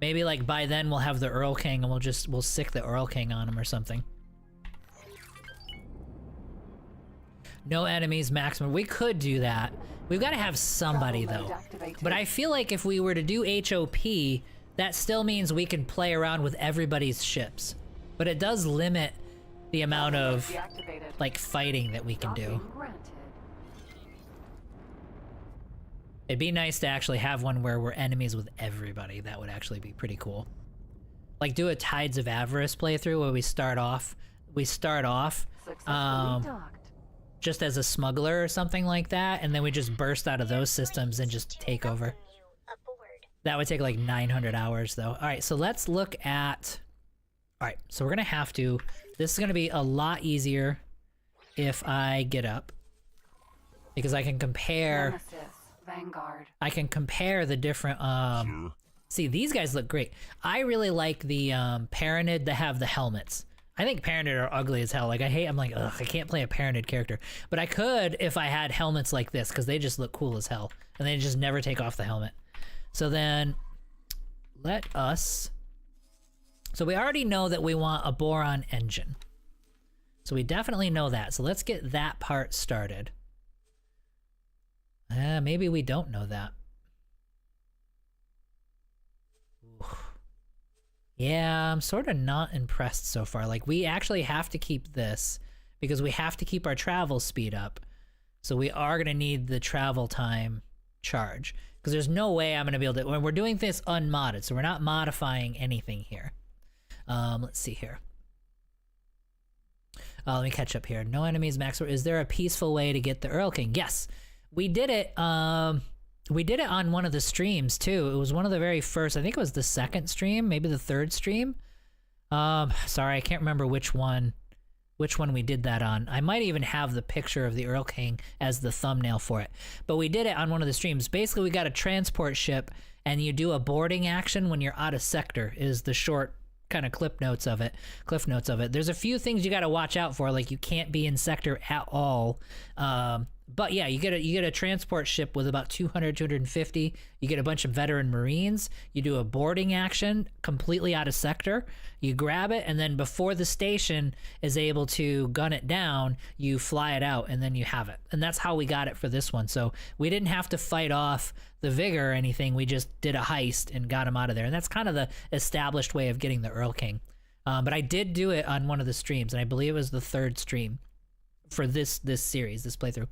[SPEAKER 1] Maybe like by then we'll have the Earl King and we'll sick the Earl King on him or something. No enemies maximum. We could do that. We've got to have somebody though. But I feel like if we were to do HOP, that still means we can play around with everybody's ships. But it does limit the amount of like fighting that we can do. It'd be nice to actually have one where we're enemies with everybody. That would actually be pretty cool. Like do a Tides of Avarice playthrough where we start off just as a smuggler or something like that, and then we just burst out of those systems and just take over. That would take like 900 hours though. Alright, so let's look at... Alright, so we're gonna have to... This is gonna be a lot easier if I get up. Because I can compare...
[SPEAKER 3] Vanguard.
[SPEAKER 1] I can compare the different, see, these guys look great. I really like the, Paranid that have the helmets. I think Paranid are ugly as hell. Like, I'm like, ugh, I can't play a Paranid character. But I could if I had helmets like this, because they just look cool as hell. And they just never take off the helmet. So then, let us... So we already know that we want a boron engine. So we definitely know that. So let's get that part started. Maybe we don't know that. Oof. Yeah, I'm sort of not impressed so far. Like, we actually have to keep this because we have to keep our travel speed up. So we are going to need the travel time charge because there's no way I'm going to be able to... When we're doing this unmodded, so we're not modifying anything here. Let's see here. Let me catch up here. No enemies max. Is there a peaceful way to get the Earl King? Yes. We did it on one of the streams too. It was one of the very first, I think it was the second stream, maybe the third stream. Sorry, I can't remember which one we did that on. I might even have the picture of the Earl King as the thumbnail for it. But we did it on one of the streams. Basically, we got a transport ship and you do a boarding action when you're out of sector is the short kind of cliff notes of it. There's a few things you got to watch out for, like you can't be in sector at all. But yeah, you get a transport ship with about 200, 250. You get a bunch of veteran Marines. You do a boarding action completely out of sector. You grab it, and then before the station is able to gun it down, you fly it out, and then you have it. And that's how we got it for this one. So we didn't have to fight off the Vigor or anything. We just did a heist and got him out of there. And that's kind of the established way of getting the Earl King. But I did do it on one of the streams, and I believe it was the third stream for this series, this playthrough.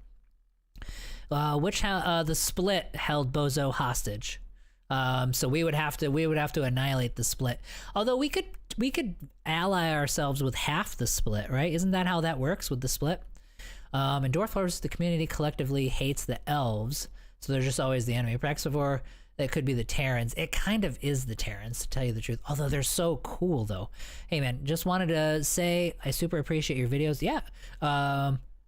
[SPEAKER 1] The Split held Bozo hostage. So we would have to annihilate the split. Although we could ally ourselves with half the split, right? Isn't that how that works with the split? In Dwarf Fortress, the community collectively hates the elves, so there's just always the enemy. Praxivore, that could be the Terrans. It kind of is the Terrans, to tell you the truth. Although they're so cool, though. Hey, man, just wanted to say I super appreciate your videos. Yeah.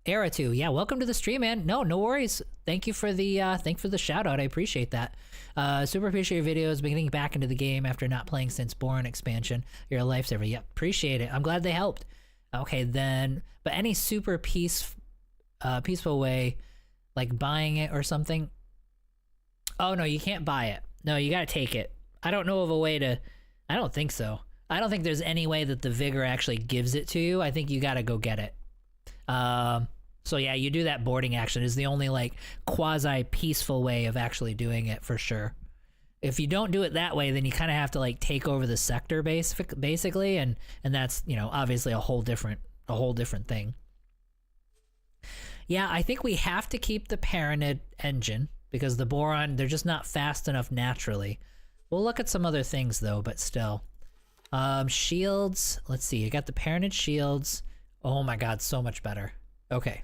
[SPEAKER 1] Era2, yeah, welcome to the stream, man. No worries. Thank you for the shout out. I appreciate that. Super appreciate your videos. Been getting back into the game after not playing since Boron expansion. You're a lifesaver. Yep, appreciate it. I'm glad they helped. Okay, then, but any super peaceful way, like buying it or something. Oh no, you can't buy it. No, you gotta take it. I don't know of a way to. I don't think so. I don't think there's any way that the Vigor actually gives it to you. I think you gotta go get it. So yeah, you do that boarding action is the only like quasi peaceful way of actually doing it for sure. If you don't do it that way, then you kind of have to like take over the sector basically, and that's, you know, obviously a whole different thing. Yeah, I think we have to keep the Paranid engine because the Boron, they're just not fast enough naturally. We'll look at some other things though, but still. Shields, let's see, you got the Paranid shields. Oh my god, so much better. Okay.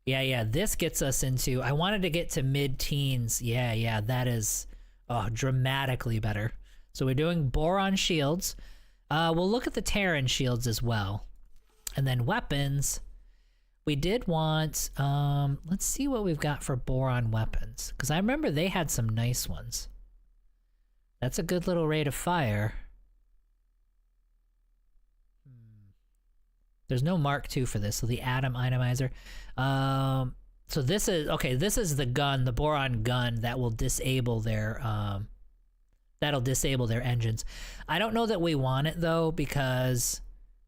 [SPEAKER 1] Yeah, this gets us into, I wanted to get to mid-teens. Yeah, that is dramatically better. So we're doing Boron shields. We'll look at the Terran shields as well. And then weapons, we did want, let's see what we've got for Boron weapons. Because I remember they had some nice ones. That's a good little rate of fire. There's no Mark II for this, so the Atom Atomizer. So this is, okay, this is the gun, the Boron gun that will disable their, engines. I don't know that we want it though, because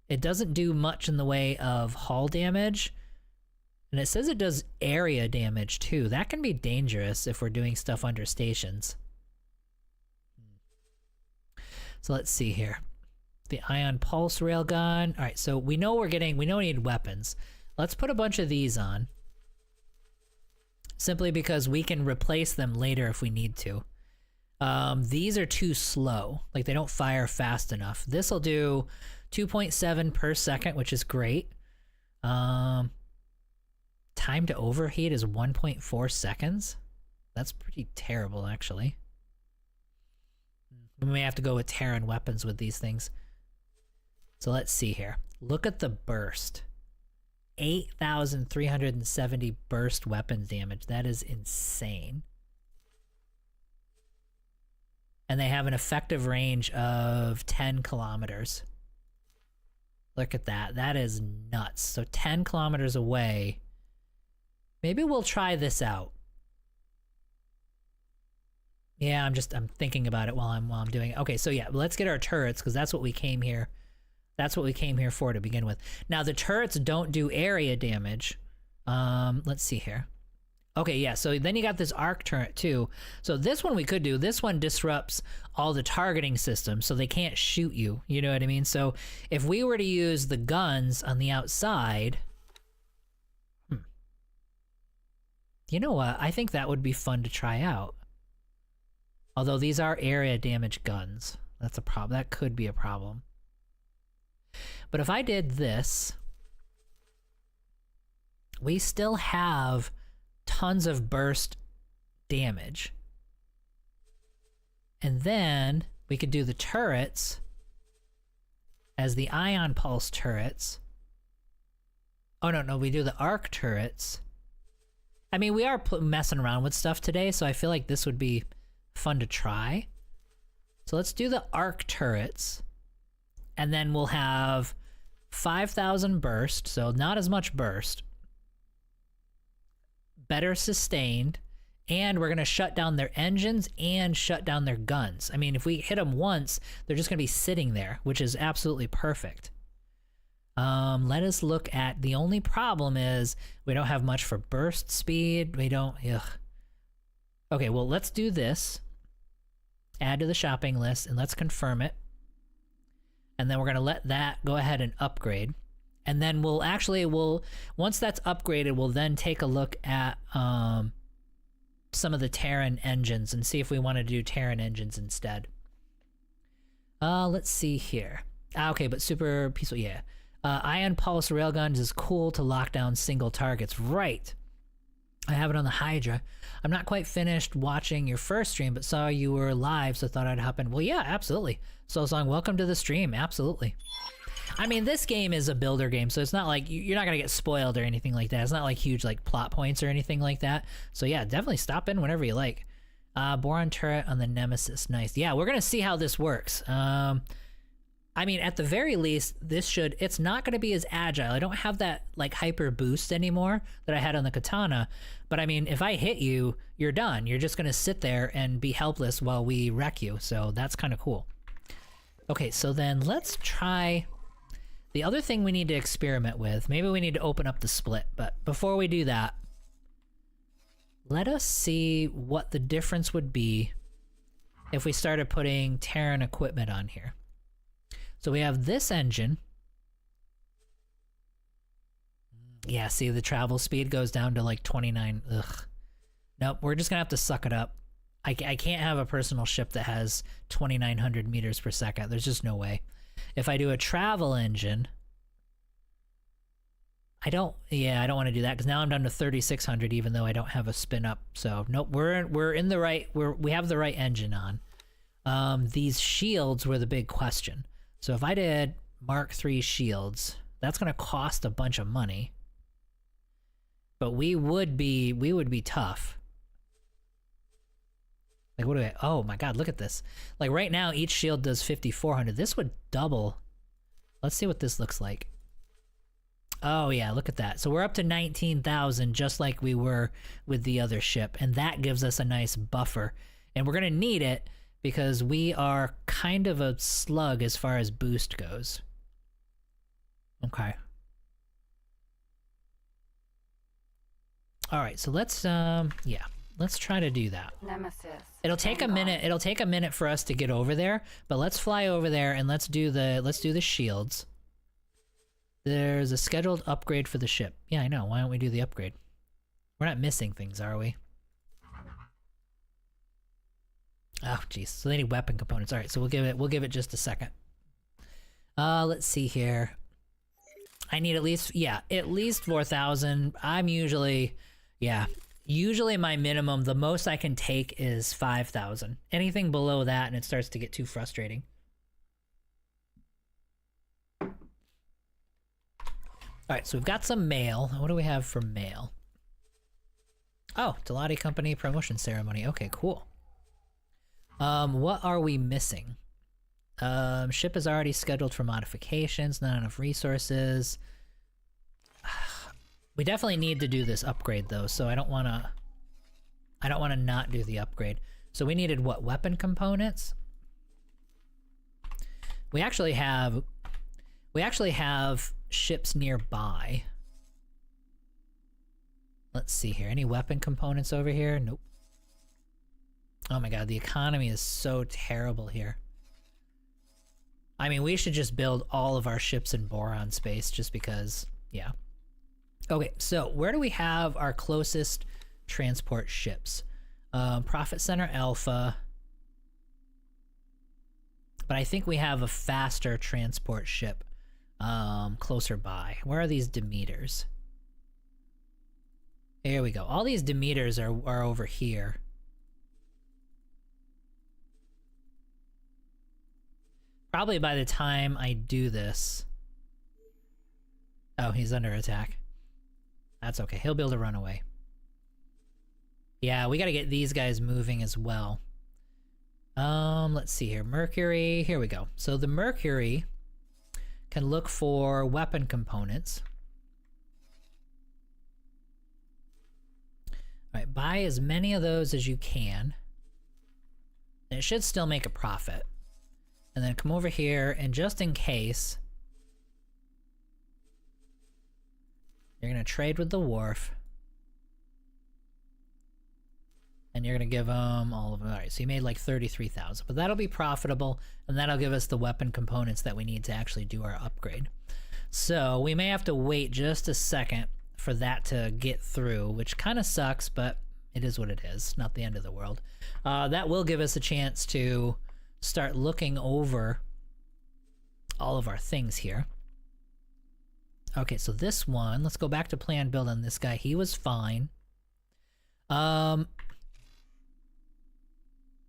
[SPEAKER 1] it doesn't do much in the way of hull damage. And it says it does area damage too. That can be dangerous if we're doing stuff under stations. So let's see here. The Ion Pulse Railgun. Alright, so we know we need weapons. Let's put a bunch of these on. Simply because we can replace them later if we need to. These are too slow. Like, they don't fire fast enough. This'll do 2.7 per second, which is great. Time to overheat is 1.4 seconds. That's pretty terrible, actually. We may have to go with Terran weapons with these things. So let's see here. Look at the burst. 8,370 burst weapons damage. That is insane. And they have an effective range of 10 kilometers. Look at that. That is nuts. So 10 kilometers away. Maybe we'll try this out. Yeah, I'm thinking about it while I'm doing it. Okay, so yeah, let's get our turrets because that's what we came here. That's what we came here for to begin with. Now, the turrets don't do area damage. Let's see here. Okay, yeah, so then you got this arc turret too. So this one we could do. This one disrupts all the targeting systems, so they can't shoot you. You know what I mean? So if we were to use the guns on the outside... You know what? I think that would be fun to try out. Although these are area damage guns. That's a problem. That could be a problem. But if I did this, we still have tons of burst damage. And then we could do the turrets as the Ion Pulse turrets. Oh, no, we do the arc turrets. I mean, we are messing around with stuff today, so I feel like this would be fun to try. So let's do the arc turrets. And then we'll have 5,000 burst, so not as much burst. Better sustained, and we're going to shut down their engines and shut down their guns. I mean, if we hit them once, they're just going to be sitting there, which is absolutely perfect. Let us look at, the only problem is we don't have much for burst speed. We don't, Okay, well, let's do this. Add to the shopping list, and let's confirm it. And then we're going to let that go ahead and upgrade. And then we'll once that's upgraded, we'll then take a look at some of the Terran engines and see if we want to do Terran engines instead. Let's see here. Okay, but super peaceful, yeah. Ion pulse railguns is cool to lock down single targets. Right. I have it on the Hydra. I'm not quite finished watching your first stream, but saw you were live, so thought I'd hop in. Well, yeah, absolutely. So Song, welcome to the stream. Absolutely. I mean, this game is a builder game, so it's not like you're not gonna get spoiled or anything like that. It's not like huge like plot points or anything like that. So yeah, definitely stop in whenever you like. Boron turret on the Nemesis. Nice. Yeah, we're gonna see how this works. I mean, at the very least, it's not going to be as agile. I don't have that, like, hyper boost anymore that I had on the Katana. But, I mean, if I hit you, you're done. You're just going to sit there and be helpless while we wreck you. So that's kind of cool. Okay, so then let's try... The other thing we need to experiment with, maybe we need to open up the split. But before we do that, let us see what the difference would be if we started putting Terran equipment on here. So we have this engine. Yeah, see, the travel speed goes down to like 29. Ugh. Nope, we're just gonna have to suck it up. I can't have a personal ship that has 2,900 meters per second. There's just no way. If I do a travel engine, I don't want to do that because now I'm down to 3,600 even though I don't have a spin up. So nope, we're in the right, we have the right engine on. These shields were the big question. So if I did Mark III shields, that's going to cost a bunch of money. But we would be tough. Like what do I, oh my god, look at this. Like right now each shield does 5,400. This would double. Let's see what this looks like. Oh yeah, look at that. So we're up to 19,000 just like we were with the other ship. And that gives us a nice buffer. And we're going to need it because we are kind of a slug as far as boost goes. Okay. Alright, so let's, let's try to do that.
[SPEAKER 3] Nemesis.
[SPEAKER 1] It'll take a minute for us to get over there, but let's fly over there and let's do the shields. There's a scheduled upgrade for the ship. Yeah, I know. Why don't we do the upgrade? We're not missing things, are we? Oh, jeez. So they need weapon components. All right, so we'll give it just a second. Let's see here. I need at least 4,000. I'm usually my minimum, the most I can take is 5,000. Anything below that and it starts to get too frustrating. All right, so we've got some mail. What do we have for mail? Oh, Delati Company promotion ceremony. Okay, cool. What are we missing? Ship is already scheduled for modifications, not enough resources. We definitely need to do this upgrade though, so I don't wanna not do the upgrade. So we needed what, weapon components? We actually have ships nearby. Let's see here. Any weapon components over here? Nope. Oh my god, the economy is so terrible here. I mean, we should just build all of our ships in boron space just because, yeah. Okay, so where do we have our closest transport ships? Profit Center Alpha. But I think we have a faster transport ship closer by. Where are these Demeters? Here we go. All these Demeters are over here. Probably by the time I do this... Oh, he's under attack. That's okay. He'll be able to run away. Yeah, we gotta get these guys moving as well. Let's see here. Mercury. Here we go. So the Mercury can look for weapon components. Alright, buy as many of those as you can. And it should still make a profit. And then come over here, and just in case, you're gonna trade with the wharf. And you're gonna give them all of them. Alright, so you made like 33,000. But that'll be profitable, and that'll give us the weapon components that we need to actually do our upgrade. So we may have to wait just a second for that to get through, which kind of sucks, but It is what it is. Not the end of the world. That will give us a chance to start looking over all of our things here. Okay, so this one, let's go back to plan build on this guy. He was fine. And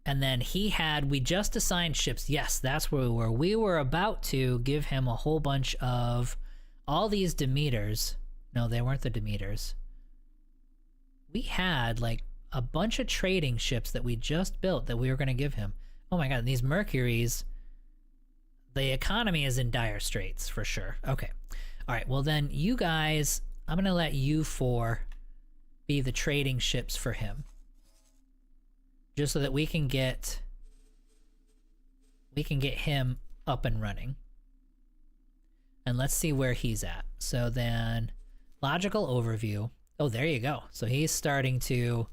[SPEAKER 1] then we just assigned ships. Yes, that's where we were. We were about to give him a whole bunch of all these Demeters. No, they weren't the Demeters. We had like a bunch of trading ships that we just built that we were going to give him. Oh my god, and these Mercuries, the economy is in dire straits for sure. Okay. All right, well then you guys, I'm going to let you four be the trading ships for him. Just so that we can get him up and running. And let's see where he's at. So then, logical overview. Oh, there you go. So he's starting to...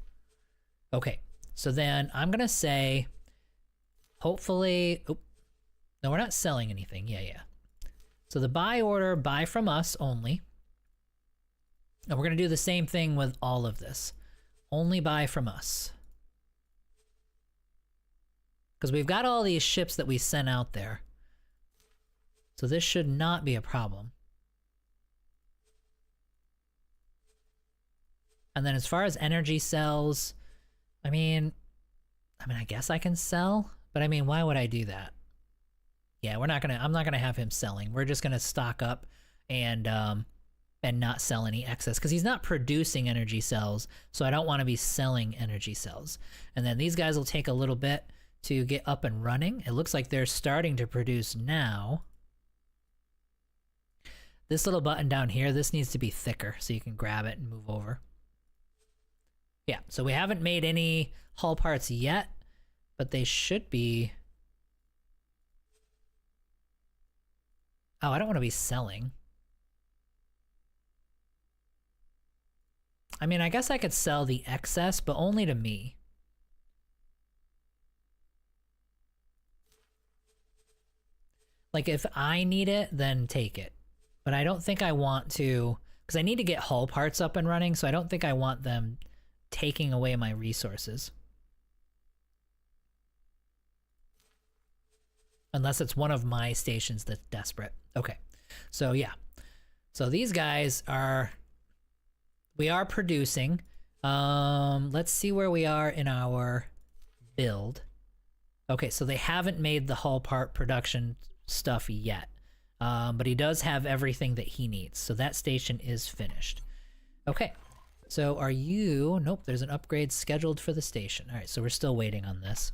[SPEAKER 1] Okay, so then I'm going to say, hopefully... Oh, no, we're not selling anything. Yeah. So the buy order, buy from us only. And we're going to do the same thing with all of this. Only buy from us. Because we've got all these ships that we sent out there. So this should not be a problem. And then as far as energy cells, I mean, I guess I can sell, but I mean, why would I do that? Yeah, I'm not gonna have him selling. We're just gonna stock up and not sell any excess because he's not producing energy cells, so I don't want to be selling energy cells. And then these guys will take a little bit to get up and running. It looks like they're starting to produce now. This little button down here, this needs to be thicker so you can grab it and move over. Yeah, so we haven't made any hull parts yet, but they should be... Oh, I don't want to be selling. I mean, I guess I could sell the excess, but only to me. Like, if I need it, then take it. But I don't think I want to... Because I need to get hull parts up and running, so I don't think I want them taking away my resources. Unless it's one of my stations that's desperate. Okay. So, yeah. So these guys are... We are producing. Let's see where we are in our build. Okay, so they haven't made the hull part production stuff yet. But he does have everything that he needs. So that station is finished. Okay. So are you... Nope, there's an upgrade scheduled for the station. All right, so we're still waiting on this.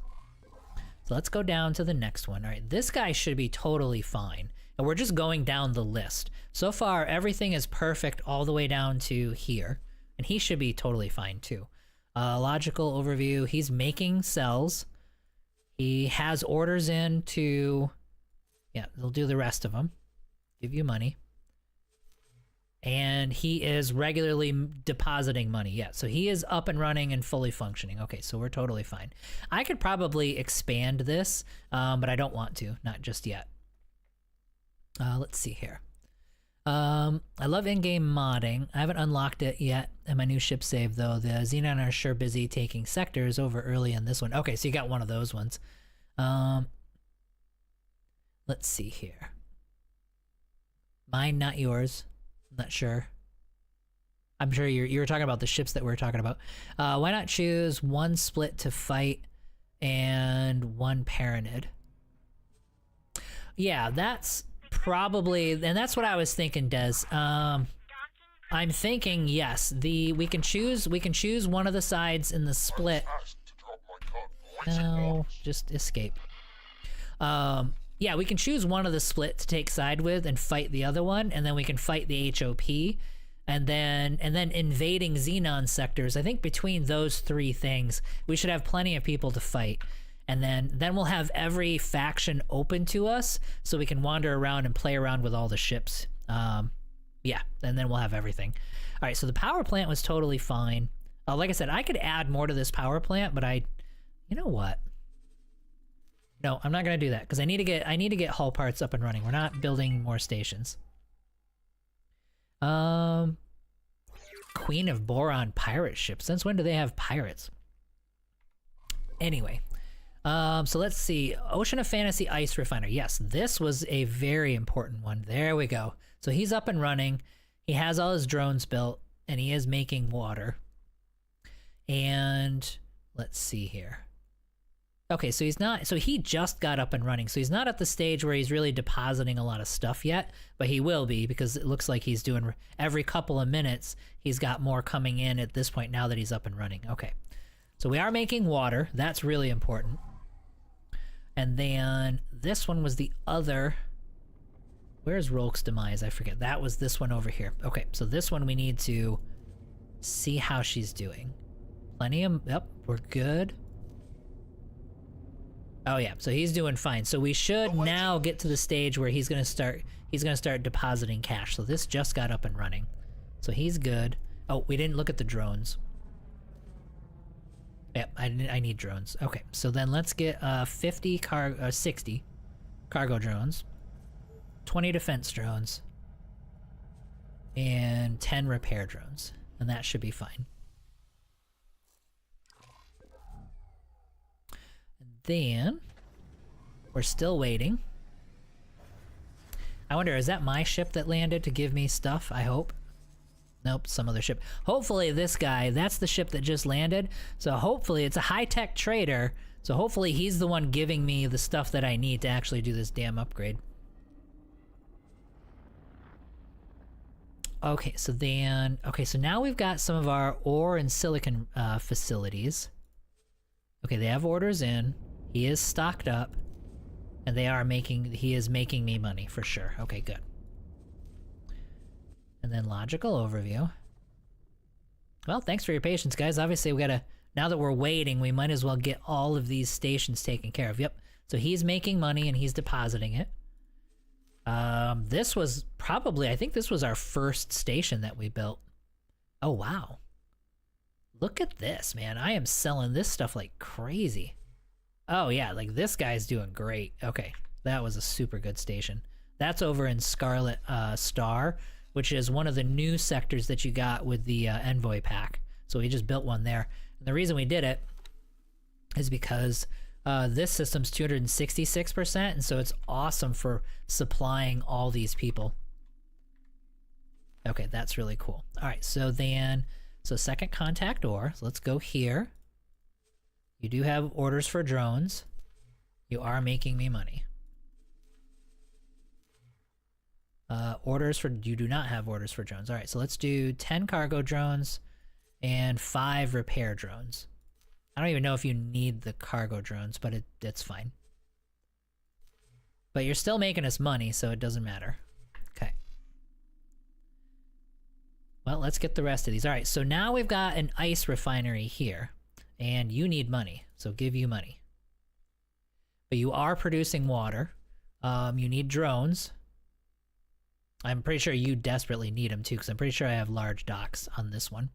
[SPEAKER 1] So let's go down to the next one. All right, this guy should be totally fine. And we're just going down the list. So far, everything is perfect all the way down to here. And he should be totally fine too. Logical overview, he's making cells. He has orders in to... Yeah, they'll do the rest of them. Give you money. And he is regularly depositing money. Yeah, so he is up and running and fully functioning. Okay, so we're totally fine. I could probably expand this, but I don't want to. Not just yet. Let's see here. I love in-game modding. I haven't unlocked it yet in my new ship save, though. The Xenon are sure busy taking sectors over early in this one. Okay, so you got one of those ones. Let's see here. Mine, not yours. I'm not sure. I'm sure you were talking about the ships that we're talking about. Why not choose one split to fight and one Paranid? Yeah, that's probably, and that's what I was thinking, Des. I'm thinking yes. We can choose one of the sides in the split. No, just escape. Yeah, we can choose one of the split to take side with and fight the other one, and then we can fight the HOP, and then invading Xenon sectors. I think between those three things, we should have plenty of people to fight. And then we'll have every faction open to us, so we can wander around and play around with all the ships. Yeah, and then we'll have everything. All right, so the power plant was totally fine. Like I said, I could add more to this power plant, but you know what? No, I'm not gonna do that because I need to get hull parts up and running. We're not building more stations. Cool. Queen of Boron pirate ship? Since when do they have pirates? Anyway, so let's see. Ocean of Fantasy Ice Refiner. Yes, this was a very important one. There we go. So he's up and running. He has all his drones built, and he is making water. And let's see here. Okay, so he's not, so he just got up and running. So he's not at the stage where he's really depositing a lot of stuff yet, but he will be, because it looks like he's doing every couple of minutes, he's got more coming in at this point now that he's up and running. Okay, so we are making water. That's really important. And then this one was the other, where's Rolk's Demise? I forget. That was this one over here. Okay, so this one we need to see how she's doing. Plenty of, yep, we're good. Oh yeah, so he's doing fine. So we should now get to the stage where he's gonna start depositing cash. So this just got up and running. So he's good. Oh, we didn't look at the drones. Yep, I need drones. Okay, so then let's get 60 cargo drones, 20 defense drones, and 10 repair drones. And that should be fine. Then we're still waiting. I wonder, is that my ship that landed to give me stuff? I hope. Nope, some other ship. Hopefully this guy, that's the ship that just landed. So hopefully it's a high-tech trader. So hopefully he's the one giving me the stuff that I need to actually do this damn upgrade. Okay, so then, okay, so now we've got some of our ore and silicon facilities. Okay, they have orders in. He is stocked up, and he is making me money for sure. Okay, good. And then logical overview. Well, thanks for your patience, guys. Obviously, now that we're waiting, we might as well get all of these stations taken care of. Yep. So he's making money and he's depositing it. This was probably, I think this was our first station that we built. Oh, wow. Look at this, man. I am selling this stuff like crazy. Oh yeah, like this guy's doing great. Okay, that was a super good station. That's over in Scarlet Star, which is one of the new sectors that you got with the Envoy pack. So we just built one there. And the reason we did it is because this system's 266%, and so it's awesome for supplying all these people. Okay, that's really cool. All right, so second contact ore. So let's go here. You do have orders for drones. You are making me money. You do not have orders for drones. All right, so let's do 10 cargo drones and 5 repair drones. I don't even know if you need the cargo drones, but it's fine. But you're still making us money, so it doesn't matter. Okay. Well, let's get the rest of these. All right, so now we've got an ice refinery here. And you need money, so give you money. But you are producing water. You need drones. I'm pretty sure you desperately need them too, because I'm pretty sure I have large docks on this one.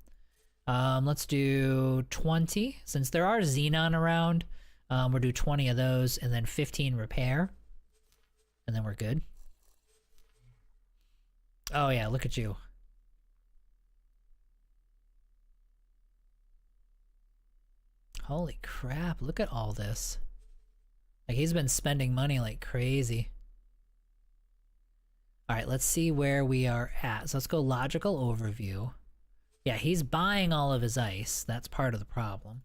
[SPEAKER 1] Let's do 20. Since there are Xenon around, we'll do 20 of those, and then 15 repair. And then we're good. Oh yeah, look at you. Holy crap, look at all this. Like, he's been spending money like crazy. Alright, let's see where we are at. So let's go logical overview. Yeah, he's buying all of his ice. That's part of the problem.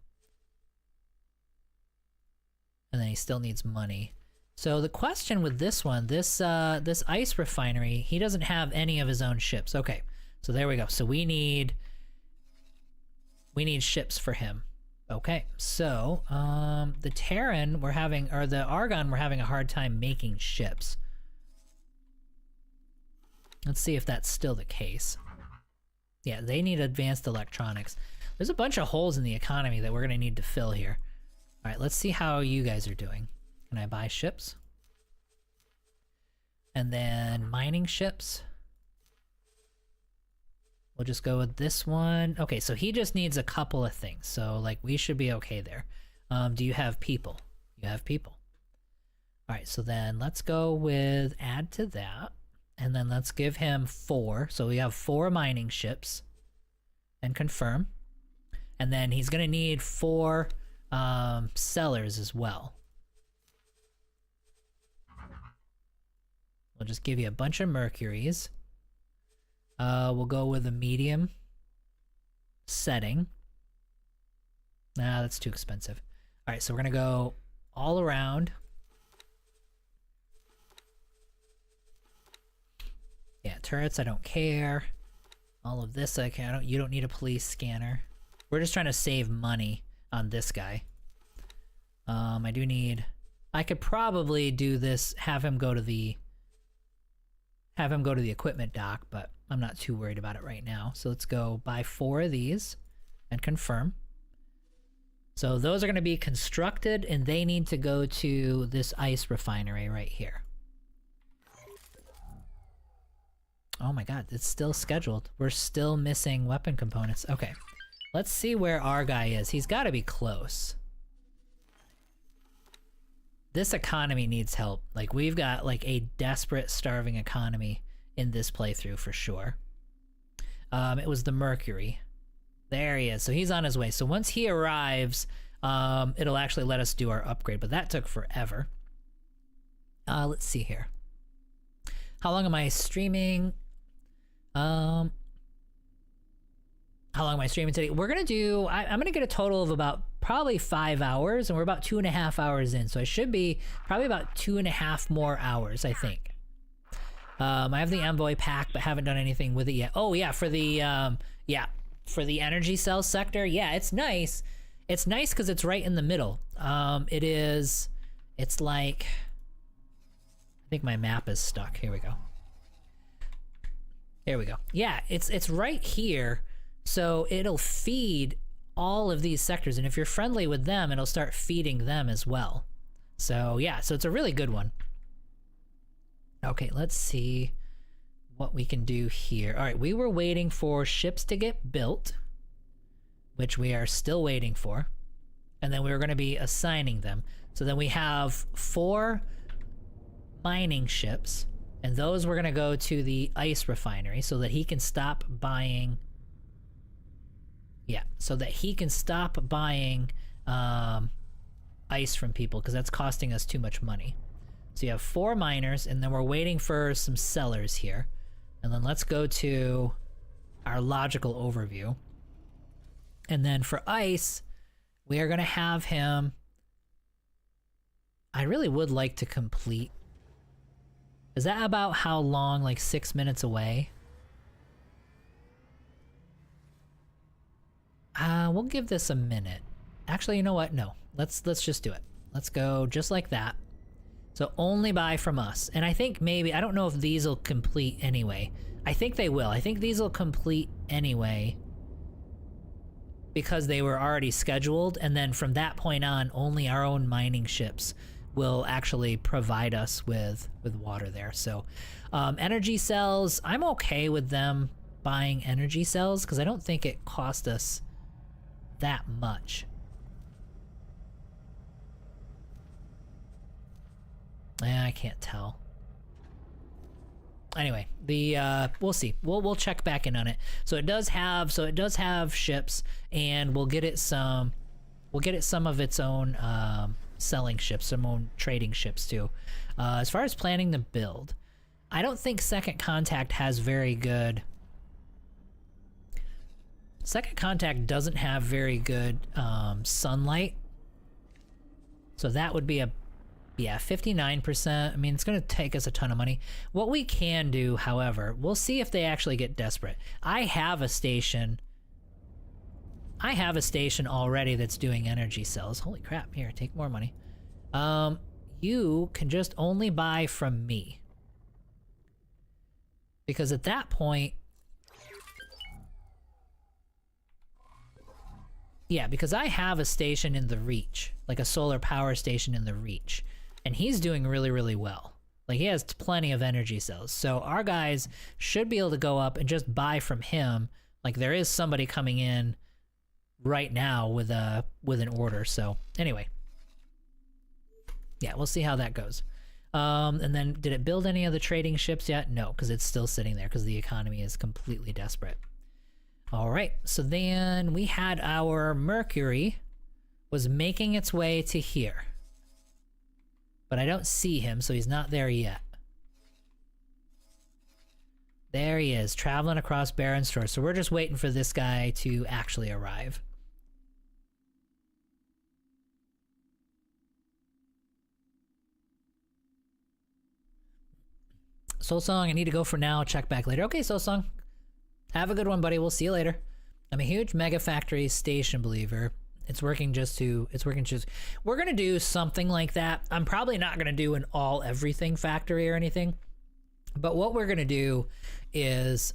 [SPEAKER 1] And then he still needs money. So the question with this one, this ice refinery, he doesn't have any of his own ships. Okay, so there we go. So we need ships for him. Okay, so the Terran the Argon we're having a hard time making ships. Let's see if that's still the case. Yeah, they need advanced electronics. There's a bunch of holes in the economy that we're gonna need to fill here. All right, let's see how you guys are doing. Can I buy ships? And then mining ships. We'll just go with this one. Okay, so he just needs a couple of things. So, like, we should be okay there. Do you have people? You have people. All right, so then let's go with add to that. And then let's give him 4. So we have 4 mining ships. and confirm. And then he's gonna need 4 sellers as well. We'll just give you a bunch of Mercuries. We'll go with a medium setting. Nah, that's too expensive. All right, so we're gonna go all around. Yeah, turrets, I don't care. All of this, you don't need a police scanner. We're just trying to save money on this guy. I could probably do this, have him go to the equipment dock, but I'm not too worried about it right now. So let's go buy 4 of these and confirm. So those are going to be constructed, and they need to go to this ice refinery right here. Oh my god, it's still scheduled. We're still missing weapon components. Okay, let's see where our guy is. He's got to be close. This economy needs help. Like, we've got like a desperate, starving economy in this playthrough for sure. It was the Mercury. There he is. So he's on his way. So once he arrives, it'll actually let us do our upgrade, but that took forever. Let's see here. How long am I streaming? How long am I streaming today? We're gonna do, I'm gonna get a total of about probably 5 hours, and we're about 2.5 hours in, so I should be probably about 2.5 more hours, I think. I have the envoy pack, but haven't done anything with it yet. Oh yeah, for the for the energy cell sector, yeah, it's nice. It's nice because it's right in the middle. It's like, I think my map is stuck. Here we go. Here we go. Yeah, it's right here. So it'll feed all of these sectors, and if you're friendly with them, it'll start feeding them as well. So yeah, so it's a really good one. Okay, let's see what we can do here. All right, we were waiting for ships to get built, which we are still waiting for, and then we were going to be assigning them. So then we have 4 mining ships, and those we're going to go to the ice refinery so that he can stop buying. Yeah, so that he can stop buying ice from people, because that's costing us too much money. So you have 4 miners, and then we're waiting for some sellers here. And then let's go to our logical overview. And then for ice, we are going to have him... I really would like to complete... Is that about how long? Like 6 minutes away? We'll give this a minute. Actually, you know what? No. Let's just do it. Let's go just like that. So only buy from us. And I think maybe, I don't know if these will complete anyway. I think they will. I think these will complete anyway, because they were already scheduled, and then from that point on, only our own mining ships will actually provide us with water there. So energy cells, I'm okay with them buying energy cells, because I don't think it cost us that much. I can't tell. Anyway, we'll see. We'll check back in on it. So it does have ships, and we'll get it some of its own selling ships, some own trading ships too. As far as planning the build, I don't think Second Contact has very good. Second Contact doesn't have very good sunlight, so that would be 59%. I mean, it's going to take us a ton of money. What we can do, however, we'll see if they actually get desperate. I have a station already that's doing energy cells. Holy crap, here, take more money. You can just only buy from me, because at that point, yeah, because I have a station in the Reach, like a solar power station in the Reach, and he's doing really, really well. Like, he has plenty of energy cells. So our guys should be able to go up and just buy from him. Like, there is somebody coming in right now with an order. So anyway, yeah, we'll see how that goes. And then, did it build any of the trading ships yet? No, because it's still sitting there, because the economy is completely desperate. All right, so then we had our Mercury was making its way to here. But I don't see him, so he's not there yet. There he is, traveling across Barren Shore. So we're just waiting for this guy to actually arrive. Soul Song, I need to go for now. Check back later. Okay, Soul Song. Have a good one, buddy. We'll see you later. I'm a huge Mega Factory station believer. We're gonna do something like that. I'm probably not gonna do an all everything factory or anything. But what we're gonna do is,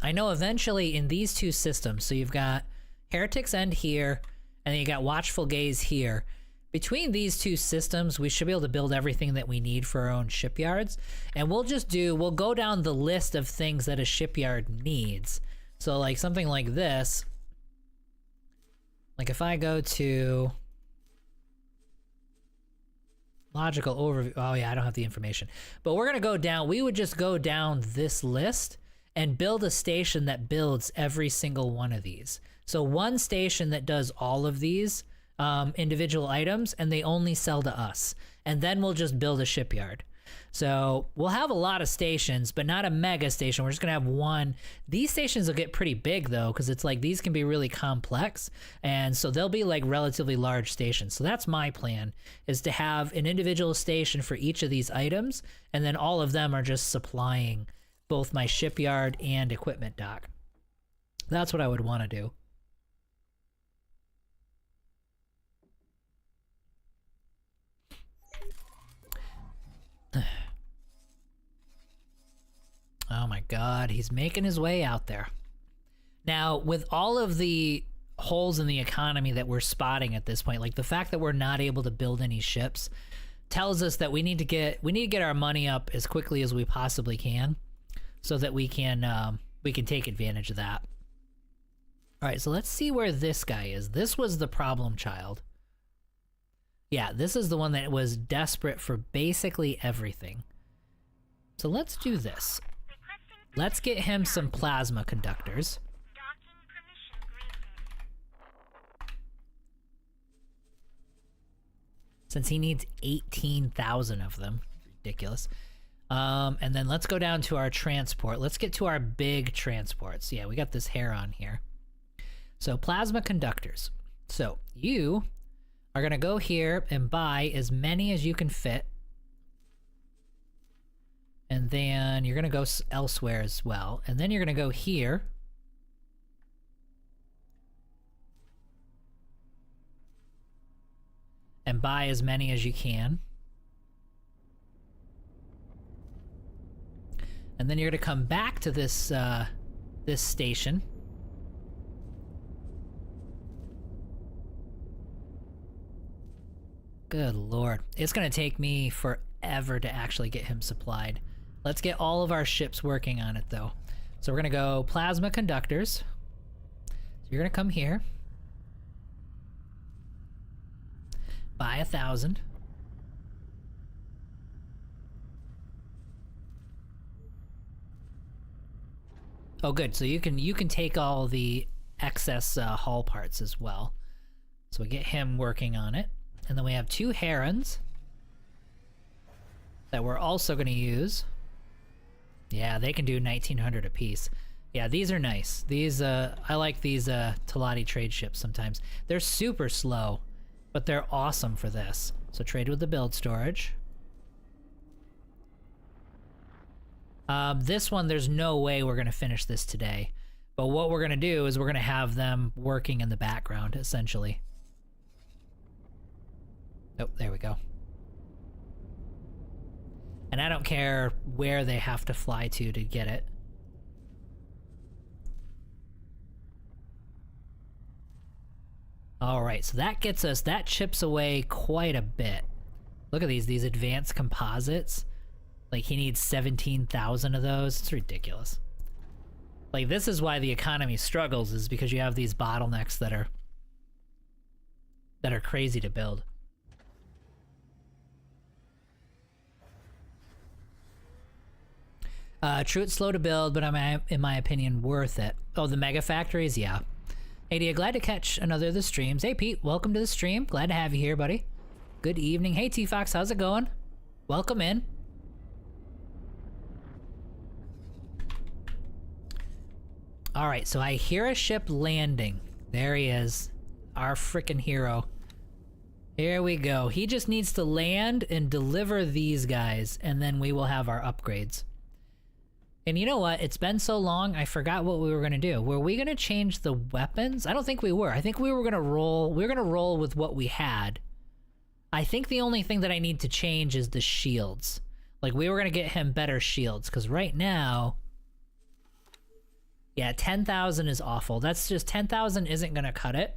[SPEAKER 1] I know eventually in these two systems, so you've got Heretic's End here, and then you got Watchful Gaze here. Between these two systems, we should be able to build everything that we need for our own shipyards. And we'll go down the list of things that a shipyard needs. So like something like this, like if I go to logical overview, oh yeah, I don't have the information. But we're gonna go down, we would just go down this list and build a station that builds every single one of these. So one station that does all of these individual items, and they only sell to us. And then we'll just build a shipyard. So we'll have a lot of stations, but not a mega station. We're just gonna have one. These stations will get pretty big though, because it's like these can be really complex, and so they'll be like relatively large stations. So that's my plan, is to have an individual station for each of these items, and then all of them are just supplying both my shipyard and equipment dock. That's what I would want to do. Oh my god, he's making his way out there. Now, with all of the holes in the economy that we're spotting at this point, like the fact that we're not able to build any ships tells us that we need to get our money up as quickly as we possibly can, so that we can take advantage of that. All right, so let's see where this guy is. This was the problem child. Yeah, this is the one that was desperate for basically everything. So let's do this. Let's get him some plasma conductors.
[SPEAKER 6] Docking permission granted.
[SPEAKER 1] Since he needs 18,000 of them. Ridiculous. And then let's go down to our transport. Let's get to our big transports. Yeah, we got this Heron here. So plasma conductors. So you are gonna go here and buy as many as you can fit. And then you're gonna go elsewhere as well. And then you're gonna go here. And buy as many as you can. And then you're gonna come back to this this station. Good lord. It's gonna take me forever to actually get him supplied. Let's get all of our ships working on it though. So we're gonna go plasma conductors. So you're gonna come here. Buy 1,000. Oh good, so you can take all the excess hull parts as well. So we get him working on it. And then we have 2 Herons that we're also going to use. Yeah, they can do 1,900 apiece. Yeah, these are nice. These, I like these Talati trade ships sometimes. They're super slow, but they're awesome for this. So trade with the build storage. This one, there's no way we're going to finish this today. But what we're going to do is we're going to have them working in the background, essentially. Oh, there we go. And I don't care where they have to fly to get it. Alright, so that gets us, that chips away quite a bit. Look at these advanced composites. Like, he needs 17,000 of those. It's ridiculous. Like, this is why the economy struggles, is because you have these bottlenecks that are crazy to build. True, it's slow to build, but in my opinion, worth it. Oh, the mega factories, yeah. Hey, Dia, glad to catch another of the streams. Hey, Pete, welcome to the stream. Glad to have you here, buddy. Good evening. Hey, T-Fox, how's it going? Welcome in. All right, so I hear a ship landing. There he is, our frickin' hero. Here we go. He just needs to land and deliver these guys, and then we will have our upgrades. And you know what? It's been so long, I forgot what we were gonna do. Were we gonna change the weapons? I don't think we were. I think we were gonna roll. We were gonna roll with what we had. I think the only thing that I need to change is the shields. Like, we were gonna get him better shields, because right now, yeah, 10,000 is awful. That's just 10,000 isn't gonna cut it.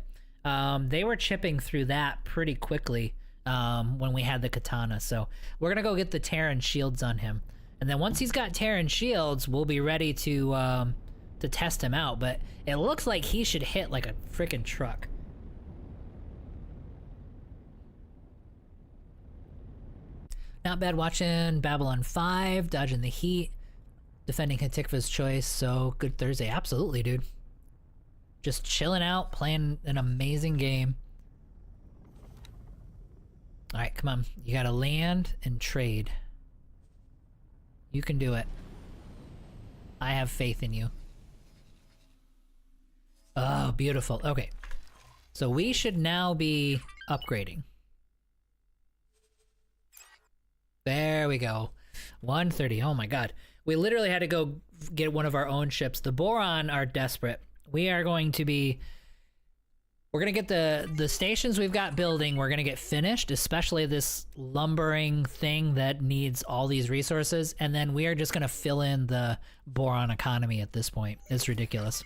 [SPEAKER 1] They were chipping through that pretty quickly when we had the katana. So we're gonna go get the Terran shields on him. And then once he's got Terran shields, we'll be ready to test him out. But it looks like he should hit like a freaking truck. Not bad watching Babylon 5, dodging the heat, defending Hatikva's choice. So good Thursday. Absolutely, dude. Just chilling out, playing an amazing game. All right, come on. You gotta land and trade. You can do it. I have faith in you. Oh, beautiful. Okay. So we should now be upgrading. There we go. 130. Oh my god. We literally had to go get one of our own ships. The Boron are desperate. We are going to be... We're going to get the stations we've got building, we're going to get finished, especially this lumbering thing that needs all these resources, and then we are just going to fill in the Boron economy at this point. It's ridiculous.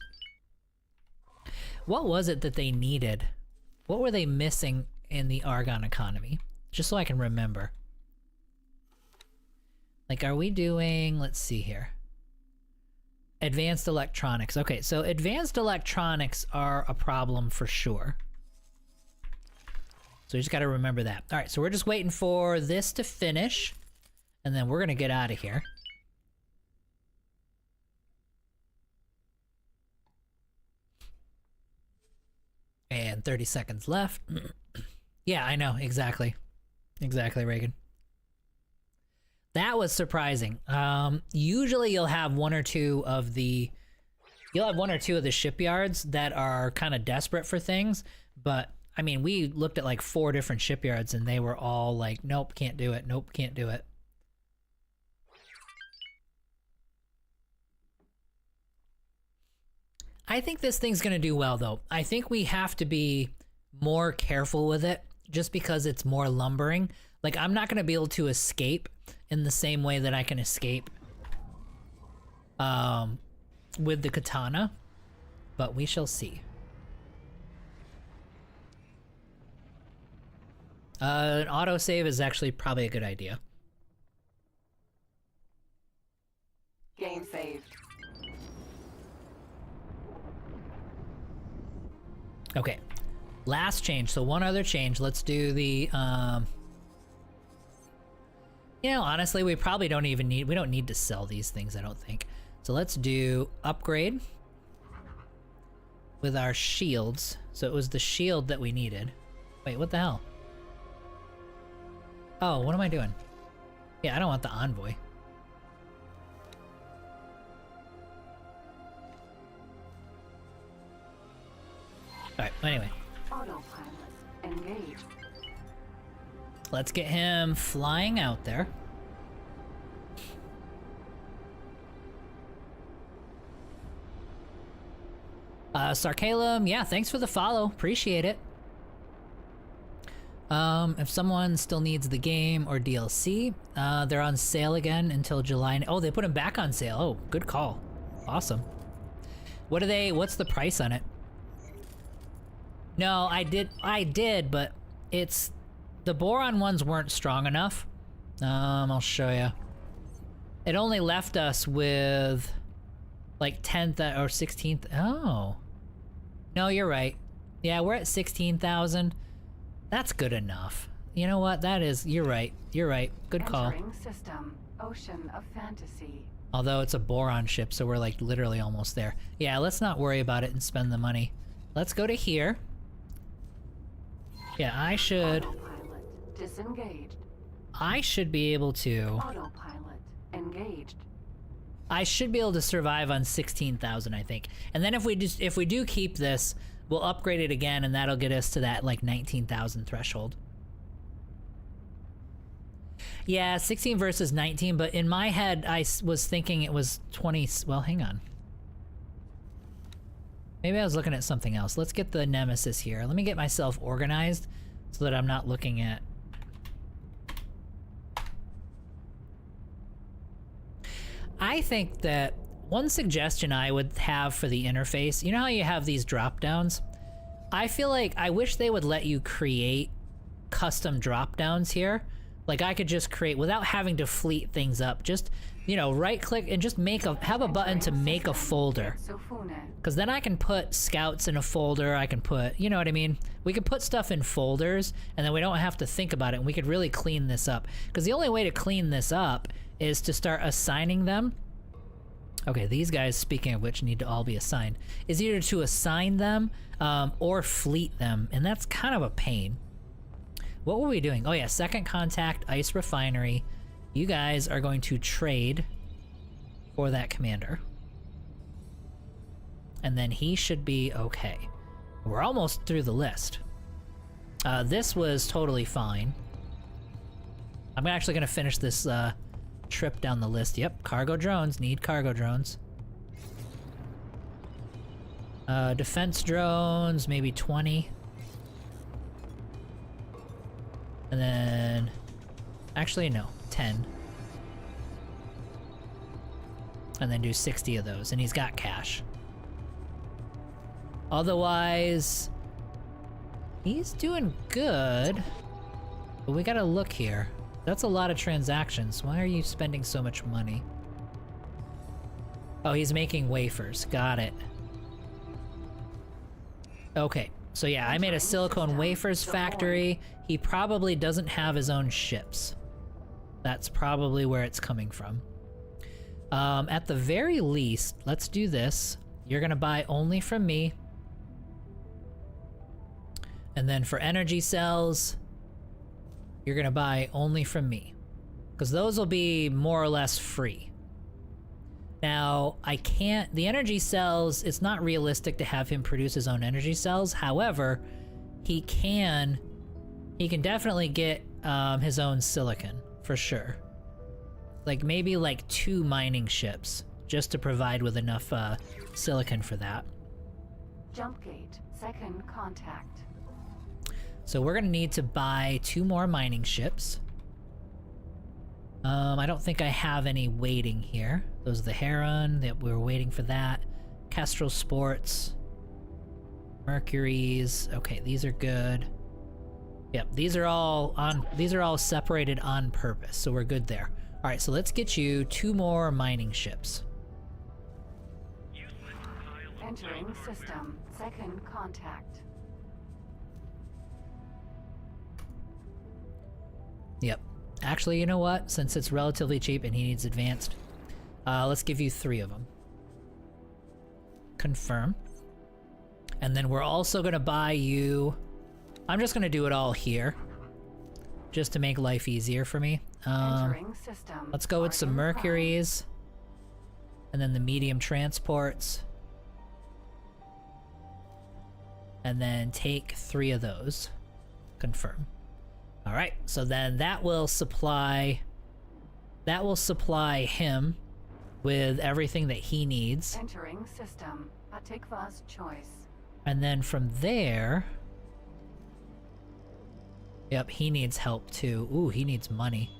[SPEAKER 1] What was it that they needed? What were they missing in the Argon economy? Just so I can remember. Like, are we doing... Let's see here. Advanced electronics. Okay, so advanced electronics are a problem for sure. So you just gotta remember that. Alright, so we're just waiting for this to finish, and then we're gonna get out of here. And 30 seconds left. Yeah, I know, exactly. Exactly, Reagan. That was surprising. Usually you'll have one or two of the shipyards that are kind of desperate for things, but I mean, we looked at like 4 different shipyards and they were all like, nope, can't do it. Nope, can't do it. I think this thing's gonna do well though. I think we have to be more careful with it just because it's more lumbering. Like, I'm not gonna be able to escape in the same way that I can escape with the katana, but we shall see. An autosave is actually probably a good idea.
[SPEAKER 3] Game saved.
[SPEAKER 1] Okay, last change. So one other change. Let's do the you know, honestly, we probably don't even need, we don't need to sell these things, I don't think. So let's do upgrade with our shields. So it was the shield that we needed. Wait, what the hell? Oh, what am I doing? Yeah, I don't want the envoy. Alright, anyway.
[SPEAKER 3] Autopilot engaged.
[SPEAKER 1] Let's get him flying out there. Sarkalum, yeah, thanks for the follow. Appreciate it. If someone still needs the game or DLC, they're on sale again until July. Oh, they put them back on sale. Oh, good call. Awesome. What are they, what's the price on it? No, I did, but it's... The Boron ones weren't strong enough. I'll show you. It only left us with like 10th or 16th. Oh. No, you're right. Yeah, we're at 16,000. That's good enough. You know what? That is, you're right. You're right. Good call.
[SPEAKER 3] Entering system. Ocean of fantasy.
[SPEAKER 1] Although it's a boron ship, so we're like literally almost there. Yeah, let's not worry about it and spend the money. Let's go to here. Yeah, I should
[SPEAKER 3] Autopilot disengaged.
[SPEAKER 1] be able to...
[SPEAKER 3] Autopilot engaged.
[SPEAKER 1] I should be able to survive on 16,000, I think. And then if we do keep this, we'll upgrade it again, and that'll get us to that like 19,000 threshold. Yeah, 16 versus 19, but in my head, I was thinking it was 20. Well, hang on. Maybe I was looking at something else. Let's get the Nemesis here. Let me get myself organized so that I'm not looking at... I think that one suggestion I would have for the interface, you know how you have these drop downs? I feel like I wish they would let you create custom drop downs here. Like I could just create without having to fleet things up. Just, you know, right click and just have a button to make a folder. Because then I can put scouts in a folder. I can put, you know what I mean? We could put stuff in folders and then we don't have to think about it, and we could really clean this up. Because the only way to clean this up is to start assigning them. Okay, these guys, speaking of which, need to all be assigned. Is either to assign them or fleet them, and that's kind of a pain. What were we doing? Oh yeah, second contact, ice refinery. You guys are going to trade for that commander. And then he should be okay. We're almost through the list. This was totally fine. I'm actually gonna finish this trip down the list. Yep, cargo drones, need cargo drones. Defense drones, maybe 20. And then, actually no, 10. And then do 60 of those, and he's got cash. Otherwise, he's doing good, but we gotta look here. That's a lot of transactions. Why are you spending so much money? Oh, he's making wafers, got it. Okay, so yeah, I made a silicone wafers factory. He probably doesn't have his own ships. That's probably where it's coming from. At the very least, let's do this. You're gonna buy only from me. And then for energy cells, you're gonna buy only from me. Because those will be more or less free. Now, the energy cells, it's not realistic to have him produce his own energy cells. However, he can definitely get his own silicon, for sure. Like maybe like 2 mining ships, just to provide with enough silicon for that.
[SPEAKER 3] Jump gate, second contact.
[SPEAKER 1] So we're gonna need to buy 2 more mining ships. I don't think I have any waiting here. Those are the Heron, that we were waiting for that. Kestrel Sports. Mercuries. Okay, these are good. Yep, these are all separated on purpose, so we're good there. Alright, so let's get you 2 more mining ships.
[SPEAKER 3] Entering system, second contact.
[SPEAKER 1] Yep. Actually, you know what? Since it's relatively cheap and he needs advanced, let's give you 3 of them. Confirm. And then we're also gonna buy you... I'm just gonna do it all here, just to make life easier for me.
[SPEAKER 3] Entering system.
[SPEAKER 1] Let's go with some Mercuries. And then the medium transports. And then take 3 of those. Confirm. Alright, so then that will supply him with everything that he needs.
[SPEAKER 3] Entering system. Atikva's choice.
[SPEAKER 1] And then from there... Yep, he needs help too. Ooh, he needs money.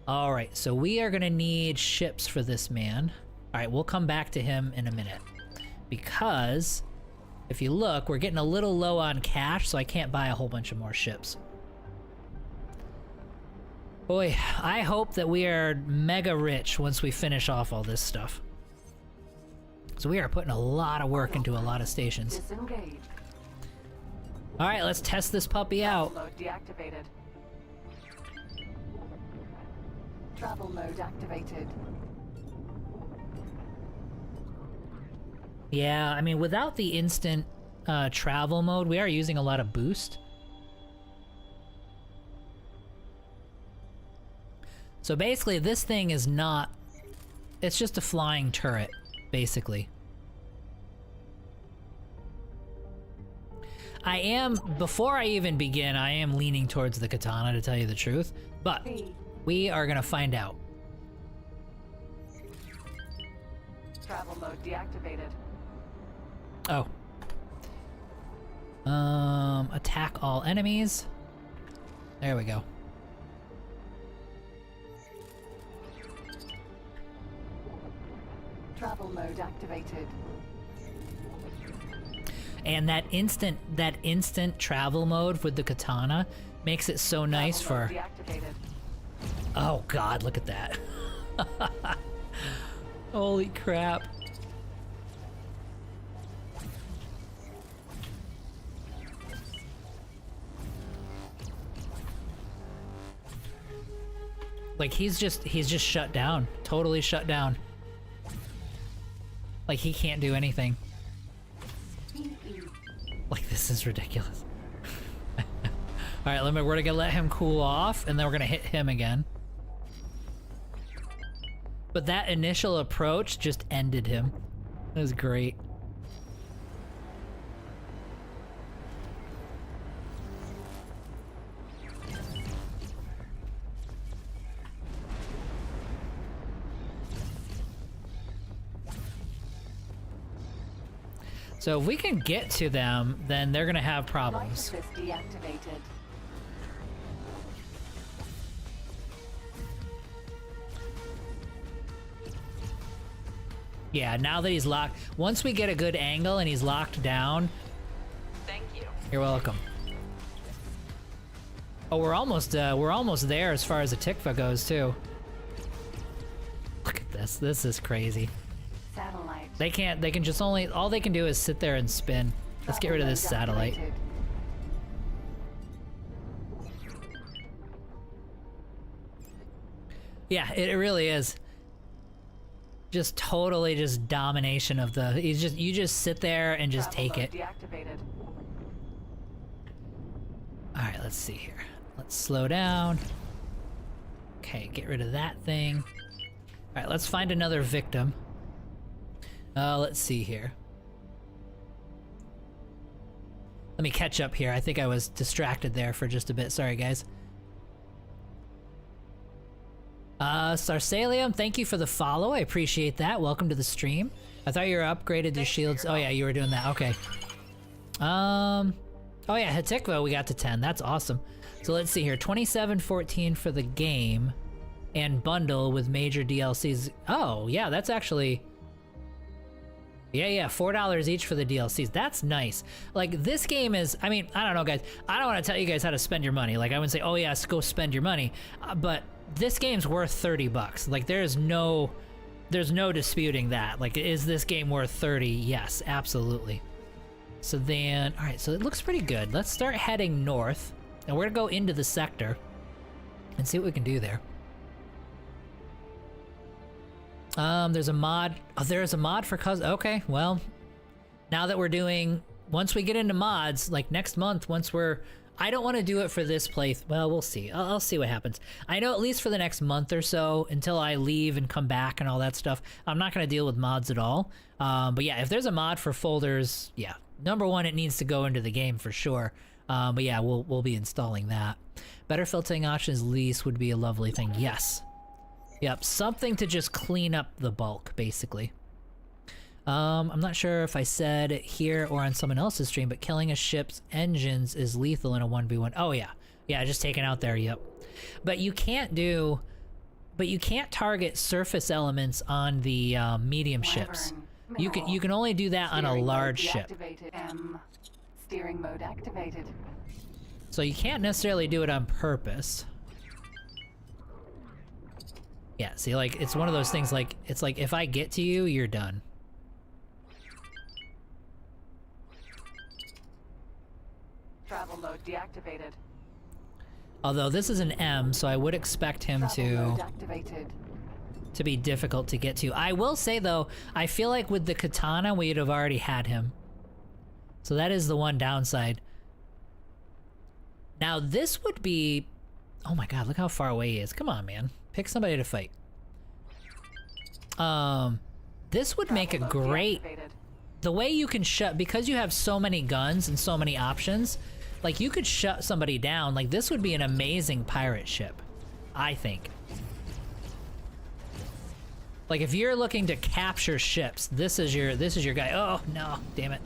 [SPEAKER 1] Alright, so we are gonna need ships for this man. Alright, we'll come back to him in a minute. Because... if you look, we're getting a little low on cash, so I can't buy a whole bunch of more ships. Boy, I hope that we are mega rich once we finish off all this stuff. So we are putting a lot of work into a lot of stations.
[SPEAKER 3] Disengage.
[SPEAKER 1] Alright, let's test this puppy out.
[SPEAKER 3] Load deactivated. Travel mode activated.
[SPEAKER 1] Yeah, I mean, without the instant travel mode, we are using a lot of boost. So basically, this thing is not... It's just a flying turret, basically. I am, before I even begin, I am leaning towards the katana, to tell you the truth. But we are gonna find out.
[SPEAKER 3] Travel mode deactivated.
[SPEAKER 1] Oh. Attack all enemies. There we go.
[SPEAKER 3] Travel mode activated.
[SPEAKER 1] And that instant travel mode with the katana makes it so nice for...
[SPEAKER 3] Deactivated.
[SPEAKER 1] Oh god, look at that. Holy crap. Like he's just shut down. Totally shut down. Like he can't do anything. Like this is ridiculous. Alright, we're gonna let him cool off and then we're gonna hit him again. But that initial approach just ended him. That was great. So if we can get to them, then they're gonna have problems.
[SPEAKER 3] Light assist deactivated.
[SPEAKER 1] Yeah, now that he's locked, once we get a good angle and he's locked down,
[SPEAKER 2] Thank you.
[SPEAKER 1] you're welcome. Oh, we're almost there as far as the Tikva goes too. Look at this. This is crazy.
[SPEAKER 3] Satellite.
[SPEAKER 1] They can just only, all they can do is sit there and spin. Let's get rid of this satellite.
[SPEAKER 3] Activated.
[SPEAKER 1] Yeah, it really is. Just totally just domination of the, you just sit there and just
[SPEAKER 3] Travel
[SPEAKER 1] take
[SPEAKER 3] mode
[SPEAKER 1] it.
[SPEAKER 3] Deactivated.
[SPEAKER 1] All right, let's see here. Let's slow down. Okay, get rid of that thing. All right, let's find another victim. Let's see here. Let me catch up here. I think I was distracted there for just a bit. Sorry, guys. Starsalium, thank you for the follow. I appreciate that. Welcome to the stream. I thought you were upgraded to shields. Oh yeah, you were doing that. Okay. Oh yeah, Hatikva, we got to 10. That's awesome. So let's see here. 27.14 for the game and bundle with major DLCs. Oh yeah, that's actually... Yeah, $4 each for the DLCs. That's nice. Like, this game is, I mean, I don't know, guys. I don't want to tell you guys how to spend your money. Like, I wouldn't say, oh yes, go spend your money. But this game's worth $30. Like, there's no disputing that. Like, is this game worth 30? Yes, absolutely. So then, all right, so it looks pretty good. Let's start heading north, and we're gonna go into the sector and see what we can do there. There's a mod. Oh, there's a mod for okay, well, now that we're doing, once we get into mods, like next month, I don't want to do it for this playthrough. Well, we'll see. I'll see what happens. I know at least for the next month or so, until I leave and come back and all that stuff, I'm not going to deal with mods at all. But yeah, if there's a mod for folders, yeah. Number one, it needs to go into the game for sure. But yeah, we'll be installing that. Better filtering options lease would be a lovely thing. Yes. Yep, something to just clean up the bulk, basically. I'm not sure if I said it here or on someone else's stream, but killing a ship's engines is lethal in a 1v1. Oh yeah, yeah, just taken out there, yep. But you can't target surface elements on the medium ships. You can only do that on a large ship.
[SPEAKER 3] Steering mode activated.
[SPEAKER 1] So you can't necessarily do it on purpose. Yeah, see, like, it's one of those things, like, it's like, if I get to you, you're done.
[SPEAKER 3] Travel mode deactivated.
[SPEAKER 1] Although this is an M, so I would expect him
[SPEAKER 3] Travel
[SPEAKER 1] to
[SPEAKER 3] mode activated.
[SPEAKER 1] be difficult to get to. I will say though, I feel like with the katana we'd have already had him. So that is the one downside. Now this would be... Oh my god, look how far away he is. Come on, man. Pick somebody to fight. This would make a
[SPEAKER 3] Travel mode
[SPEAKER 1] great...
[SPEAKER 3] deactivated.
[SPEAKER 1] The way you can shut... Because you have so many guns and so many options, like you could shut somebody down. Like this would be an amazing pirate ship, I think. Like if you're looking to capture ships, this is your guy. Oh no, damn it.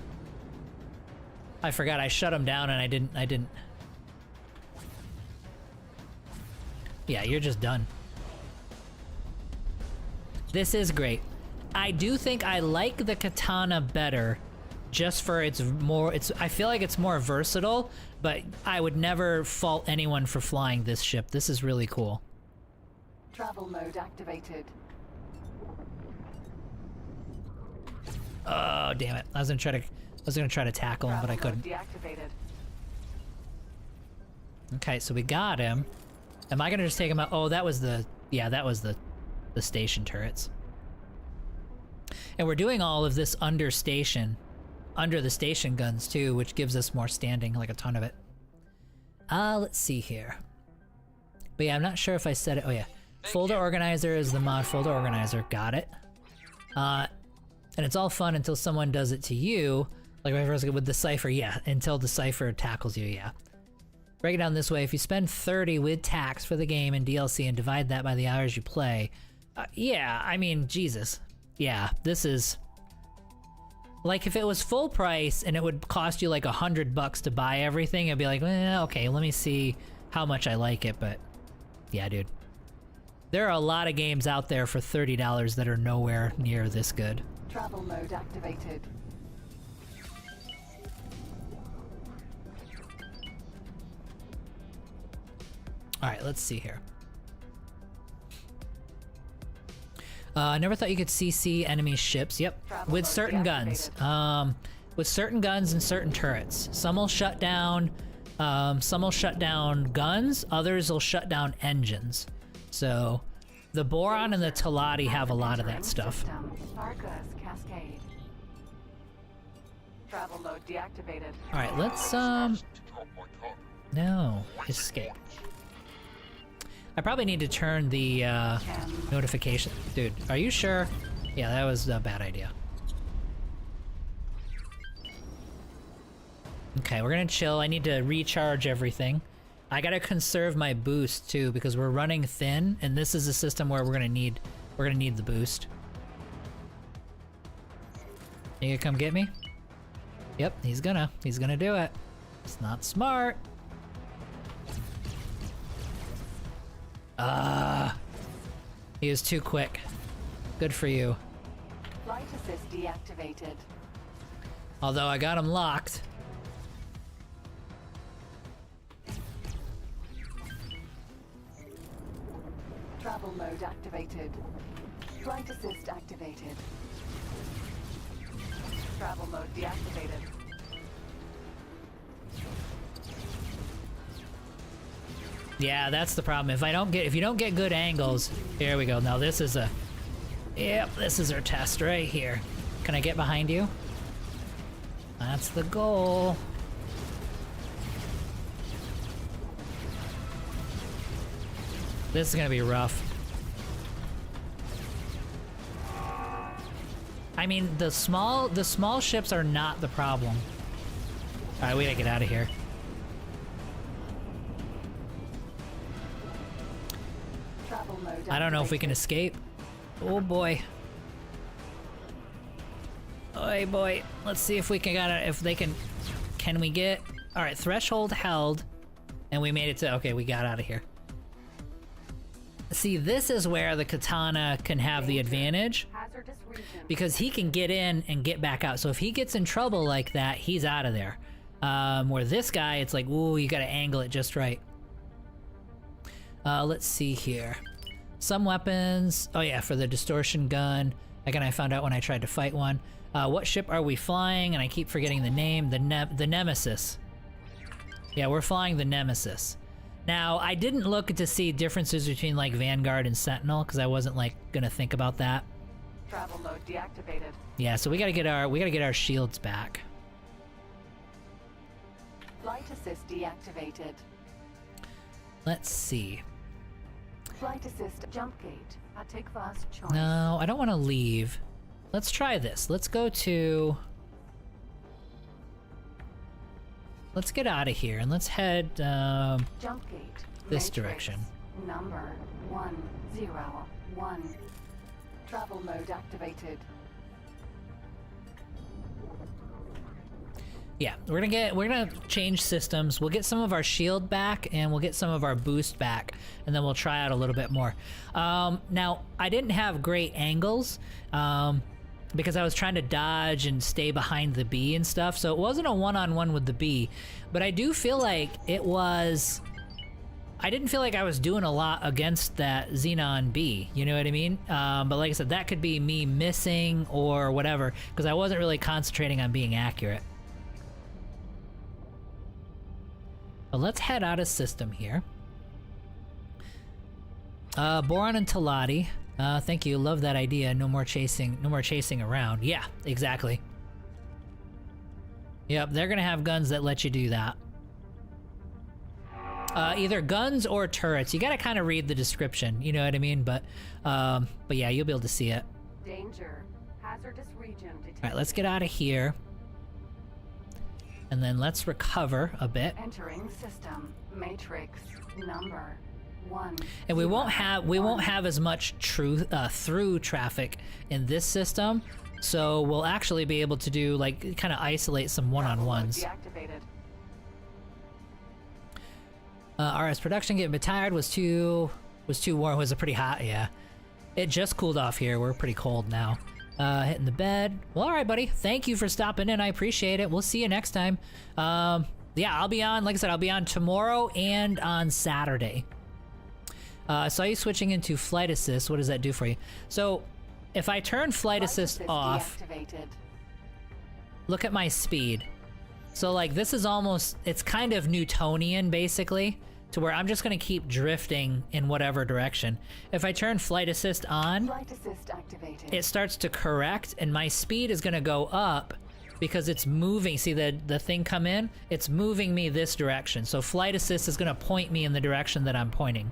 [SPEAKER 1] I forgot I shut him down and I didn't. Yeah, you're just done. This is great. I do think I like the katana better just for I feel like it's more versatile, but I would never fault anyone for flying this ship. This is really cool.
[SPEAKER 3] Travel mode activated.
[SPEAKER 1] Oh, damn it. I was gonna try to tackle him, but I
[SPEAKER 3] Travel mode
[SPEAKER 1] couldn't.
[SPEAKER 3] deactivated.
[SPEAKER 1] Okay, so we got him. Am I gonna just take him out? Oh, that was the station turrets. And we're doing all of this under the station guns too, which gives us more standing, like a ton of it. Let's see here. But yeah, I'm not sure if I said it. Oh yeah. Folder organizer is the mod folder organizer. Got it. And it's all fun until someone does it to you. Like with the cipher, yeah. Until the cipher tackles you, yeah. Break it down this way. If you spend 30 with tax for the game and DLC and divide that by the hours you play, yeah, I mean, Jesus. Yeah, this is... Like, if it was full price and it would cost you like $100 to buy everything, I'd be like, okay, let me see how much I like it, but... Yeah, dude. There are a lot of games out there for $30 that are nowhere near this good.
[SPEAKER 3] Travel mode activated.
[SPEAKER 1] Alright, let's see here. I never thought you could CC enemy ships. Yep,
[SPEAKER 3] Travel
[SPEAKER 1] with
[SPEAKER 3] mode
[SPEAKER 1] certain guns. With certain guns and certain turrets. Some will shut down guns, others will shut down engines. So, the Boron and the Talati have a lot of that stuff.
[SPEAKER 3] System. Argus Cascade. Travel mode deactivated.
[SPEAKER 1] Alright, let's, no, escape. I probably need to turn the, notification. Dude, are you sure? Yeah, that was a bad idea. Okay, we're gonna chill. I need to recharge everything. I gotta conserve my boost too, because we're running thin, and this is a system where we're gonna need the boost. You gonna come get me? Yep, he's gonna do it. It's not smart. He was too quick. Good for you.
[SPEAKER 3] Flight assist deactivated.
[SPEAKER 1] Although I got him locked.
[SPEAKER 3] Travel mode activated. Flight assist activated. Travel mode deactivated.
[SPEAKER 1] Yeah, that's the problem. If you don't get good angles, here we go. Now this is this is our test right here. Can I get behind you? That's the goal. This is gonna be rough. I mean, the small ships are not the problem. All right, we gotta get out of here.
[SPEAKER 3] Travel mode
[SPEAKER 1] I don't know if we can
[SPEAKER 3] activated.
[SPEAKER 1] escape. Oh boy. Oh boy. Let's see if we can we get... Alright, threshold held. And we made it to... Okay, we got out of here. See, this is where the katana can have the advantage.
[SPEAKER 3] Hazardous region.
[SPEAKER 1] Because he can get in and get back out. So if he gets in trouble like that, he's out of there. Where this guy, it's like, ooh, you gotta angle it just right. Let's see here. Some weapons. Oh yeah, for the distortion gun. Again, I found out when I tried to fight one. What ship are we flying? And I keep forgetting the name. The Nemesis. Yeah, we're flying the Nemesis. Now, I didn't look to see differences between like Vanguard and Sentinel because I wasn't like gonna think about that.
[SPEAKER 3] Travel mode deactivated.
[SPEAKER 1] Yeah, so we gotta get our shields back.
[SPEAKER 3] Flight assist deactivated.
[SPEAKER 1] Let's see.
[SPEAKER 3] Flight assist jump gate. Take fast choice.
[SPEAKER 1] No, I don't want to leave. Let's try this. Let's go to... Let's get out of here and let's head
[SPEAKER 3] Jump gate.
[SPEAKER 1] this
[SPEAKER 3] Matrix.
[SPEAKER 1] direction.
[SPEAKER 3] Number 101. Travel mode activated.
[SPEAKER 1] Yeah, we're gonna change systems. We'll get some of our shield back and we'll get some of our boost back, and then we'll try out a little bit more. Now, I didn't have great angles because I was trying to dodge and stay behind the bee and stuff, so it wasn't a one-on-one with the bee, but I do feel like it was... I didn't feel like I was doing a lot against that Xenon bee, you know what I mean? But like I said, that could be me missing or whatever, because I wasn't really concentrating on being accurate. But let's head out of system here. Boron and Talati. Thank you. Love that idea. No more chasing around. Yeah, exactly. Yep, they're gonna have guns that let you do that. Either guns or turrets. You gotta kind of read the description, you know what I mean? But yeah, you'll be able to see it.
[SPEAKER 3] Danger. Hazardous region detected.
[SPEAKER 1] All right, let's get out of here. And then let's recover a bit.
[SPEAKER 3] Entering system. Matrix. Number 1.
[SPEAKER 1] And we won't have as much through traffic in this system, so we'll actually be able to do like kind of isolate some one-on-ones.
[SPEAKER 3] Deactivated.
[SPEAKER 1] RS production getting a bit tired, was too warm, was a pretty hot, yeah. It just cooled off here, we're pretty cold now. Hitting the bed. Well, alright buddy, thank you for stopping in, I appreciate it. We'll see you next time. Yeah, I'll be on, like I said, I'll be on tomorrow and on Saturday. I saw you switching into flight assist. What does that do for you? So, if I turn flight assist off,
[SPEAKER 3] Deactivated.
[SPEAKER 1] look at my speed. So like this is almost, it's kind of Newtonian basically, to where I'm just gonna keep drifting in whatever direction. If I turn flight assist on,
[SPEAKER 3] Flight assist activated.
[SPEAKER 1] it starts to correct and my speed is gonna go up because it's moving. See the thing come in? It's moving me this direction. So flight assist is gonna point me in the direction that I'm pointing.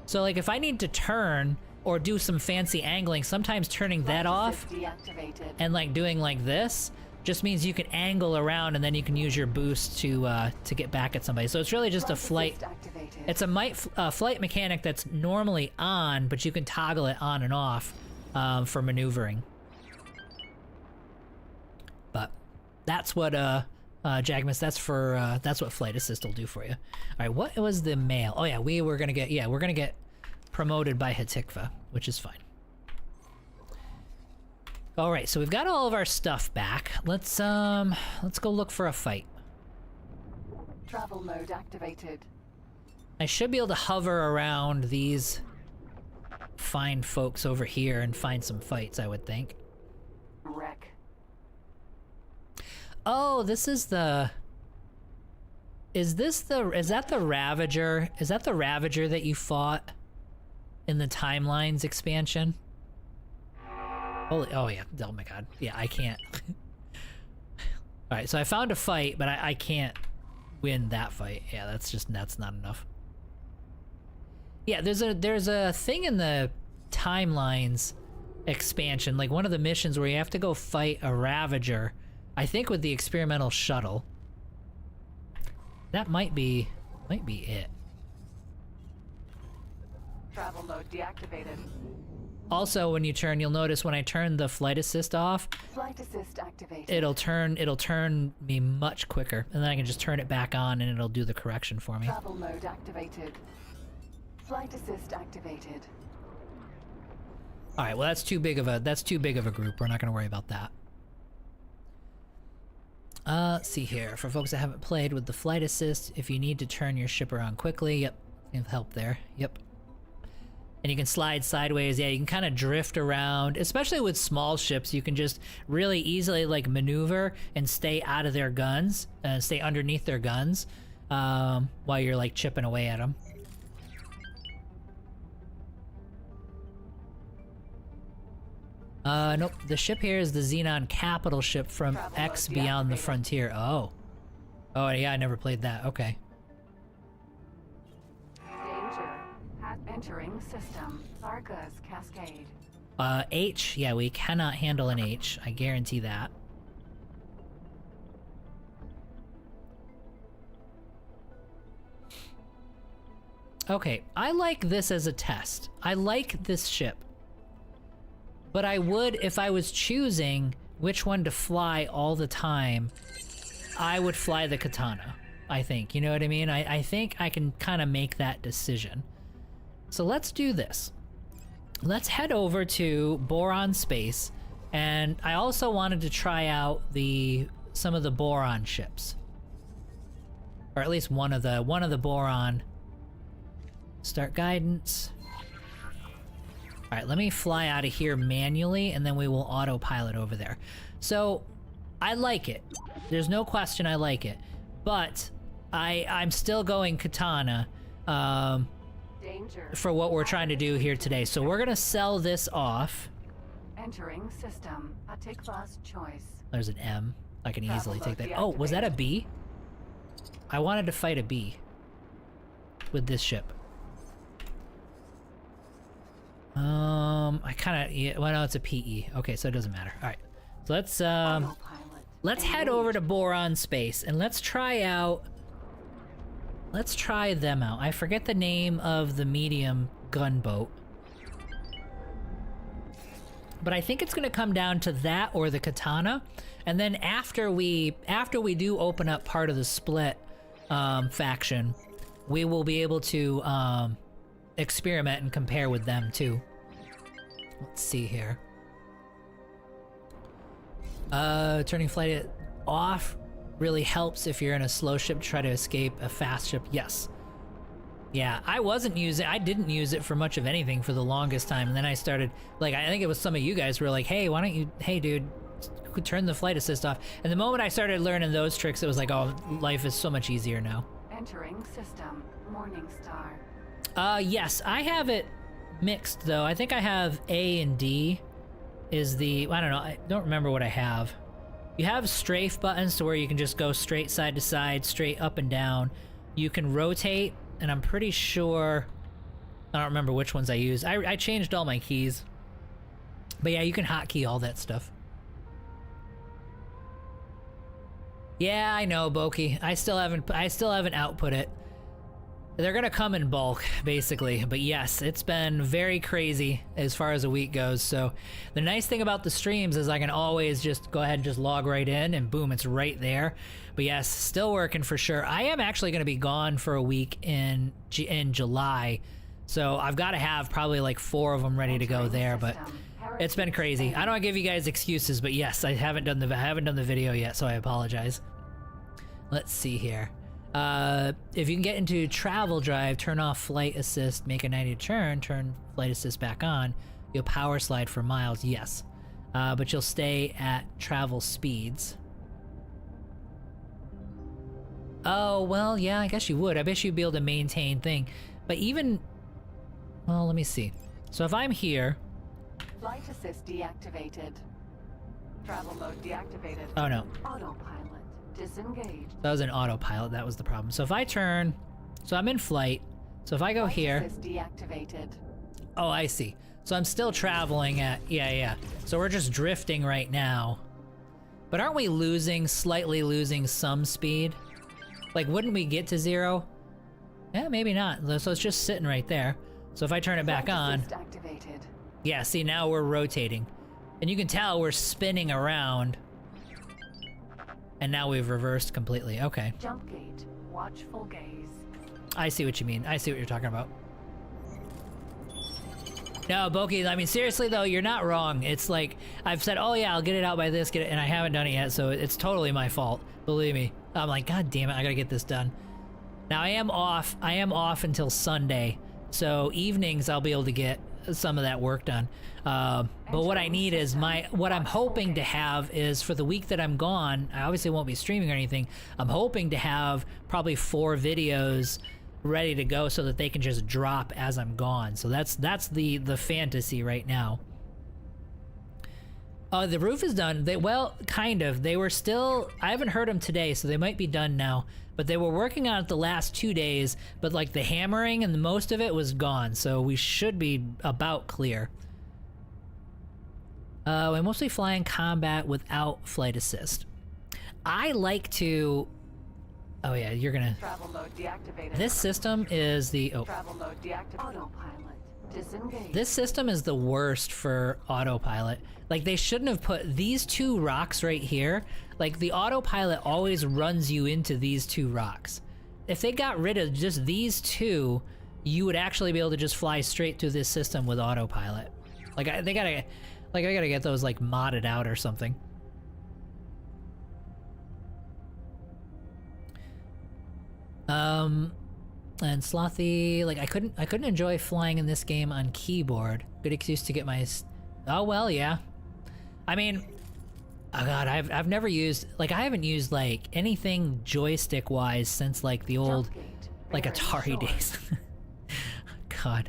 [SPEAKER 1] So like if I need to turn or do some fancy angling, sometimes turning that off
[SPEAKER 3] Deactivated.
[SPEAKER 1] and like doing like this just means you can angle around and then you can use your boost to get back at somebody. So it's really just a flight.
[SPEAKER 3] Activated.
[SPEAKER 1] It's a flight mechanic that's normally on, but you can toggle it on and off for maneuvering. But that's what Jagmus, that's what flight assist will do for you. All right, what was the mail? Oh yeah, we're gonna get promoted by Hatikva, which is fine. All right, so we've got all of our stuff back. Let's go look for a fight.
[SPEAKER 3] Travel mode activated.
[SPEAKER 1] I should be able to hover around these fine folks over here and find some fights, I would think.
[SPEAKER 3] Wreck.
[SPEAKER 1] Oh, this is the... Is that the Ravager? Is that the Ravager that you fought in the Timelines expansion? Holy, oh yeah, oh my god. Yeah, I can't. Alright, so I found a fight, but I can't win that fight. Yeah, that's not enough. Yeah, there's a thing in the Timelines expansion, like one of the missions where you have to go fight a Ravager, I think with the experimental shuttle. That might be it.
[SPEAKER 3] Travel mode deactivated.
[SPEAKER 1] Also, when you turn, you'll notice when I turn the flight assist off,
[SPEAKER 3] Flight assist activated.
[SPEAKER 1] it'll turn me much quicker, and then I can just turn it back on and it'll do the correction for me.
[SPEAKER 3] Travel mode activated. Flight assist activated.
[SPEAKER 1] All right, well that's too big of a group. We're not going to worry about that. Let's see here. For folks that haven't played with the flight assist, if you need to turn your ship around quickly, yep, it'll help there. Yep. And you can slide sideways. Yeah, you can kind of drift around, especially with small ships. You can just really easily like maneuver and stay out of their guns, stay underneath their guns. while you're like chipping away at them. Nope. The ship here is the Xenon Capital ship from
[SPEAKER 3] Travel
[SPEAKER 1] X
[SPEAKER 3] mode
[SPEAKER 1] Beyond the
[SPEAKER 3] deactivated.
[SPEAKER 1] Frontier. Oh. Oh, yeah, I never played that. Okay.
[SPEAKER 3] Danger. Entering system. Vargas Cascade.
[SPEAKER 1] H. Yeah, we cannot handle an H. I guarantee that. Okay, I like this as a test. I like this ship. But I would, if I was choosing which one to fly all the time, I would fly the Katana, I think. You know what I mean? I think I can kind of make that decision. So let's do this. Let's head over to Boron Space, and I also wanted to try out some of the Boron ships. Or at least one of the Boron. Start guidance. Alright, let me fly out of here manually, and then we will autopilot over there. So, I like it. There's no question I like it. But, I'm still going Katana
[SPEAKER 3] Danger.
[SPEAKER 1] for what we're trying to do here today. So we're gonna sell this off.
[SPEAKER 3] Entering system. Atikva's choice.
[SPEAKER 1] There's an M. I can easily take that.
[SPEAKER 3] Travel
[SPEAKER 1] Oh,
[SPEAKER 3] mode
[SPEAKER 1] was that a
[SPEAKER 3] deactivated.
[SPEAKER 1] B? I wanted to fight a B with this ship. I kind of, yeah, well, no, it's a PE. Okay, so it doesn't matter. All right, so let's head over to Boron Space and let's try them out. I forget the name of the medium gunboat, but I think it's gonna come down to that or the Katana, and then after we do open up part of the split faction, we will be able to experiment and compare with them too. Let's see here. Turning flight off really helps if you're in a slow ship to try to escape a fast ship. Yes. Yeah, I didn't use it for much of anything for the longest time, and then I started, like, I think it was some of you guys were like, hey, why don't you, hey dude, turn the flight assist off. And the moment I started learning those tricks, it was like, oh, life is so much easier now.
[SPEAKER 3] Entering system. Morningstar.
[SPEAKER 1] Yes, I have it mixed though. I think I have A and D is the, I don't know, I don't remember what I have. You have strafe buttons to where you can just go straight side to side, straight up and down. You can rotate, and I'm pretty sure, I don't remember which ones I use. I changed all my keys. But yeah, you can hotkey all that stuff. Yeah, I know, Boki. I still haven't output it. They're gonna come in bulk, basically. But yes, it's been very crazy as far as a week goes. So the nice thing about the streams is I can always just go ahead and just log right in and boom, it's right there. But yes, still working for sure. I am actually gonna be gone for a week in July. So I've got to have probably like 4 of them ready to go there, but it's been crazy. I don't want to give you guys excuses, but yes, I haven't done the video yet, so I apologize. Let's see here. If you can get into travel drive, turn off flight assist, make a 90 turn flight assist back on, you'll power slide for miles, yes. But you'll stay at travel speeds. Oh, well, yeah, I guess you would. I bet you'd be able to maintain thing. But even, well, let me see. So if I'm here.
[SPEAKER 3] Flight assist deactivated. Travel mode deactivated.
[SPEAKER 1] Oh no.
[SPEAKER 3] Autopilot disengaged.
[SPEAKER 1] That was an autopilot, that was the problem. So if I turn, so I'm in flight. So if I go here.
[SPEAKER 3] Assist deactivated.
[SPEAKER 1] Oh, I see. So I'm still traveling at, yeah. So we're just drifting right now. But aren't we slightly losing some speed? Like, wouldn't we get to 0? Yeah, maybe not. So it's just sitting right there. So if I turn it back
[SPEAKER 3] Flight
[SPEAKER 1] on.
[SPEAKER 3] assist activated.
[SPEAKER 1] Yeah, see, now we're rotating. And you can tell we're spinning around. And now we've reversed completely. Okay.
[SPEAKER 3] Jump gate. Watchful gaze.
[SPEAKER 1] I see what you mean. I see what you're talking about. No, Boki, I mean, seriously though, you're not wrong. It's like, I've said, oh yeah, I'll get it out by this, and I haven't done it yet, so it's totally my fault. Believe me. I'm like, god damn it, I gotta get this done. Now I am off until Sunday, so evenings I'll be able to get some of that work done. But what I need is what I'm hoping to have is for the week that I'm gone, I obviously won't be streaming or anything. I'm hoping to have probably 4 videos ready to go so that they can just drop as I'm gone. So that's the fantasy right now. The roof is done. Well, kind of. They were still, I haven't heard them today, so they might be done now. But they were working on it the last 2 days, but like the hammering and the most of it was gone, so we should be about clear. I mostly fly in combat without flight assist. I like to... Oh yeah, you're gonna...
[SPEAKER 3] Travel mode deactivated.
[SPEAKER 1] This system is the... Oh.
[SPEAKER 3] Travel mode deactivated. Autopilot disengaged.
[SPEAKER 1] This system is the worst for autopilot. Like, they shouldn't have put these 2 rocks right here. Like, the autopilot always runs you into these 2 rocks. If they got rid of just these 2, you would actually be able to just fly straight through this system with autopilot. Like, I gotta get those, like, modded out or something. And Slothy, like, I couldn't enjoy flying in this game on keyboard. Good excuse to get my... Oh, well, yeah. I mean, oh god, I've never used, like, I haven't used, like, anything joystick-wise since, like, the old, like, Atari days. God.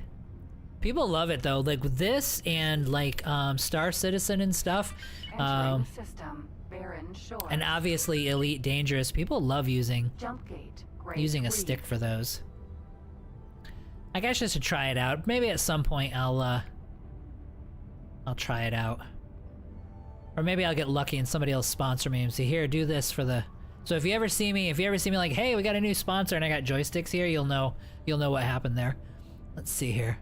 [SPEAKER 1] People love it, though. Like, with this and, like, Star Citizen and stuff.
[SPEAKER 3] Entering system. Barren Shore.
[SPEAKER 1] And obviously Elite Dangerous. People love using a stick for those. I guess I should try it out. Maybe at some point I'll try it out. Or maybe I'll get lucky and somebody else sponsor me and say, here, do this for the... So if you ever see me like, hey, we got a new sponsor and I got joysticks here, you'll know what happened there. Let's see here.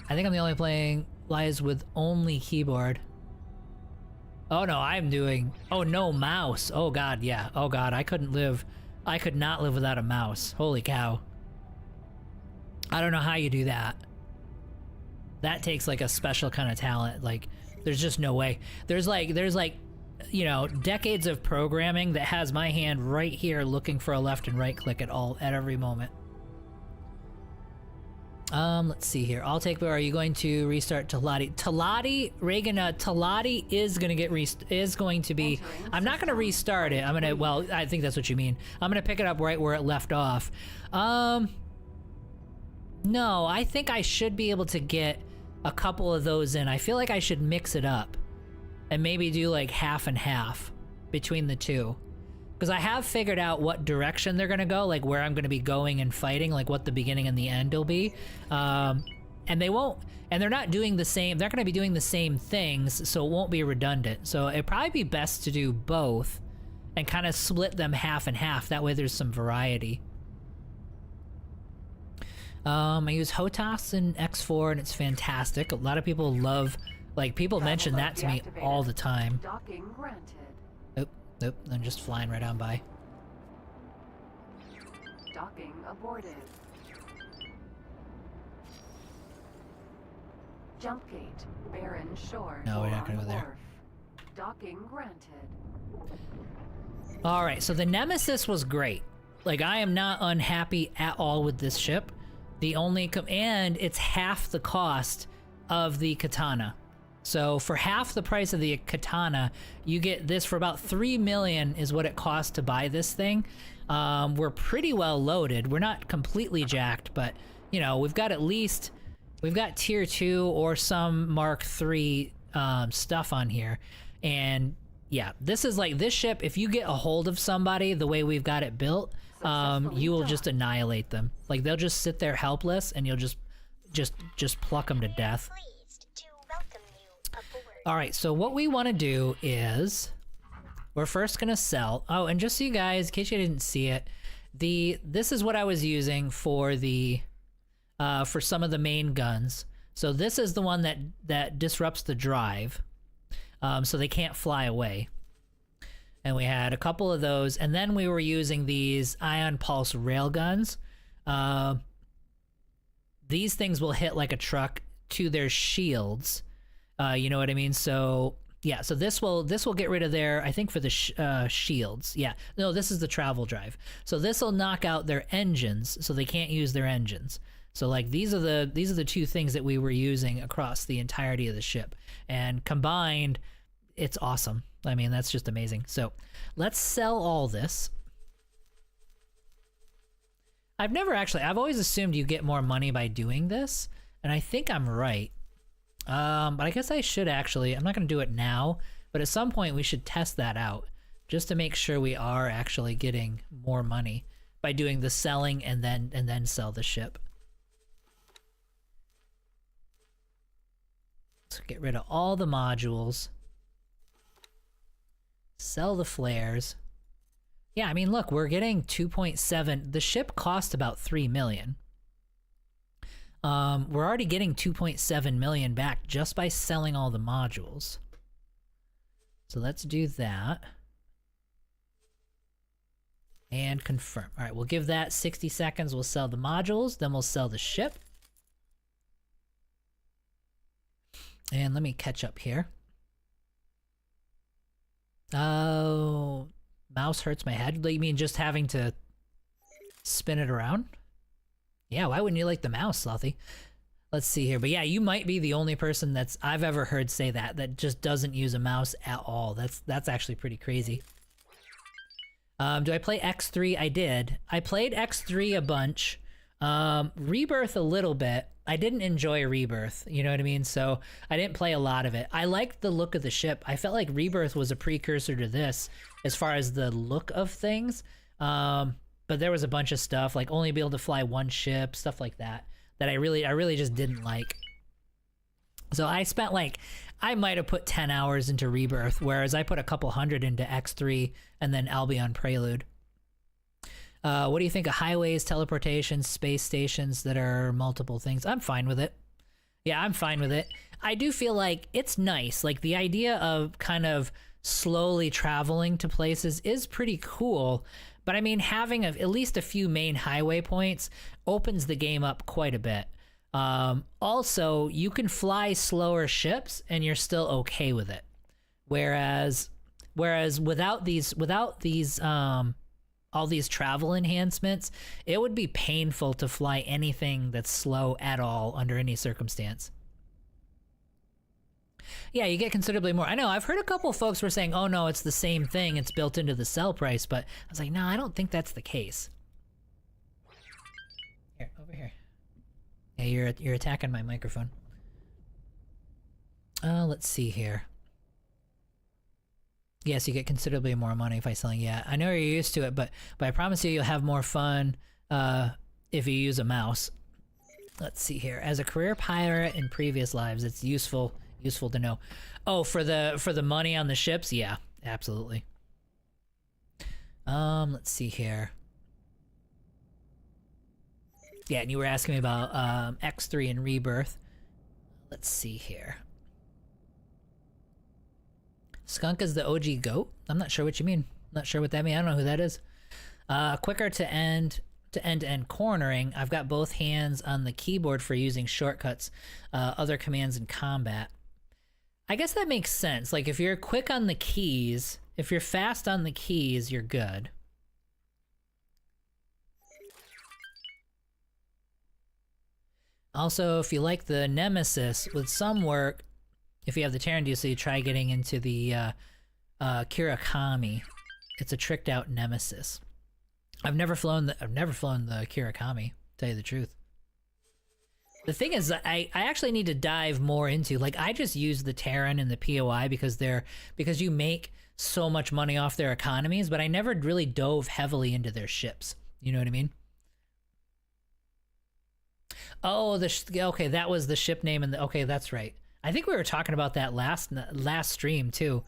[SPEAKER 1] I think I'm the only playing lies with only keyboard. Oh no, I'm doing... Oh no, mouse. Oh god, yeah. Oh god, I could not live without a mouse. Holy cow. I don't know how you do that. That takes like a special kind of talent. Like, there's just no way. There's like, you know, decades of programming that has my hand right here looking for a left and right click at every moment. Let's see here. I'll take. Are you going to restart Talati? Talati, Reagan. Talati is going to be. I'm not gonna restart it. I'm gonna. Well, I think that's what you mean. I'm gonna pick it up right where it left off. No, I think I should be able to get a couple of those in. I feel like I should mix it up and maybe do like half and half between the two. Because I have figured out what direction they're gonna go, like where I'm gonna be going and fighting, like what the beginning and the end will be. And they're not doing the same, they're gonna be doing the same things, so it won't be redundant. So it'd probably be best to do both and kind of split them half and half. That way there's some variety. I use HOTAS in X4 and it's fantastic. A lot of people love, like, people mention that to me all the time.
[SPEAKER 3] Docking granted.
[SPEAKER 1] Nope, I'm just flying right on by.
[SPEAKER 3] Docking aborted. Jump gate, Barren Shore.
[SPEAKER 1] No, we're not gonna go there.
[SPEAKER 3] Wharf. Docking granted.
[SPEAKER 1] Alright, so the Nemesis was great. Like, I am not unhappy at all with this ship. The only and it's half the cost of the Katana. So for half the price of the Katana, you get this for about 3 million is what it costs to buy this thing. We're pretty well loaded. We're not completely jacked, but you know, we've got tier 2 or some Mark 3 stuff on here. And yeah, this is like, this ship, if you get a hold of somebody the way we've got it built, you will just annihilate them. Like, they'll just sit there helpless and you'll just pluck them to death. All right, so what we want to do is we're first gonna sell. Oh, and just so you guys, in case you didn't see it, this is what I was using for the for some of the main guns. So this is the one that disrupts the drive, so they can't fly away. And we had a couple of those, and then we were using these ion pulse railguns. These things will hit like a truck to their shields. You know what I mean? So Yeah, so this will get rid of their, I think for the shields. Yeah, no, this is the travel drive. So this will knock out their engines, so they can't use their engines. So like these are the two things that we were using across the entirety of the ship, and combined, it's awesome. I mean, that's just amazing. So let's sell all this. I've always assumed you get more money by doing this, and I think I'm right. But I guess I should actually, I'm not going to do it now, but at some point we should test that out just to make sure we are actually getting more money by doing the selling and then sell the ship. Let's get rid of all the modules. Sell the flares. Yeah, I mean, look, we're getting 2.7. The ship cost about 3 million. We're already getting 2.7 million back just by selling all the modules. So let's do that. And confirm. All right, we'll give that 60 seconds. We'll sell the modules, then we'll sell the ship. And let me catch up here. Oh, mouse hurts my head. You mean just having to spin it around? Yeah, why wouldn't you like the mouse, Slothy? Let's see here. But yeah, you might be the only person I've ever heard say that just doesn't use a mouse at all. That's actually pretty crazy. Do I play X3? I did. I played X3 a bunch. Rebirth a little bit. I didn't enjoy Rebirth, you know what I mean? So I didn't play a lot of it. I liked the look of the ship. I felt like Rebirth was a precursor to this as far as the look of things. But there was a bunch of stuff, like only be able to fly one ship, stuff like that, that I really just didn't like. So I spent I might have put 10 hours into Rebirth, whereas I put a couple hundred into X3 and then Albion Prelude. What do you think of highways, teleportations, space stations that are multiple things? I'm fine with it. Yeah, I'm fine with it. I do feel like it's nice. Like the idea of kind of slowly traveling to places is pretty cool. But I mean, having at least a few main highway points opens the game up quite a bit. Also, you can fly slower ships and you're still okay with it. Whereas without these all these travel enhancements, it would be painful to fly anything that's slow at all under any circumstance. Yeah, you get considerably more. I know, I've heard a couple of folks were saying, oh no, it's the same thing, it's built into the sell price, but I was like, no, I don't think that's the case. Here, over here. Yeah, you're attacking my microphone. Let's see here. Yes, you get considerably more money by selling. Yeah, I know you're used to it, but I promise you'll have more fun if you use a mouse. Let's see here. As a career pirate in previous lives, it's useful to know. Oh, for the money on the ships? Yeah, absolutely. Let's see here. Yeah, and you were asking me about X3 and Rebirth. Let's see here. Skunk is the OG goat? I'm not sure what you mean. Not sure what that means. I don't know who that is. Quicker to end-to-end cornering. I've got both hands on the keyboard for using shortcuts, other commands in combat. I guess that makes sense. Like if you're quick on the keys, if you're fast on the keys, you're good. Also, if you like the Nemesis, with some work, if you have the Terran DLC, try getting into the Kirakami. It's a tricked out Nemesis. I've never flown the Kirakami, to tell you the truth. The thing is, I actually need to dive more into, like, I just use the Terran and the POI because you make so much money off their economies, but I never really dove heavily into their ships. You know what I mean? Oh, okay, that was the ship name, and okay, that's right. I think we were talking about that last stream too.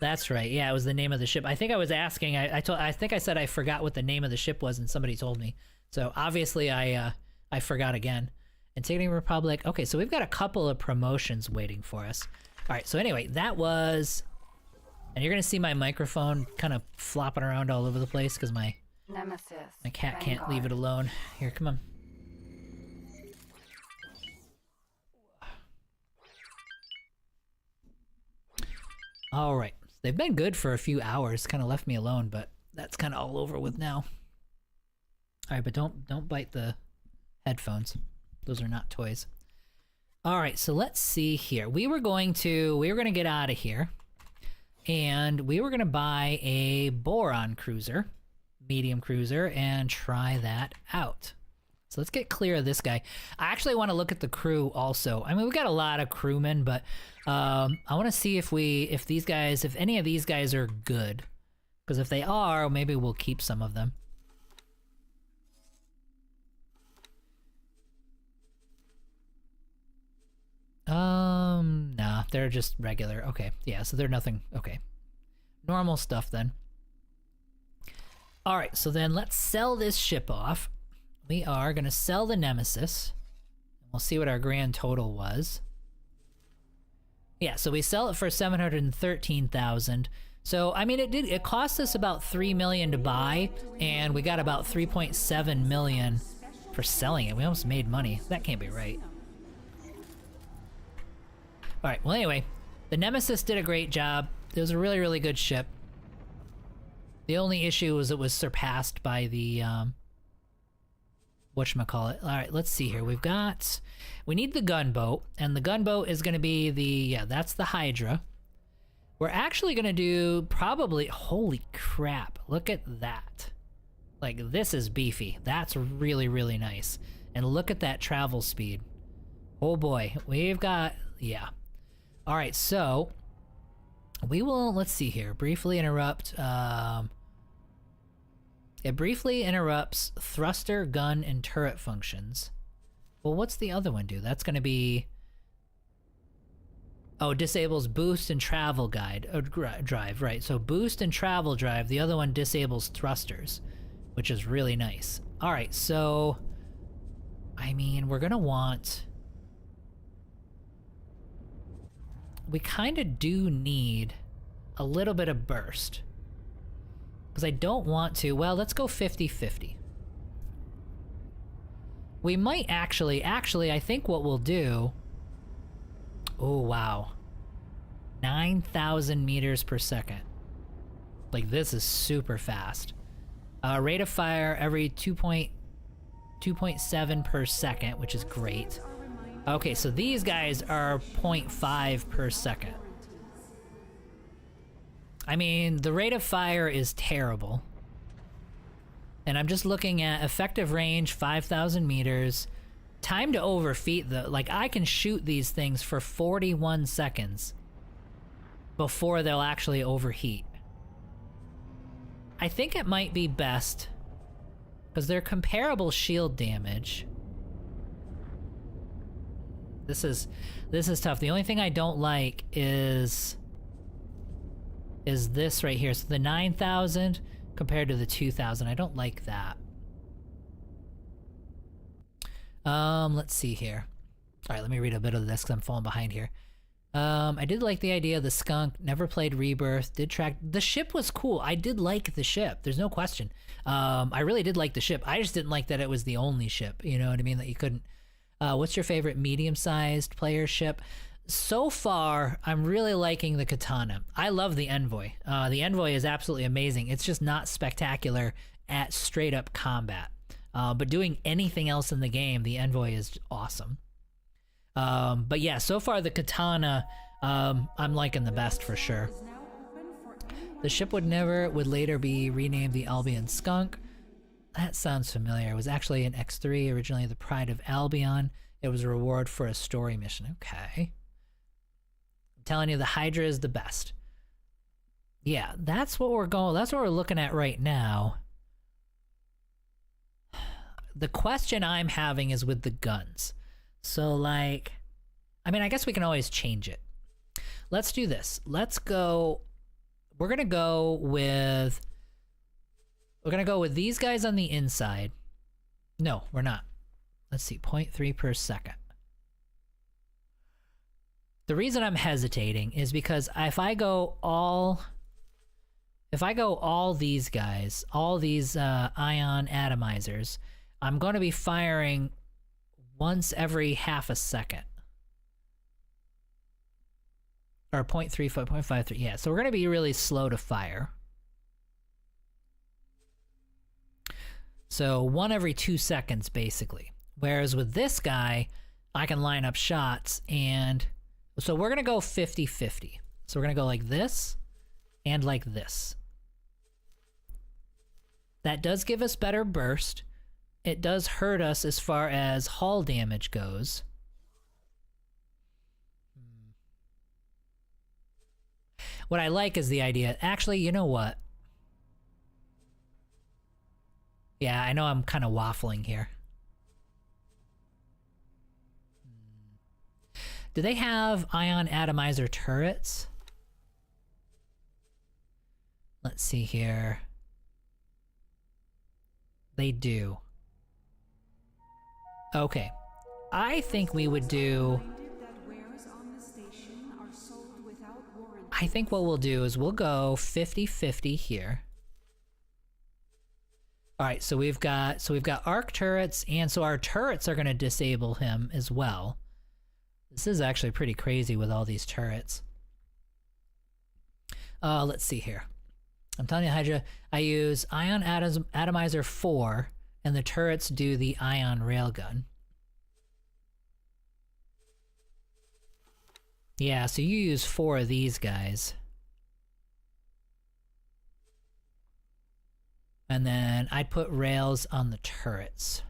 [SPEAKER 1] That's right. Yeah, it was the name of the ship. I think I was asking. I think I said I forgot what the name of the ship was, and somebody told me. So obviously I forgot again. Antigone Republic. Okay, so we've got a couple of promotions waiting for us. All right. So anyway, that was, and you're gonna see my microphone kind of flopping around all over the place because my cat can't leave it alone. Here, come on. All right. They've been good for a few hours. Kind of left me alone, but that's kind of all over with now. All right, but don't bite the headphones. Those are not toys. All right, so let's see here. We were going to get out of here, and we were going to buy a Boron cruiser, medium cruiser, and try that out. So let's get clear of this guy. I actually want to look at the crew also. I mean, we got a lot of crewmen, but I want to see if any of these guys are good. Because if they are, maybe we'll keep some of them. Nah, they're just regular. Okay, yeah, so they're nothing. Okay. Normal stuff then. Alright, so then let's sell this ship off. We are gonna sell the Nemesis. We'll see what our grand total was. Yeah, so we sell it for 713,000. So, I mean, it cost us about 3 million to buy, and we got about 3.7 million for selling it. We almost made money. That can't be right. Alright, well anyway, the Nemesis did a great job. It was a really, really good ship. The only issue was it was surpassed by the, whatchamacallit. Alright, let's see here. We need the gunboat, and the gunboat is gonna be that's the Hydra. We're actually gonna do probably, holy crap, look at that. Like, this is beefy. That's really, really nice. And look at that travel speed. Oh boy, we've got, yeah. Alright, so we will, let's see here, briefly interrupt, it briefly interrupts thruster, gun, and turret functions. Well, what's the other one do? That's gonna be, oh, disables boost and travel guide, drive, right. So boost and travel drive, the other one disables thrusters, which is really nice. Alright, so, I mean, we're gonna want, we kind of do need a little bit of burst. Because I don't want to, well, let's go 50-50. We might actually, I think what we'll do, oh wow, 9,000 meters per second. Like, this is super fast. Rate of fire every 2.7 per second, which is great. Okay, so these guys are 0.5 per second. I mean, the rate of fire is terrible. And I'm just looking at effective range, 5,000 meters. Time to overfeet, like, I can shoot these things for 41 seconds before they'll actually overheat. I think it might be best, because they're comparable shield damage. This is tough. The only thing I don't like is this right here. So the 9,000 compared to the 2,000. I don't like that. Let's see here. All right, let me read a bit of this because I'm falling behind here. I did like the idea of the skunk. Never played Rebirth. Did track. The ship was cool. I did like the ship. There's no question. I really did like the ship. I just didn't like that it was the only ship. You know what I mean? That you couldn't. What's your favorite medium-sized player ship? So far, I'm really liking the Katana. I love the Envoy. The Envoy is absolutely amazing. It's just not spectacular at straight-up combat. But doing anything else in the game, the Envoy is awesome. But yeah, so far the Katana, I'm liking the best for sure. The ship would later be renamed the Albion Skunk. That sounds familiar. It was actually an X3, originally the Pride of Albion. It was a reward for a story mission. Okay. I'm telling you, the Hydra is the best. Yeah, that's what we're looking at right now. The question I'm having is with the guns. So, like, I mean, I guess we can always change it. Let's do this. We're gonna go with these guys on the inside. No, we're not. Let's see, 0.3 per second. The reason I'm hesitating is because if I go all these guys, all these ion atomizers, I'm going to be firing once every half a second. Or 0.35, 0.53. Yeah, so we're going to be really slow to fire. So 1 every 2 seconds, basically. Whereas with this guy, I can line up shots, and so we're going to go 50-50. So we're going to go like this and like this. That does give us better burst. It does hurt us as far as hull damage goes. What I like is the idea. Actually, you know what? Yeah, I know I'm kind of waffling here. Do they have ion atomizer turrets? Let's see here. They do. Okay. I think we would do... I think what we'll do is we'll go 50-50 here. Alright, so we've got arc turrets, and so our turrets are going to disable him as well. This is actually pretty crazy with all these turrets. Let's see here. I'm telling you, Hydra, I use Ion Atomizer 4, and the turrets do the Ion Railgun. Yeah, so you use 4 of these guys. And then I'd put rails on the turrets.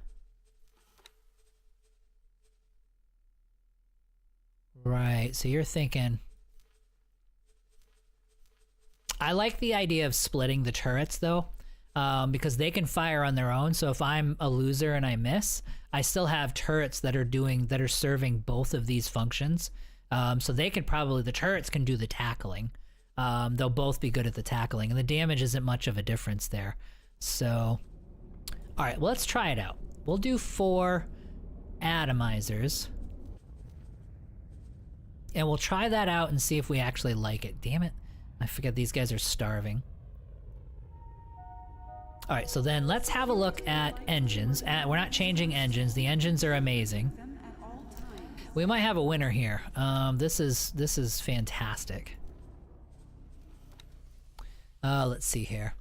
[SPEAKER 1] Right, so you're thinking... I like the idea of splitting the turrets, though, because they can fire on their own, so if I'm a loser and I miss, I still have turrets that are serving both of these functions. So they could probably, the turrets can do the tackling. They'll both be good at the tackling, and the damage isn't much of a difference there. So, alright, well, let's try it out. We'll do 4 atomizers. And we'll try that out and see if we actually like it. Damn it. I forget these guys are starving. Alright, so then let's have a look at engines. We're not changing engines. The engines are amazing. We might have a winner here. This is fantastic. Let's see here.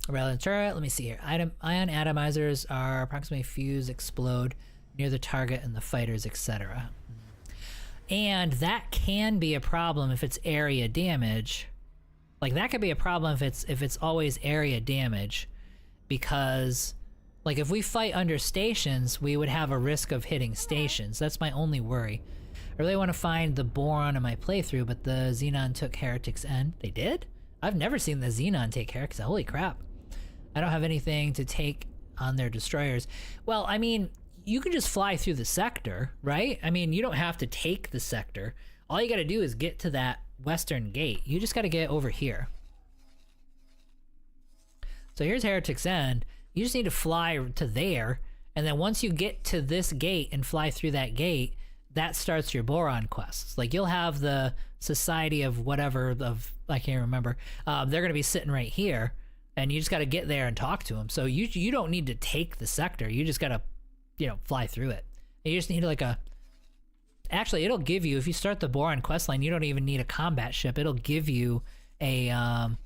[SPEAKER 1] Rather than turret, let me see here. Ion atomizers are approximately fuse, explode near the target and the fighters, etc. And that can be a problem if it's area damage. Like, that could be a problem if it's always area damage, because like if we fight under stations, we would have a risk of hitting stations. That's my only worry. I really want to find the boron in my playthrough, but the Xenon took Heretic's End. They did? I've never seen the Xenon take Heretic's End. Holy crap. I don't have anything to take on their destroyers. Well, I mean, you can just fly through the sector, right? I mean, you don't have to take the sector. All you gotta do is get to that western gate. You just gotta get over here. So here's Heretic's End. You just need to fly to there, and then once you get to this gate and fly through that gate, that starts your boron quests. Like, you'll have the Society of whatever, I can't remember. They're gonna be sitting right here, and you just gotta get there and talk to them. So you don't need to take the sector. You just gotta, fly through it. And you just need like a... Actually, it'll give you, if you start the boron quest line, you don't even need a combat ship. It'll give you a...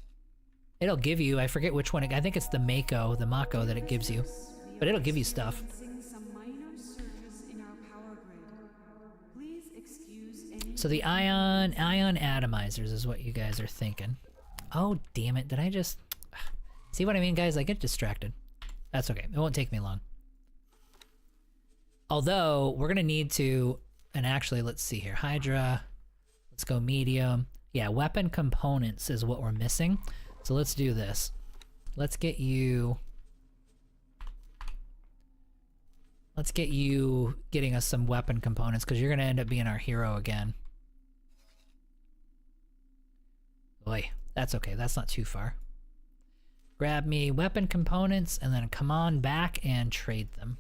[SPEAKER 1] It'll give you, I forget which one, I think it's the Mako that it gives you. But it'll give you stuff. So the ion atomizers is what you guys are thinking. Oh, damn it. Did I just... See what I mean, guys? I get distracted. That's okay. It won't take me long. Although, we're going to need to... And actually, let's see here. Hydra. Let's go medium. Yeah, weapon components is what we're missing. So let's do this. Let's get you... Let's get you getting us some weapon components, because you're going to end up being our hero again. Boy, that's okay. That's not too far. Grab me weapon components, and then come on back and trade them.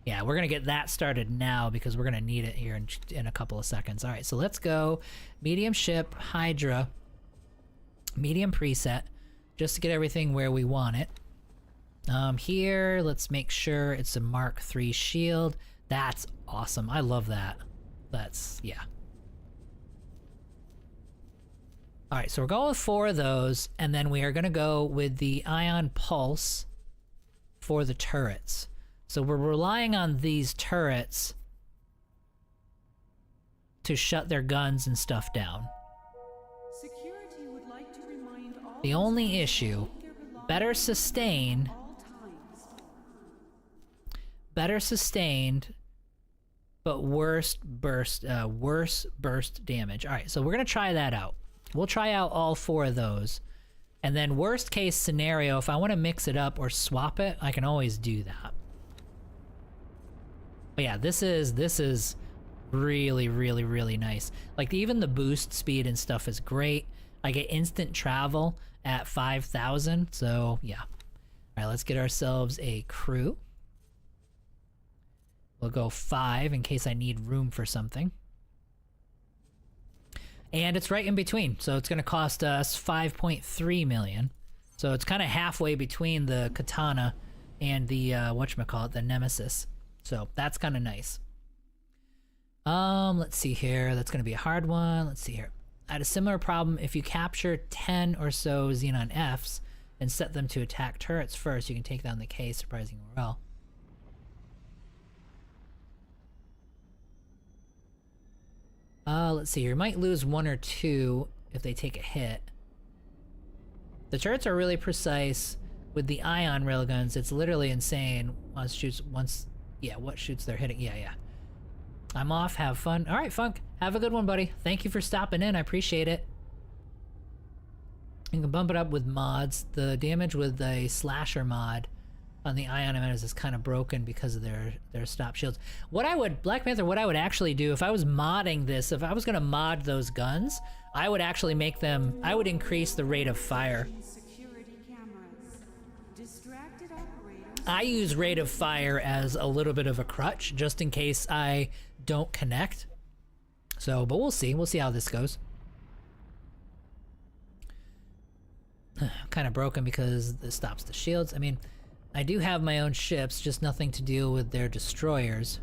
[SPEAKER 1] Yeah, we're going to get that started now, because we're going to need it here in a couple of seconds. All right, so let's go medium ship, Hydra, medium preset, just to get everything where we want it. Here, let's make sure it's a Mark III shield. That's awesome. I love that. That's, yeah. Alright, so we're going with 4 of those, and then we are going to go with the Ion Pulse for the turrets. So we're relying on these turrets to shut their guns and stuff down.
[SPEAKER 7] Security would like to remind all
[SPEAKER 1] The only issue, better sustained, but worse burst damage. All right, so we're gonna try that out. We'll try out all 4 of those, and then worst case scenario, if I want to mix it up or swap it, I can always do that. But yeah, this is really, really, really nice. Like even the boost speed and stuff is great. I get instant travel at 5,000, so yeah. All right, let's get ourselves a crew. We'll go 5 in case I need room for something. And it's right in between, so it's going to cost us 5.3 million. So it's kind of halfway between the Katana and the, whatchamacallit, the Nemesis. So that's kind of nice. Let's see here. That's going to be a hard one. Let's see here. I had a similar problem. If you capture 10 or so Xenon Fs and set them to attack turrets first, you can take down the K surprisingly well. Let's see here. You might lose 1 or 2 if they take a hit. The turrets are really precise. With the ion railguns, it's literally insane. What shoots they're hitting. Yeah. I'm off. Have fun. All right, Funk. Have a good one, buddy. Thank you for stopping in. I appreciate it. You can bump it up with mods. The damage with the slasher mod on the ion emitters is kind of broken because of their stop shields. Black Panther, what I would actually do if I was modding this, if I was gonna mod those guns, I would actually make them, I would increase the rate of fire.
[SPEAKER 7] security cameras. Distracted operators.
[SPEAKER 1] I use rate of fire as a little bit of a crutch, just in case I don't connect. So, but we'll see. We'll see how this goes. Kind of broken because this stops the shields. I mean, I do have my own ships, just nothing to deal with their destroyers.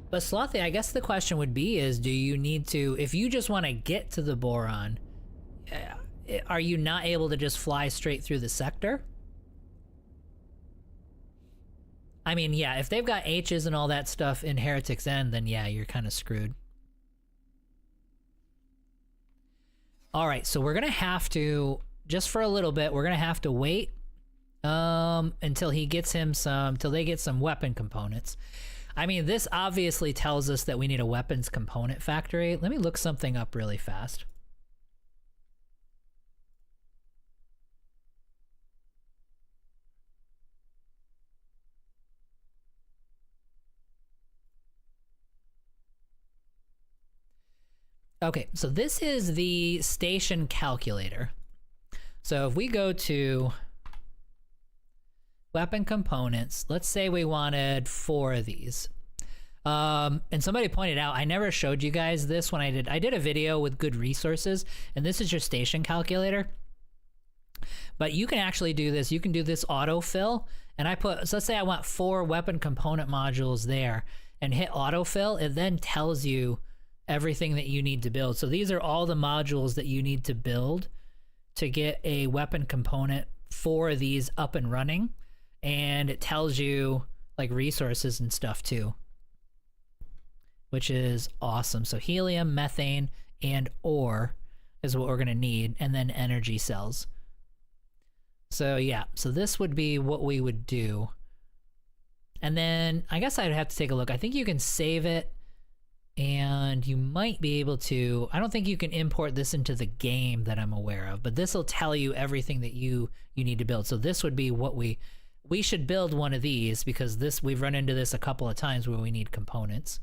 [SPEAKER 1] But Slothy, I guess the question would be is, do you need to, if you just want to get to the Boron, are you not able to just fly straight through the sector? I mean, yeah, if they've got H's and all that stuff in Heretic's End, then yeah, you're kind of screwed. All right, so we're gonna have to, just for a little bit, we're gonna have to wait until he gets him till they get some weapon components. I mean, this obviously tells us that we need a weapons component factory. Let me look something up really fast. Okay, so this is the station calculator. So if we go to weapon components, let's say we wanted 4 of these. And somebody pointed out, I never showed you guys this when I did a video with good resources, and this is your station calculator. But you can actually do this. You can do this autofill, and so let's say I want 4 weapon component modules there, and hit autofill. It then tells you everything that you need to build. So these are all the modules that you need to build to get a weapon component for these up and running. And it tells you like resources and stuff too, which is awesome. So helium, methane, and ore is what we're gonna need, and then energy cells. So yeah, so this would be what we would do. And then I guess I'd have to take a look. I think you can save it, and you might be able to, I don't think you can import this into the game that I'm aware of, but this will tell you everything that you need to build. So this would be what we should build one of these, because we've run into this a couple of times where we need components.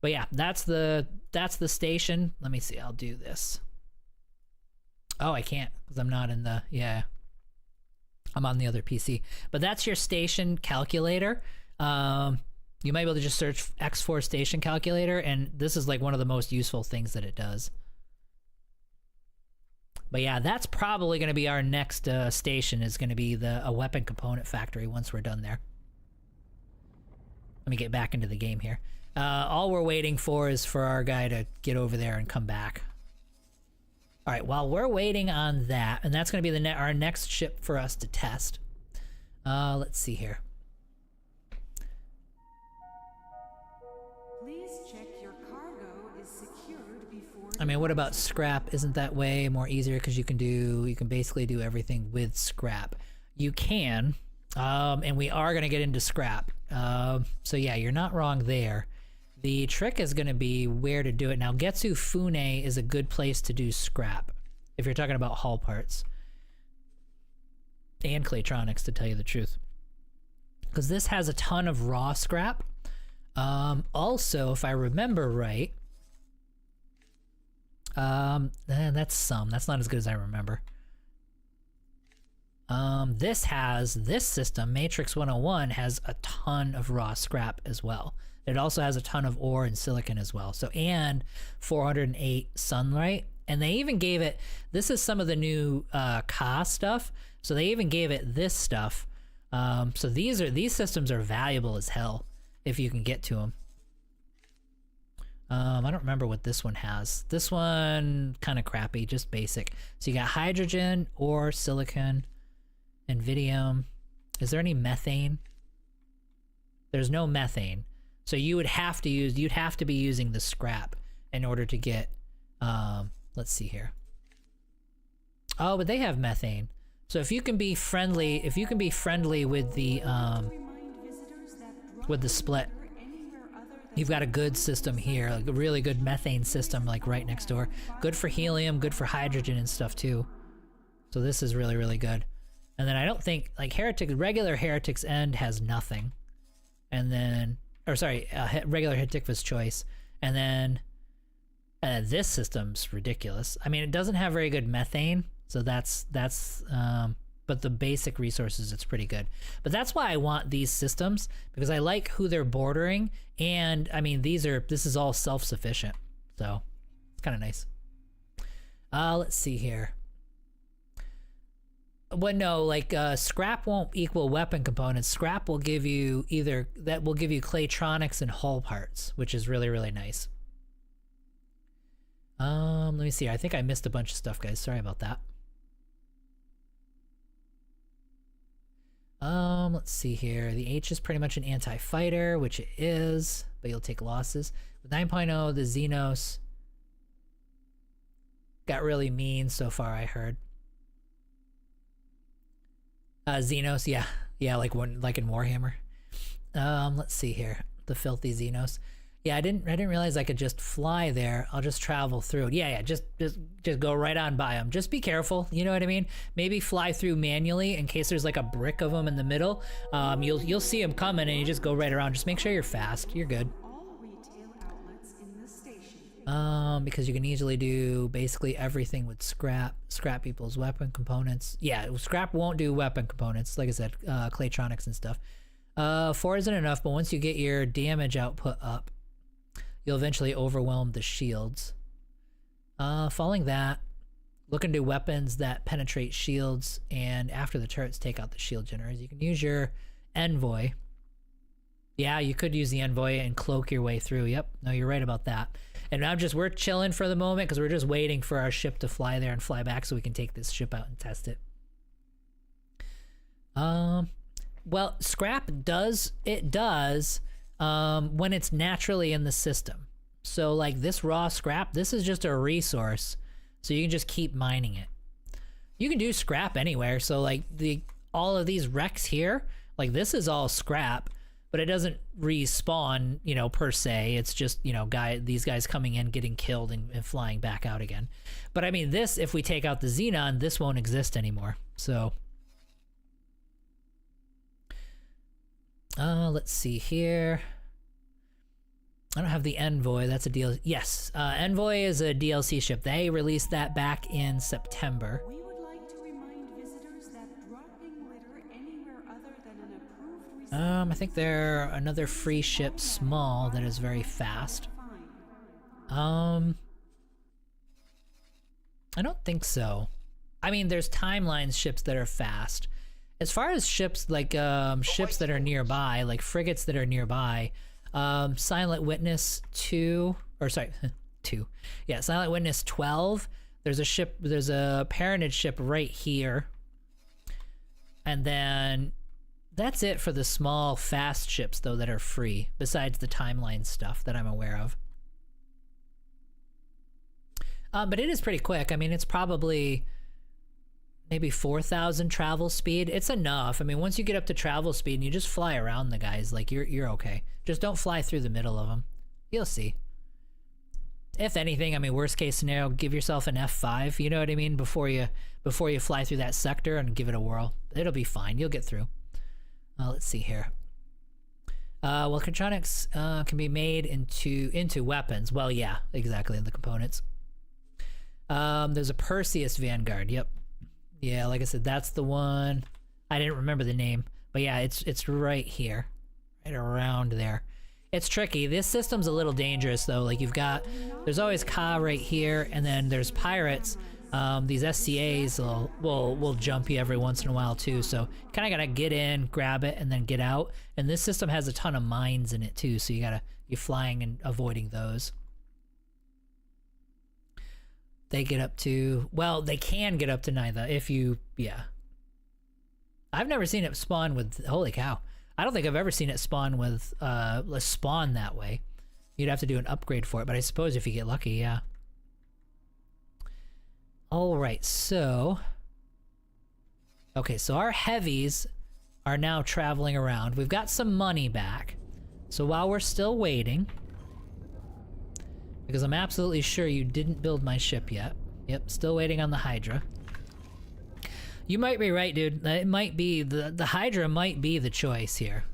[SPEAKER 1] But yeah, that's the station. Let me see, I'll do this. Oh, I can't, because I'm not in the, yeah. I'm on the other PC. But that's your station calculator. You might be able to just search X4 station calculator, and this is like one of the most useful things that it does. But yeah, that's probably going to be our next station, is going to be a weapon component factory once we're done there. Let me get back into the game here. All we're waiting for is for our guy to get over there and come back. All right, while we're waiting on that, and that's going to be our next ship for us to test. Let's see here.
[SPEAKER 7] Please check your cargo is secured before.
[SPEAKER 1] I mean, what about scrap? Isn't that way more easier because you can basically do everything with scrap. You can, and we are going to get into scrap. So yeah, you're not wrong there. The trick is going to be where to do it. Now, Getsu Fune is a good place to do scrap if you're talking about hull parts. And Claytronics, to tell you the truth. Because this has a ton of raw scrap. Also, if I remember right... that's not as good as I remember. This system, Matrix 101, has a ton of raw scrap as well. It also has a ton of ore and silicon as well. So, and 408 sunlight. And they even gave it, this is some of the new Ka stuff. So they even gave it this stuff. So these systems are valuable as hell if you can get to them. I don't remember what this one has. This one, kind of crappy, just basic. So you got hydrogen, ore, silicon, Invidium. Is there any methane? There's no methane. So you'd have to be using the scrap in order to get, let's see here. Oh, but they have methane. So if you can be friendly with the split, you've got a good system here, like a really good methane system, like right next door. Good for helium, good for hydrogen and stuff too. So this is really, really good. And then I don't think, like, regular Heretic's End has nothing. And then, or sorry, regular Hitikva's Choice. And then this system's ridiculous. I mean, it doesn't have very good methane, so that's but the basic resources, it's pretty good. But that's why I want these systems, because I like who they're bordering, and I mean, this is all self-sufficient, so it's kind of nice. Let's see here. Well, no, like scrap won't equal weapon components. Scrap will give you Claytronics and hull parts, which is really, really nice. Let me see. I think I missed a bunch of stuff, guys. Sorry about that. Let's see here. The H is pretty much an anti-fighter, which it is, but you'll take losses. With 9.0, the Xenos got really mean so far, I heard. Xenos, yeah, like in Warhammer. Let's see here. The filthy Xenos. Yeah, I didn't realize I could just fly there. I'll just travel through. Yeah, just go right on by them. Just be careful, you know what I mean? Maybe fly through manually in case there's like a brick of them in the middle. You'll see them coming and you just go right around. Just make sure you're fast. You're good.
[SPEAKER 7] All retail outlets in the station.
[SPEAKER 1] Because you can easily do basically everything with scrap people's weapon components. Yeah, scrap won't do weapon components, like I said, Claytronics and stuff. 4 isn't enough, but once you get your damage output up, you'll eventually overwhelm the shields. Following that, look into weapons that penetrate shields, and after the turrets take out the shield generators, you can use your Envoy. Yeah, you could use the Envoy and cloak your way through. Yep, no, you're right about that. And we're chilling for the moment because we're just waiting for our ship to fly there and fly back so we can take this ship out and test it. Well, scrap does when it's naturally in the system. So like this raw scrap, this is just a resource, so you can just keep mining it. You can do scrap anywhere, so like all of these wrecks here, like this is all scrap, but it doesn't respawn, per se. It's just, these guys coming in, getting killed, and flying back out again. But I mean, this, if we take out the Xenon, this won't exist anymore. So let's see here. I don't have the Envoy. That's a DLC. Yes, Envoy is a DLC ship. They released that back in September.
[SPEAKER 7] We would like to remind visitors that dropping litter anywhere other than an approved
[SPEAKER 1] I think they're another free ship, small, that is very fast. I don't think so. I mean, there's timelines ships that are fast. As far as ships like ships that are nearby, like frigates that are nearby, Silent Witness 2, or sorry, 2. Yeah, Silent Witness 12. There's a ship, there's a Paranid ship right here. And then that's it for the small fast ships though that are free, besides the timeline stuff that I'm aware of. But it is pretty quick. I mean, it's probably maybe 4,000 travel speed. It's enough. I mean, once you get up to travel speed and you just fly around the guys, like you're okay. Just don't fly through the middle of them. You'll see. If anything, I mean, worst case scenario, give yourself an F5, you know what I mean, before you fly through that sector and give it a whirl. It'll be fine. You'll get through. Let's see here. Well, Contronics can be made into weapons. Well, yeah, exactly, in the components. There's a Perseus Vanguard. Yep. Yeah, like I said, that's the one. I didn't remember the name, but yeah, it's right here, right around there. It's tricky. This system's a little dangerous though. Like there's always Ka right here, and then there's pirates. These SCAs will jump you every once in a while too. So you kind of gotta get in, grab it, and then get out. And this system has a ton of mines in it too, so you're flying and avoiding those. They get up to, well, they can get up to neither if you, yeah. I've never seen it spawn with, holy cow. I don't think I've ever seen it spawn with, spawn that way. You'd have to do an upgrade for it, but I suppose if you get lucky, yeah. Alright, so. Okay, so our heavies are now traveling around. We've got some money back. So while we're still waiting, because I'm absolutely sure you didn't build my ship yet. Yep, still waiting on the Hydra. You might be right, dude. It might be, the Hydra might be the choice here.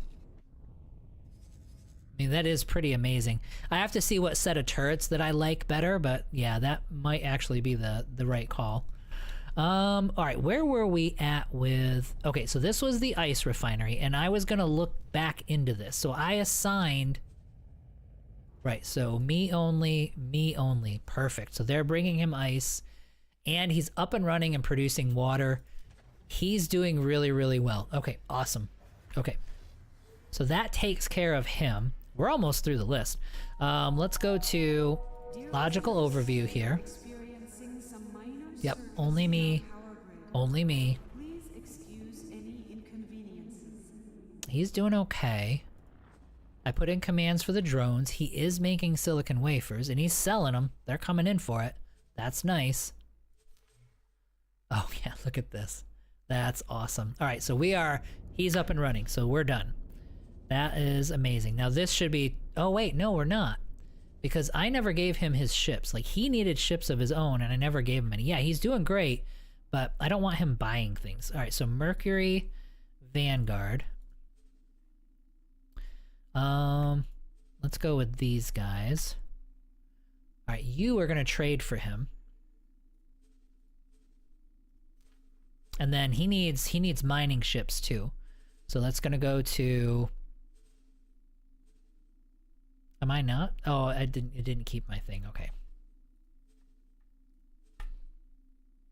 [SPEAKER 1] I mean, that is pretty amazing. I have to see what set of turrets that I like better, but yeah, that might actually be the right call. Alright, where were we at with... Okay, so this was the ice refinery, and I was gonna look back into this. So I assigned... Right, so me only, perfect. So they're bringing him ice, and he's up and running and producing water. He's doing really, really well. Okay, awesome. Okay, so that takes care of him. We're almost through the list. Let's go to logical overview here. Yep, only me, only me.
[SPEAKER 7] Please excuse any inconveniences.
[SPEAKER 1] He's doing okay. I put in commands for the drones. He is making silicon wafers, and he's selling them. They're coming in for it. That's nice. Oh yeah, look at this. That's awesome. All right, so he's up and running, so we're done. That is amazing. Now this should be, oh wait, no, we're not. Because I never gave him his ships. Like, he needed ships of his own, and I never gave him any. Yeah, he's doing great, but I don't want him buying things. All right, so Mercury Vanguard. Let's go with these guys. All right, you are gonna trade for him. And then he needs mining ships too. So that's gonna go to... Am I not? Oh, it didn't keep my thing, okay.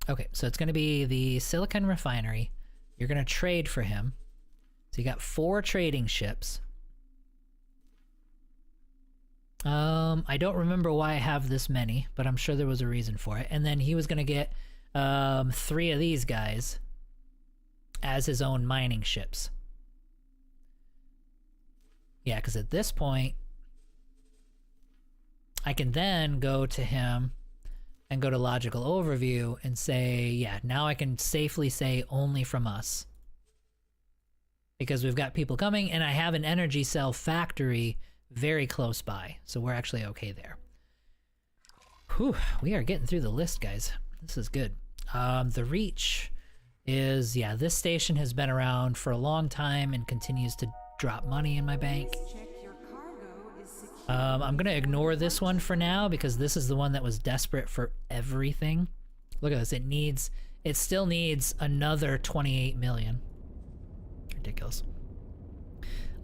[SPEAKER 1] Okay, so it's gonna be the Silicon Refinery. You're gonna trade for him. So you got 4 trading ships. I don't remember why I have this many, but I'm sure there was a reason for it. And then he was gonna get 3 of these guys as his own mining ships. Yeah, because at this point, I can then go to him and go to logical overview and say, yeah, now I can safely say only from us. Because we've got people coming, and I have an energy cell factory very close by, so we're actually okay there. Whew, we are getting through the list, guys. This is good. The Reach is, yeah, this station has been around for a long time and continues to drop money in my bank.
[SPEAKER 7] Check your cargo is secure.
[SPEAKER 1] I'm gonna ignore this one for now because this is the one that was desperate for everything. Look at this, it still needs another 28 million. Ridiculous.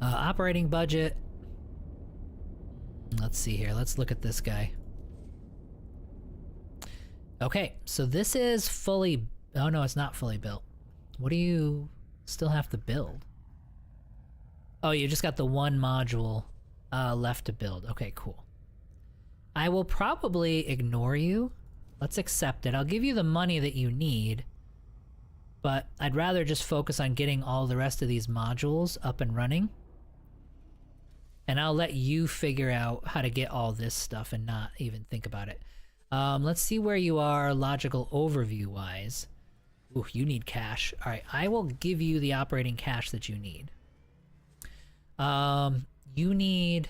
[SPEAKER 1] Operating budget. Let's see here, let's look at this guy. Okay, so this is fully Oh no, it's not fully built. What do you still have to build? Oh, you just got the one module left to build. Okay, cool. I will probably ignore you. Let's accept it. I'll give you the money that you need, but I'd rather just focus on getting all the rest of these modules up and running. And I'll let you figure out how to get all this stuff and not even think about it. Let's see where you are logical overview wise. Ooh, you need cash. All right, I will give you the operating cash that you need. You need...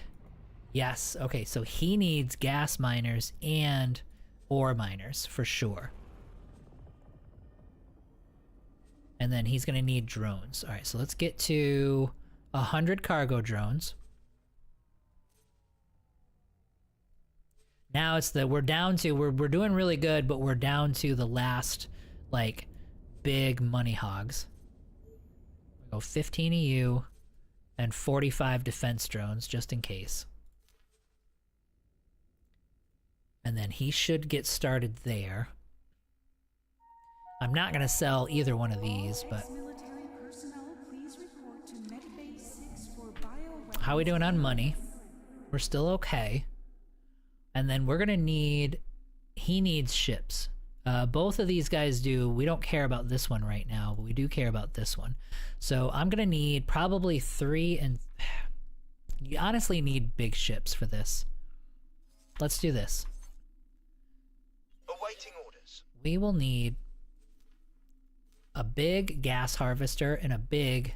[SPEAKER 1] Yes, okay, so he needs gas miners and ore miners, for sure. And then he's gonna need drones. Alright, so let's get to 100 cargo drones. Now it's the, we're down to, we're doing really good, but we're down to the last, like, big money hogs. We'll go 15 EU and 45 defense drones, just in case. And then he should get started there. I'm not gonna sell either one of these, but...
[SPEAKER 7] Ex-military personnel, please report to Medbay 6 for bioweapons.
[SPEAKER 1] How are we doing on money? We're still okay. And then we're gonna need... He needs ships. Both of these guys do. We don't care about this one right now, but we do care about this one. So I'm gonna need probably 3 and... You honestly need big ships for this. Let's do this.
[SPEAKER 5] Awaiting orders.
[SPEAKER 1] We will need a big gas harvester and a big...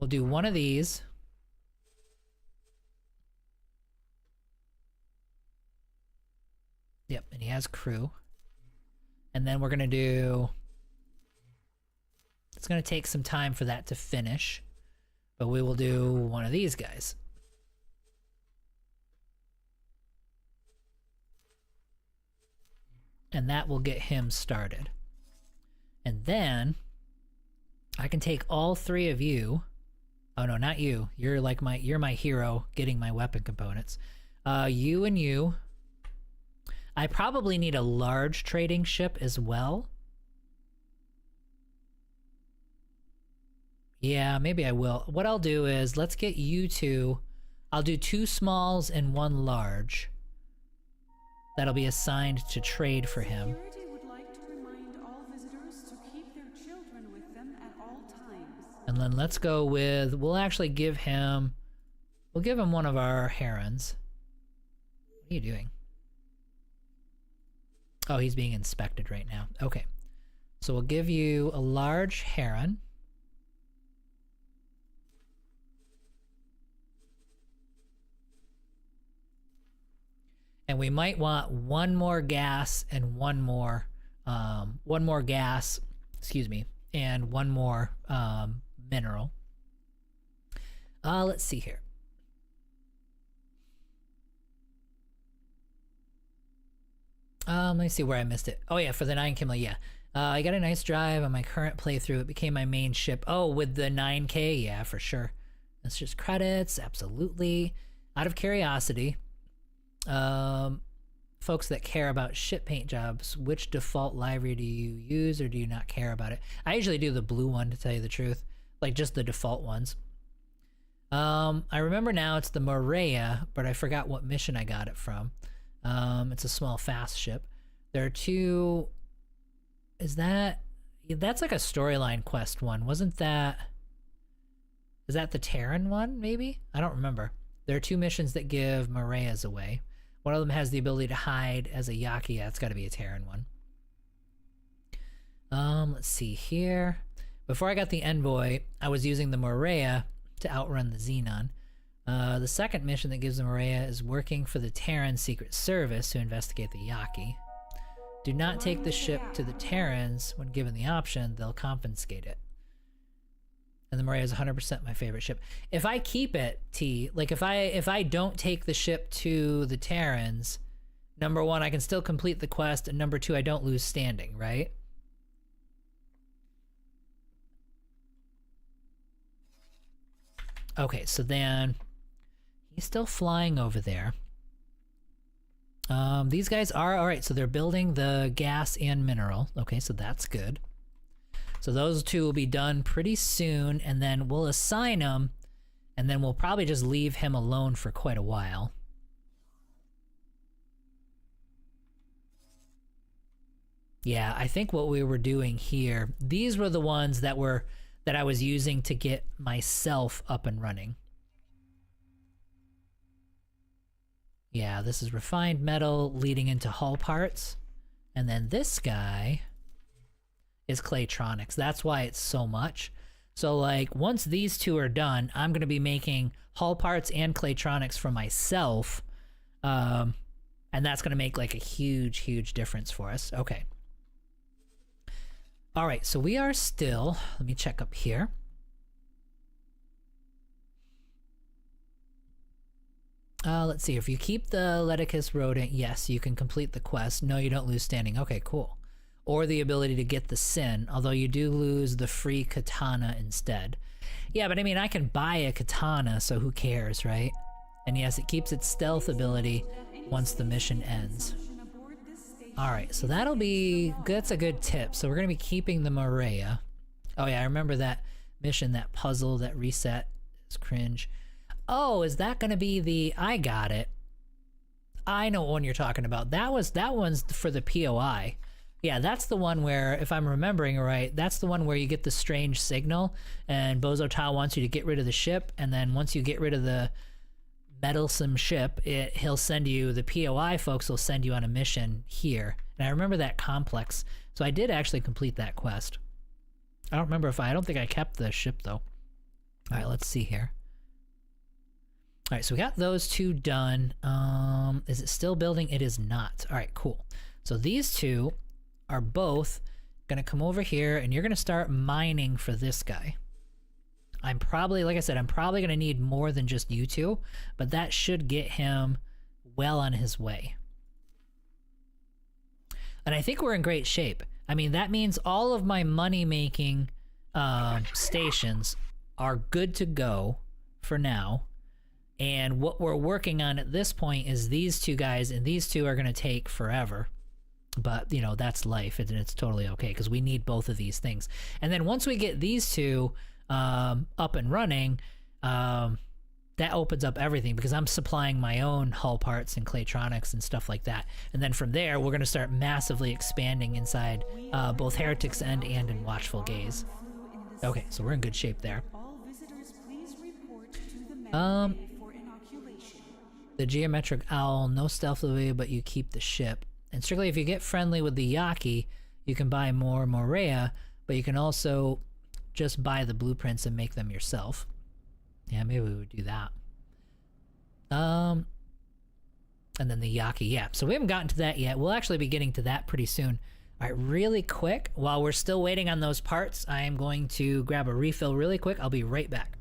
[SPEAKER 1] We'll do one of these. Yep, and he has crew. And then we're gonna do... It's gonna take some time for that to finish, but we will do one of these guys. And that will get him started. And then I can take all 3 of you. Oh no, not you. You're like you're my hero getting my weapon components. You and you. I probably need a large trading ship as well. Yeah, maybe I will. What I'll do is, let's get you 2. I'll do 2 smalls and 1 large. That'll be assigned to trade for him.
[SPEAKER 7] Security would like to remind all visitors to keep their children with them at all times.
[SPEAKER 1] And then let's go with, we'll actually give him, we'll give him one of our herons. What are you doing? Oh, he's being inspected right now. Okay. So we'll give you a large heron. And we might want 1 more gas and 1 more gas, excuse me, and 1 more mineral. Let's see here. Let me see where I missed it. Oh yeah, for the 9 Kimla, yeah. I got a nice drive on my current playthrough. It became my main ship. Oh, with the 9K, yeah, for sure. That's just credits, absolutely. Out of curiosity, folks that care about ship paint jobs, which default livery do you use, or do you not care about it? I usually do the blue one, to tell you the truth, like just the default ones. I remember now it's the Morea, but I forgot what mission I got it from. It's a small fast ship. There are 2. Is that... That's like a storyline quest one. Wasn't that... Is that the Terran one, maybe? I don't remember. There are 2 missions that give Moreas away. One of them has the ability to hide as a Yaki. Yeah, it's got to be a Terran one. Let's see here. Before I got the Envoy, I was using the Morea to outrun the Xenon. The second mission that gives the Morea is working for the Terran Secret Service to investigate the Yaki. Do not take the ship to the Terrans. When given the option, they'll confiscate it. And the Morea is 100% my favorite ship. If I keep it, T, like if I don't take the ship to the Terrans, number 1, I can still complete the quest, and number 2, I don't lose standing, right? Okay, so then he's still flying over there. These guys are all right. So they're building the gas and mineral. Okay, so that's good. So those two will be done pretty soon, and then we'll assign them, and then we'll probably just leave him alone for quite a while. Yeah, I think what we were doing here, these were the ones that I was using to get myself up and running. Yeah, this is refined metal leading into hull parts. And then this guy is Claytronics. That's why it's so much. So like once these two are done, I'm going to be making hull parts and Claytronics for myself. And that's going to make like a huge, huge difference for us. Okay. All right, so we are still, let me check up here. Let's see, if you keep the Leticus rodent, yes, you can complete the quest. No, you don't lose standing. Okay, cool. Or the ability to get the sin, although you do lose the free katana instead. Yeah, but I mean, I can buy a katana, so who cares, right? And yes, it keeps its stealth ability once the mission ends. Alright, so that'll be, that's a good tip. So we're going to be keeping the Maria. Oh yeah, I remember that mission, that puzzle, that reset. It's cringe. Oh, is that going to be the, I got it. I know what one you're talking about. That one's for the POI. Yeah, that's the one where, if I'm remembering right, that's the one where you get the strange signal, and Bozo Tao wants you to get rid of the ship, and then once you get rid of the meddlesome ship, he'll send you, the POI folks will send you on a mission here. And I remember that complex, so I did actually complete that quest. I don't remember if I don't think I kept the ship though. Alright, let's see here. Alright, so we got those two done. Is it still building? It is not. Alright, cool. So these two are both gonna come over here, and you're gonna start mining for this guy. I'm probably, like I said, I'm probably going to need more than just you two, but that should get him well on his way. And I think we're in great shape. I mean, that means all of my money-making stations are good to go for now. And what we're working on at this point is these two guys, and these two are going to take forever. But, you know, that's life, and it's totally okay, because we need both of these things. And then once we get these two up and running, that opens up everything, because I'm supplying my own hull parts and Claytronics and stuff like that. And then from there, we're going to start massively expanding inside both Heretic's End and in Watchful Gaze. Okay, so we're in good shape there. The Geometric Owl, no stealth ability, but you keep the ship. And strictly if you get friendly with the Yaki, you can buy more Morea, but you can also just buy the blueprints and make them yourself. Yeah, maybe we would do that. And then the Yaki, yeah. So we haven't gotten to that yet. We'll actually be getting to that pretty soon. All right, really quick, while we're still waiting on those parts, I am going to grab a refill really quick. I'll be right back.